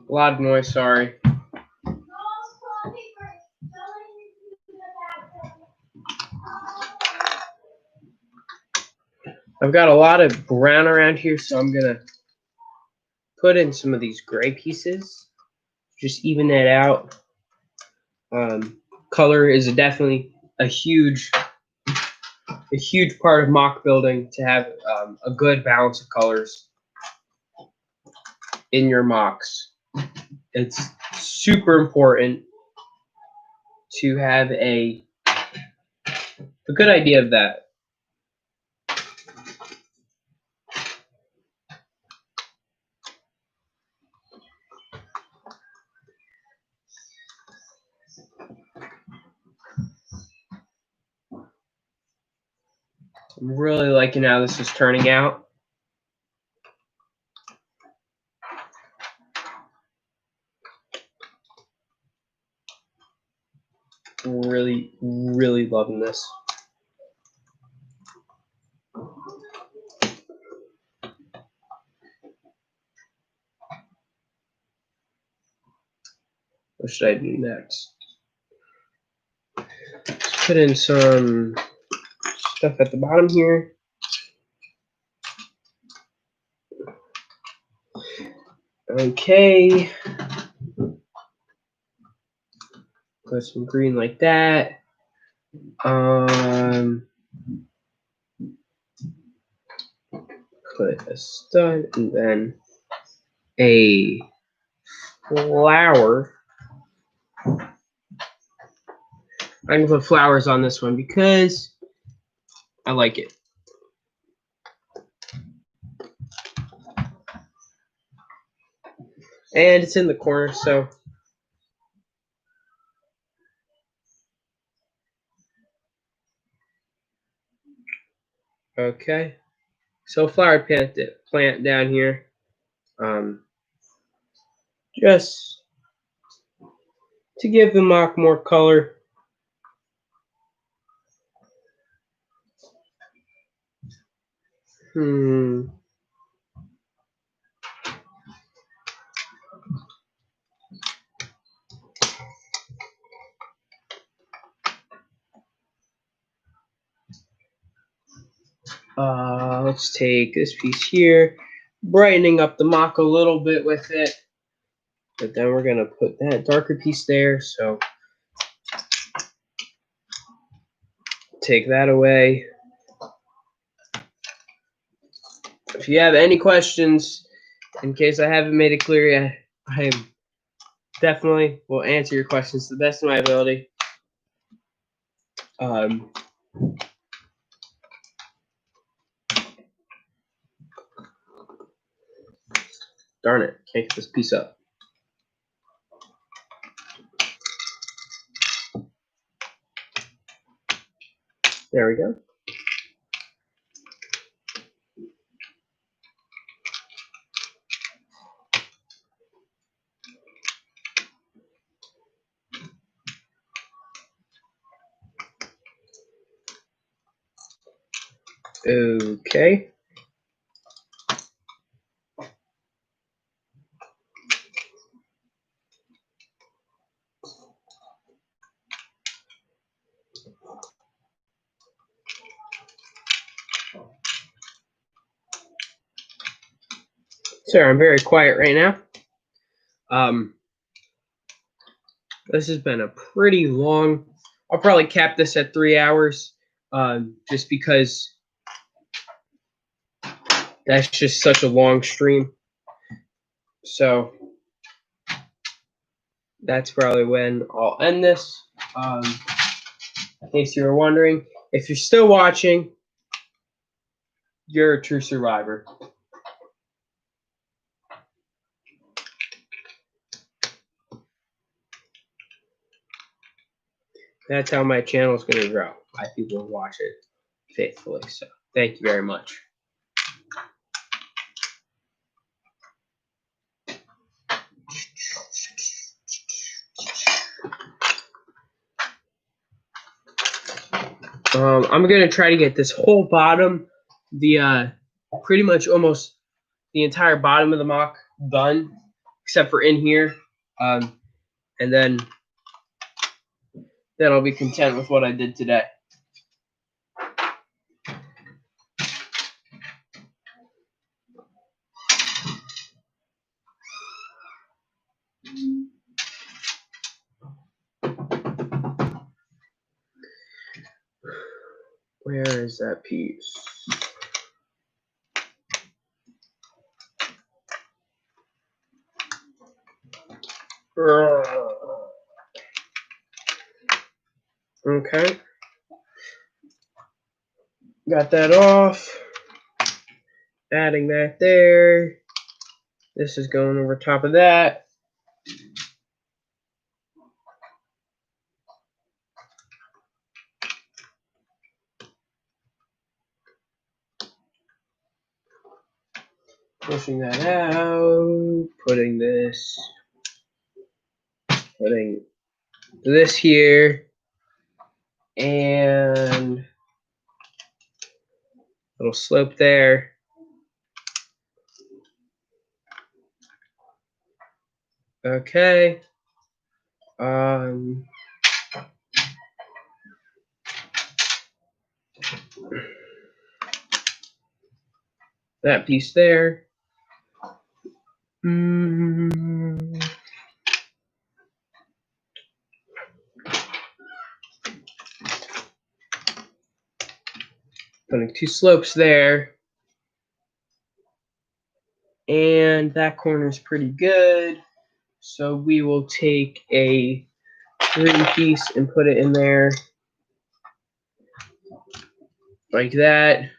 A lot of noise, sorry. I've got a lot of brown around here, so I'm gonna put in some of these gray pieces. Just even that out. Color is definitely a huge part of MOC building, to have a good balance of colors in your MOCs. It's super important to have a good idea of that. I'm really liking how this is turning out. Really, really loving this. What should I do next? Let's put in some stuff at the bottom here. Okay. Put some green like that. Put a stud and then a flower. I'm gonna put flowers on this one because I like it. And it's in the corner, so okay. So flower plant down here. Just to give the MOC more color. Let's take this piece here, brightening up the MOC a little bit with it. But then we're gonna put that darker piece there, so take that away. If you have any questions, in case I haven't made it clear yet, I definitely will answer your questions to the best of my ability. Darn it, can't get this piece up. There we go. Okay. Sorry, I'm very quiet right now. This has been a pretty long. I'll probably cap this at 3 hours, just because that's just such a long stream. So that's probably when I'll end this. In case you were wondering, if you're still watching, you're a true survivor. That's how my channel is going to grow. By people who watch it faithfully. So thank you very much. I'm going to try to get this whole bottom, pretty much almost the entire bottom of the MOC done, except for in here. And then I'll be content with what I did today. Where is that piece? Okay. Got that off. Adding that there. This is going over top of that. Pushing that out. Putting this here. And little slope there. Okay. That piece there. Putting two slopes there. And that corner is pretty good. So we will take a green piece and put it in there like that.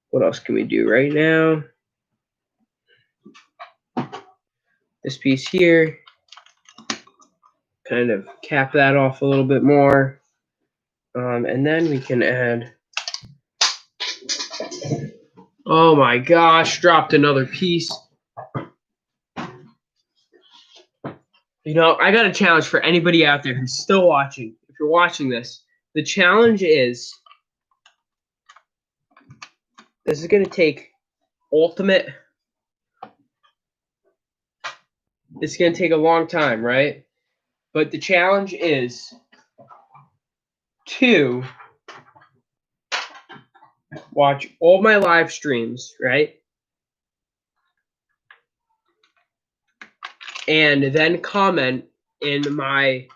What else can we do right now? This piece here, kind of cap that off a little bit more. And then we can add, oh my gosh, dropped another piece. You know, I got a challenge for anybody out there who's still watching. If you're watching this, the challenge is, this is going to take ultimate. It's going to take a long time, right? But the challenge is to watch all my live streams, right? And then comment in my,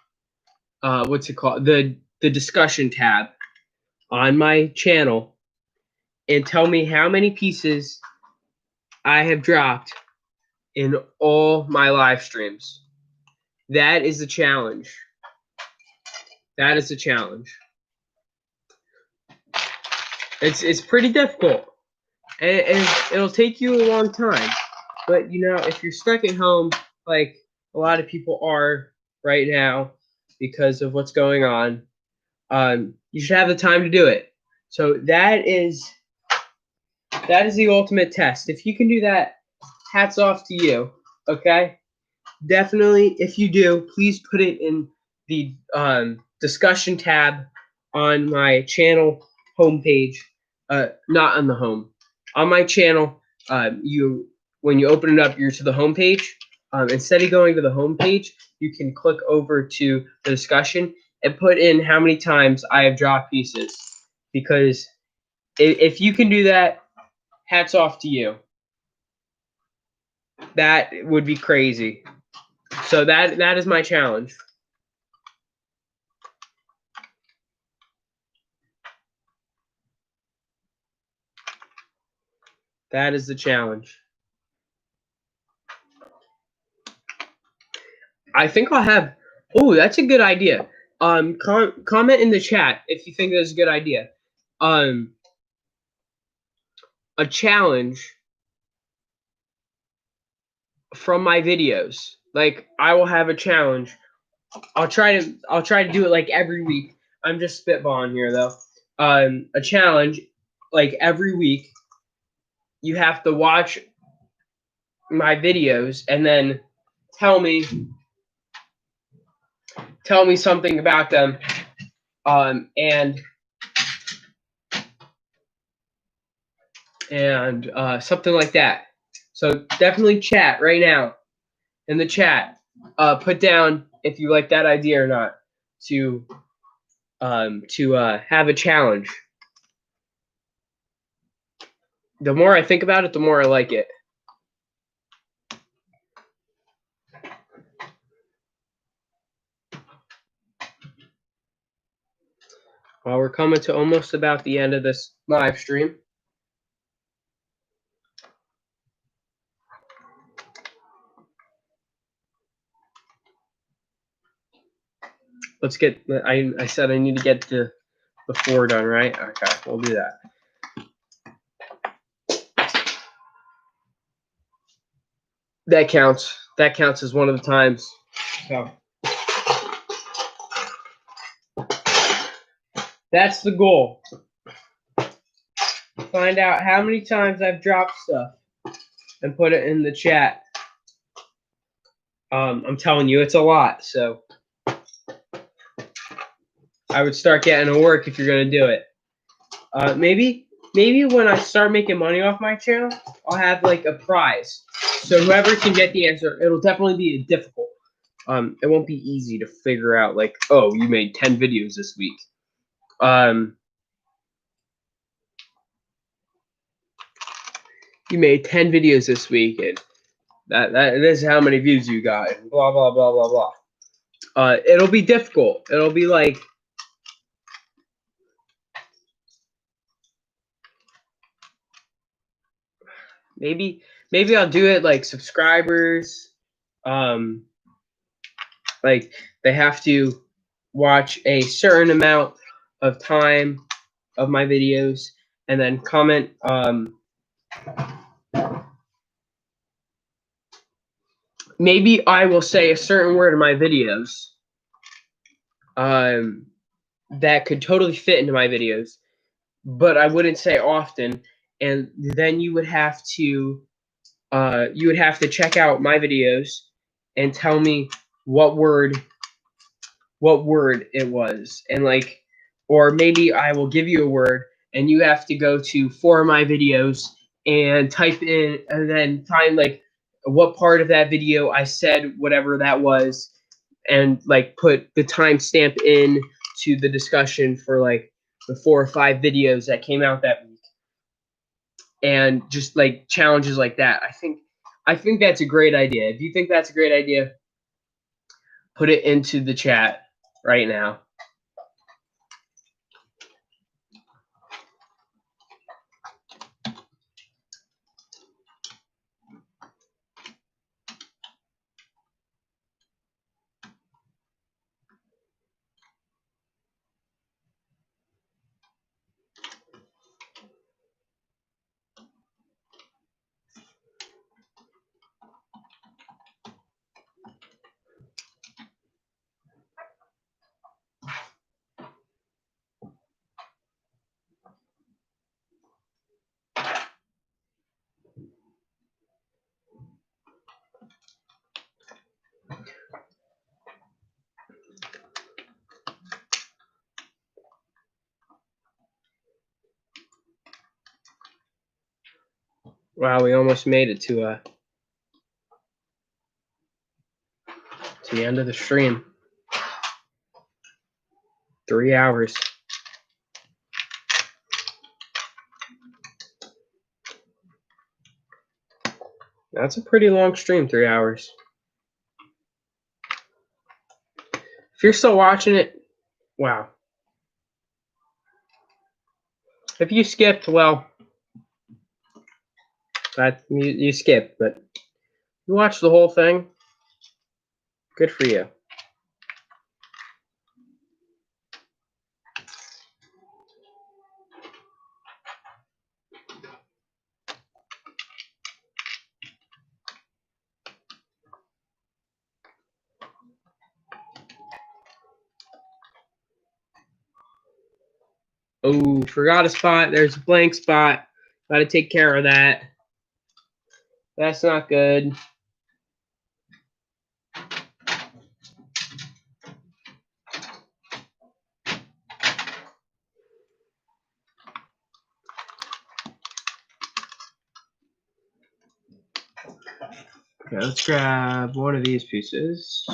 what's it called? The discussion tab on my channel and tell me how many pieces I have dropped in all my live streams. That is the challenge. That is the challenge. It's pretty difficult, and it'll take you a long time. But you know, if you're stuck at home, like a lot of people are right now because of what's going on, you should have the time to do it. So that is the ultimate test. If you can do that, hats off to you. Okay, definitely. If you do, please put it in the discussion tab on my channel homepage. Not on the home. On my channel, when you open it up, you're to the home page. Instead of going to the home page, you can click over to the discussion and put in how many times I have dropped pieces. Because if you can do that, hats off to you. That would be crazy. So that is my challenge. That is the challenge. I think I'll have. Oh, that's a good idea. Comment in the chat if you think that's a good idea. A challenge from my videos. Like I will have a challenge. I'll try to do it like every week. I'm just spitballing here though. A challenge like every week. You have to watch my videos and then tell me something about them. And something like that. So definitely chat right now in the chat. Put down if you like that idea or not to have a challenge. The more I think about it, the more I like it. Well, we're coming to almost about the end of this live stream. Let's get. I said I need to get the 4 done, right? Okay, we'll do that. That counts. That counts as one of the times. So that's the goal. Find out how many times I've dropped stuff and put it in the chat. I'm telling you, it's a lot. So I would start getting to work if you're gonna do it. Maybe when I start making money off my channel, I'll have like a prize. So whoever can get the answer, it'll definitely be difficult. It won't be easy to figure out like, oh, you made 10 videos this week. You made 10 videos this week, and this is how many views you got, and blah blah blah blah blah. It'll be difficult. It'll be like maybe I'll do it like subscribers. Like they have to watch a certain amount of time of my videos and then comment maybe I will say a certain word in my videos that could totally fit into my videos, but I wouldn't say often, and then you would have to check out my videos and tell me what word it was, and like, or maybe I will give you a word and you have to go to 4 of my videos and type in and then find like what part of that video I said whatever that was, and like put the timestamp in to the discussion for like the 4 or 5 videos that came out that week, and just like challenges like that. I think that's a great idea. If you think that's a great idea, put it into the chat right now. Wow, we almost made it to the end of the stream. 3 hours. That's a pretty long stream, 3 hours. If you're still watching it, wow. If you skipped, well, you skipped, but you watched the whole thing, good for you. Oh, forgot a spot. There's a blank spot. Got to take care of that. That's not good. Okay, let's grab one of these pieces.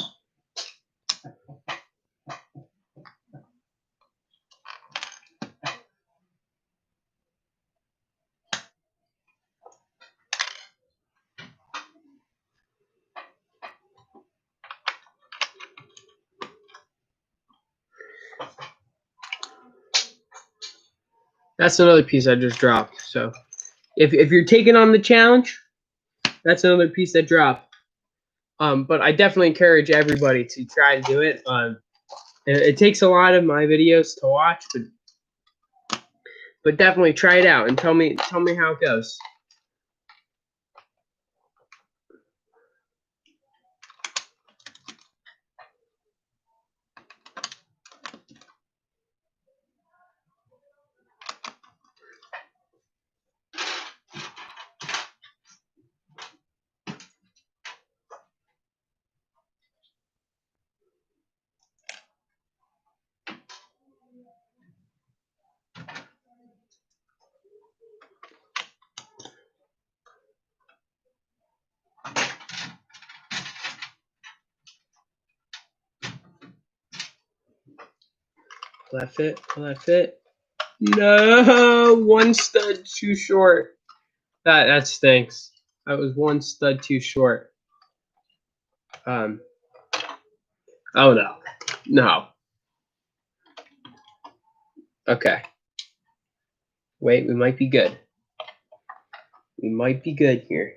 That's another piece I just dropped. So if you're taking on the challenge, that's another piece that dropped. But I definitely encourage everybody to try to do it. It takes a lot of my videos to watch, but definitely try it out and tell me how it goes. Will that fit? Will that fit? No, one stud too short. That stinks. That was one stud too short. Oh no. No. Okay. Wait, we might be good. We might be good here.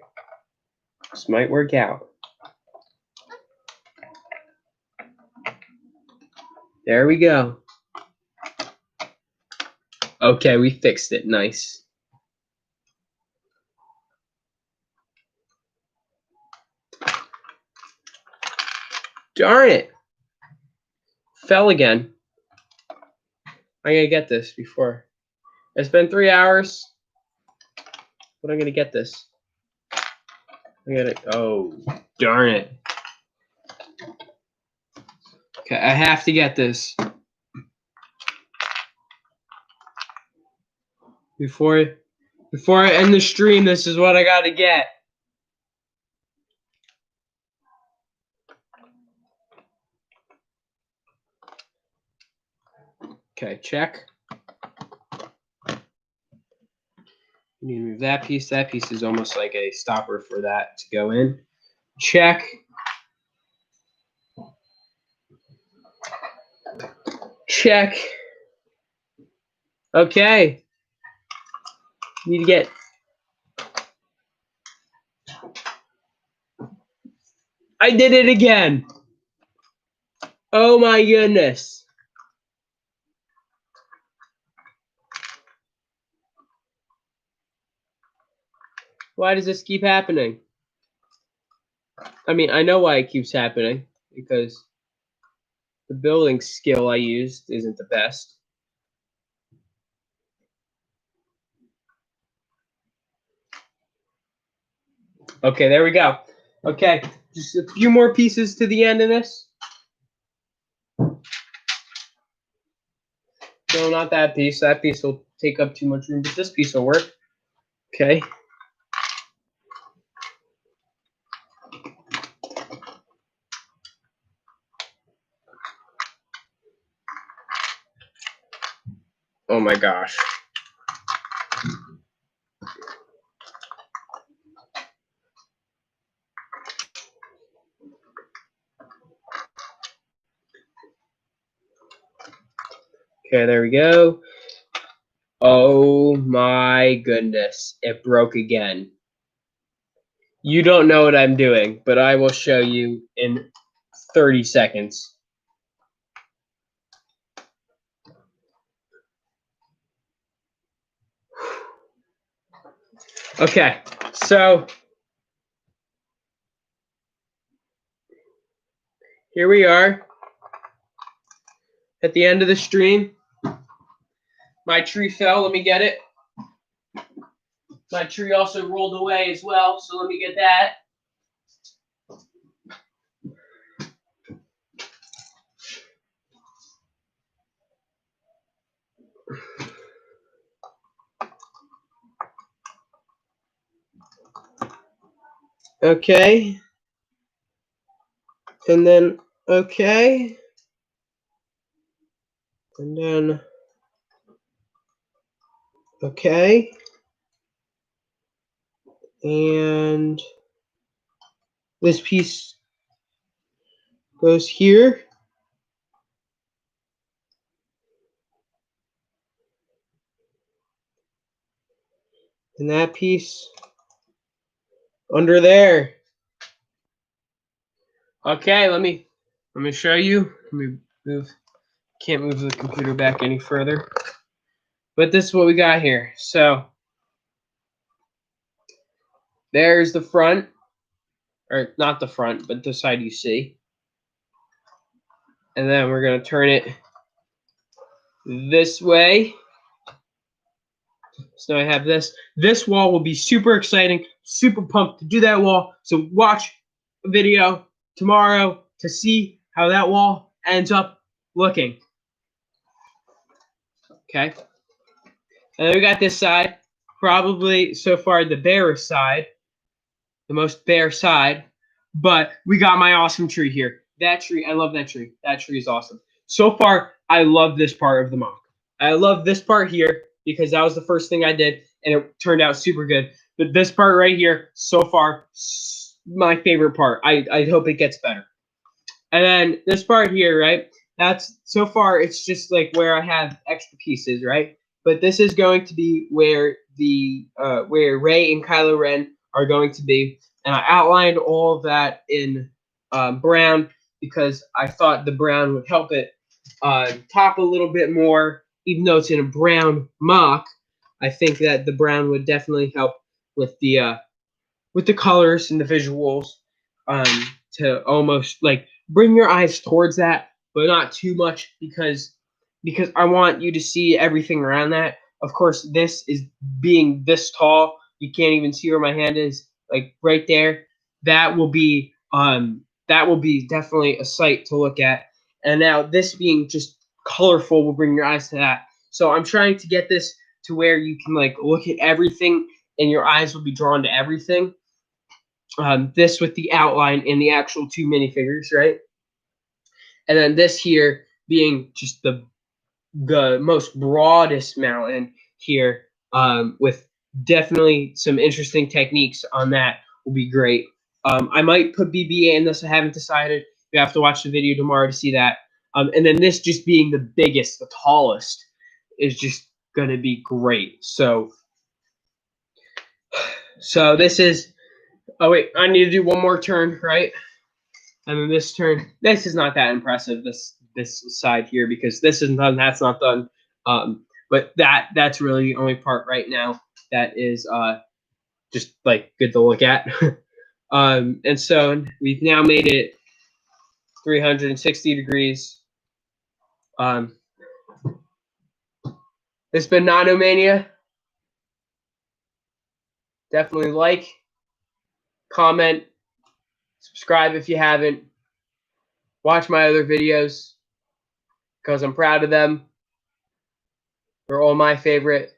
This might work out. There we go. Okay, we fixed it. Nice. Darn it. Fell again. I'm gonna get this before. It's been 3 hours, but I'm gonna get this. Oh, darn it. Okay, I have to get this. Before I end the stream, this is what I gotta get. Okay, check. You need to move that piece. That piece is almost like a stopper for that to go in. Check. Check. Okay. Need to get. I did it again. Oh my goodness. Why does this keep happening? I mean, I know why it keeps happening. Because the building skill I used isn't the best. Okay, there we go. Okay, just a few more pieces to the end of this. No, not that piece. That piece will take up too much room, but this piece will work. Okay. Oh my gosh. Okay, there we go. Oh my goodness, it broke again. You don't know what I'm doing, but I will show you in 30 seconds. Okay, so here we are at the end of the stream. My tree fell, let me get it. My tree also rolled away as well, so let me get that. Okay. And then, okay. And then, okay. And this piece goes here. And that piece under there. Okay, let me show you. Let me move. Can't move the computer back any further. But this is what we got here. So there's the front, or not the front, but the side you see. And then we're gonna turn it this way. So I have this. This wall will be super exciting, super pumped to do that wall. So watch a video tomorrow to see how that wall ends up looking. Okay. And then we got this side, probably so far the barest side, the most bare side. But we got my awesome tree here. That tree, I love that tree. That tree is awesome. So far, I love this part of the MOC. I love this part here because that was the first thing I did, and it turned out super good. But this part right here, so far, my favorite part. I hope it gets better. And then this part here, right? That's so far, it's just like where I have extra pieces, right? But this is going to be where the where Rey and Kylo Ren are going to be, and I outlined all of that in brown because I thought the brown would help it top a little bit more, even though it's in a brown MOC. I think that the brown would definitely help with the colors and the visuals to almost like bring your eyes towards that, but not too much because I want you to see everything around that. Of course, this is being this tall. You can't even see where my hand is, like right there. That will be definitely a sight to look at. And now this being just colorful will bring your eyes to that. So I'm trying to get this to where you can like look at everything and your eyes will be drawn to everything. This with the outline in the actual two minifigures, right? And then this here being just the most broadest mountain here, with definitely some interesting techniques on that will be great. I might put BB-8 in this. I haven't decided. You have to watch the video tomorrow to see that. And then this just being the biggest, the tallest, is just gonna be great. So this is. Oh wait, I need to do one more turn, right? And then this turn. This is not that impressive. This side here because this isn't done. That's not done. But that's really the only part right now that is just like good to look at. And so we've now made it 360 degrees. It's been Nanomania. Definitely like, comment, subscribe if you haven't. Watch my other videos because I'm proud of them. They're all my favorite.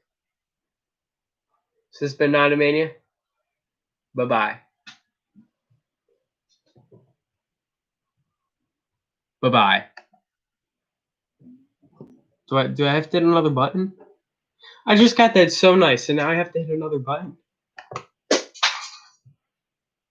So this has been Nanomania. Bye-bye. Bye-bye. Do I have to hit another button? I just got that so nice, and now I have to hit another button.